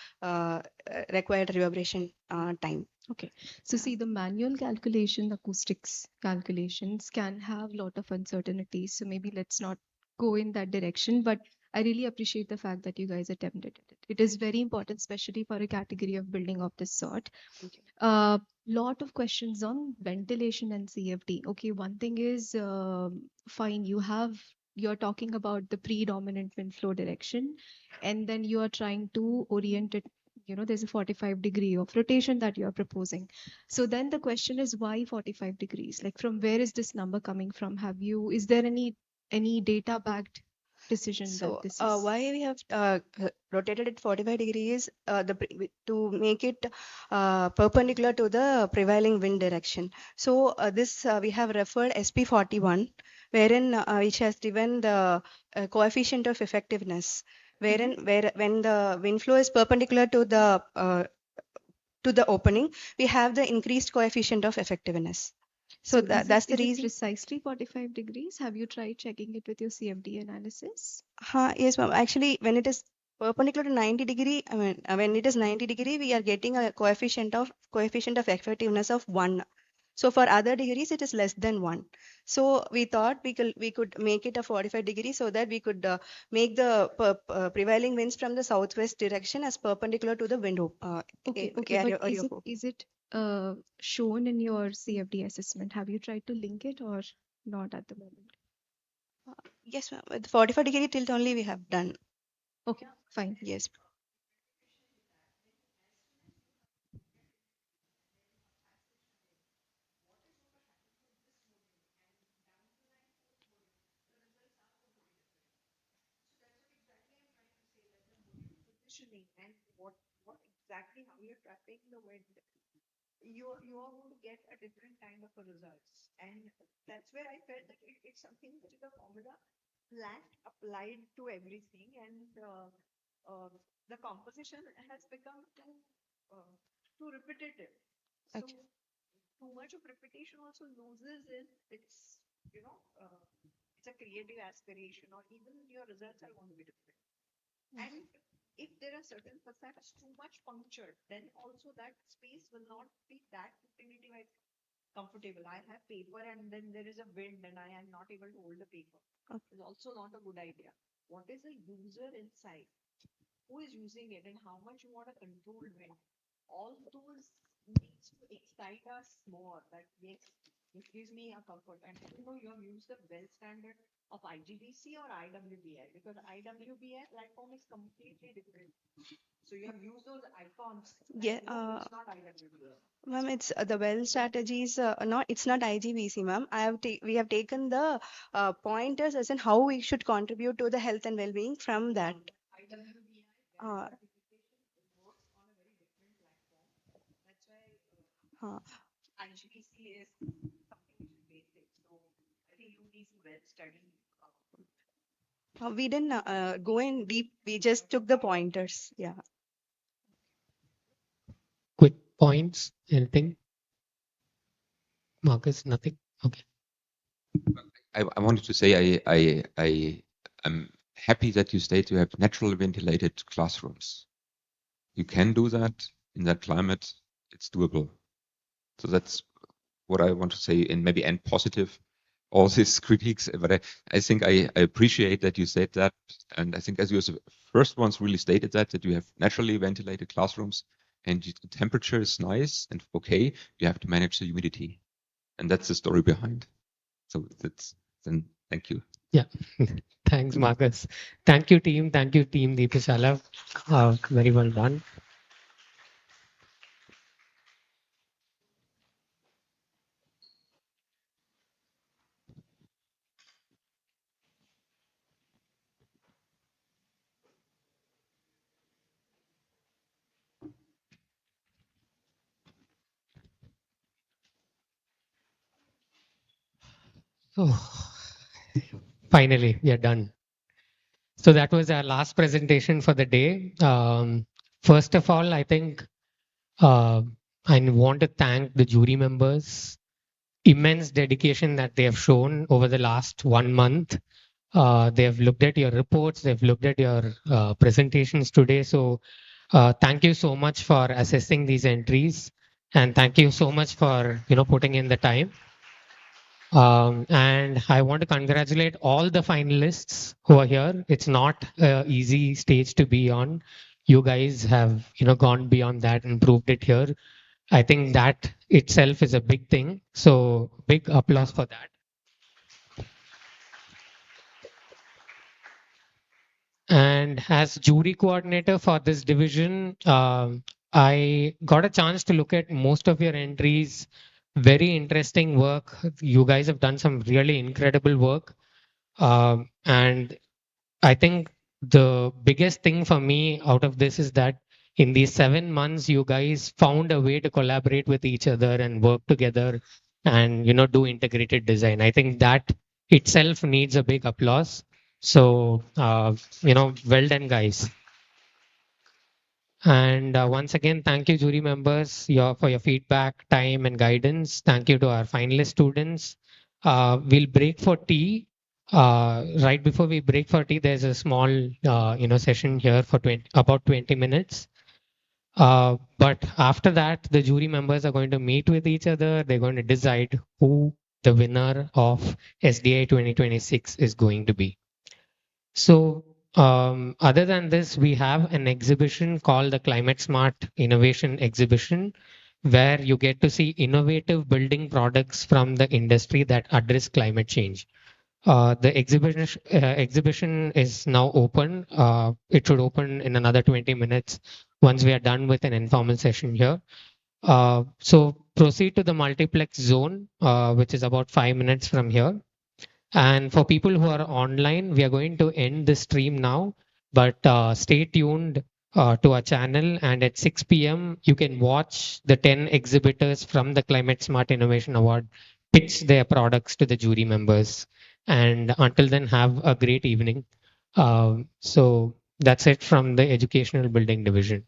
required reverberation time. Okay. So see, the manual calculation, acoustics calculations can have a lot of uncertainties. So maybe let's not go in that direction. But I really appreciate the fact that you guys attempted it. It is very important, especially for a category of building of this sort. Lot of questions on ventilation and CFD. Okay, one thing is fine. You're talking about the predominant wind flow direction, and then you are trying to orient it. There's a 45 degree of rotation that you are proposing. So then the question is, why 45 degrees? Like, from where is this number coming from? Is there any data backed decision So that this is? why we have rotated it 45 degrees to make it perpendicular to the prevailing wind direction. So this we have referred SP41, wherein which has given the coefficient of effectiveness, wherein when the wind flow is perpendicular to the opening, we have the increased coefficient of effectiveness. So that's the reason. Precisely 45 degrees. Have you tried checking it with your CFD analysis? Yes, ma'am. Actually, when it is perpendicular to 90 degree, I mean, when it is 90 degree, we are getting a coefficient of effectiveness of 1. So for other degrees, it is less than 1. So we thought we could make it a 45 degree so that we could make the prevailing winds from the southwest direction as perpendicular to the wind Okay, area, but is it shown in your CFD assessment? Have you tried to link it or not at the moment? Yes, ma'am. With 45 degree tilt only we have done. Okay, fine. Yes. Positioning and what exactly how you're trapping the wind, you are going to get a different kind of a results. And that's where I felt that it's something which is a formula flat applied to everything, and the composition has become too repetitive. So Okay. too much of repetition also loses its, you know, it's a creative aspiration, or even your results are going to be different. And if there are certain facets too much punctured, then also that space will not be that comfortable. I have paper and then there is a wind and I am not able to hold the paper. Okay. It's also not a good idea. What is the user inside? Who is using it and how much you want to control wind? All those needs to excite us more. That yes, this gives me a comfort. And you know, you have used the well standard of IGBC or IWBI, because IWBI platform is completely different. So you have used those icons. Yeah. No, it's not IWBI. Ma'am, it's the well strategies. Not it's not IGBC, ma'am. We have taken the pointers as in how we should contribute to the health and well-being from that. Uh, uh, IGBC is something which is basic. So I think you need to well study. we didn't go in deep. We just took the pointers. Yeah. Quick points, anything? Marcus, nothing? Okay. I wanted to say I'm happy that you state you have naturally ventilated classrooms. You can do that in that climate. It's doable. So that's what I want to say, and maybe end positive all these critiques. But I think I appreciate that you said that, and I think as you as the first ones really stated that you have naturally ventilated classrooms, and the temperature is nice and okay. You have to manage the humidity, and that's the story behind. So that's then. Thank you. Yeah. Thanks, Marcus. Thank you, team. Thank you, team Deepashala. Very well done. Oh, finally, we are done. So that was our last presentation for the day. First of all, I think I want to thank the jury members. Immense dedication that they have shown over the last 1 month. They have looked at your reports, they've looked at your presentations today. So thank you so much for assessing these entries, and thank you so much for putting in the time. And I want to congratulate all the finalists who are here. It's not an easy stage to be on. You guys have gone beyond that and proved it here. I think that itself is a big thing. So big applause for that. And as jury coordinator for this division, I got a chance to look at most of your entries. Very interesting work. You guys have done some really incredible work. And I think the biggest thing for me out of this is that in these 7 months, you guys found a way to collaborate with each other and work together and do integrated design. I think that itself needs a big applause. So well done, guys. And once again, thank you, jury members, for your feedback, time, and guidance. Thank you to our finalist students. We'll break for tea. Right before we break for tea, there's a small session here for about 20 minutes. But after that, the jury members are going to meet with each other. They're going to decide who the winner of SDI 2026 is going to be. So, other than this, we have an exhibition called the Climate Smart Innovation Exhibition, where you get to see innovative building products from the industry that address climate change. The exhibition is now open. It should open in another 20 minutes once we are done with an informal session here. So proceed to the multiplex zone, which is about 5 minutes from here. And for people who are online, we are going to end the stream now, but stay tuned to our channel. And at 6 p.m., you can watch the 10 exhibitors from the Climate Smart Innovation Award pitch their products to the jury members. And until then, have a great evening. So that's it from the Educational Building Division.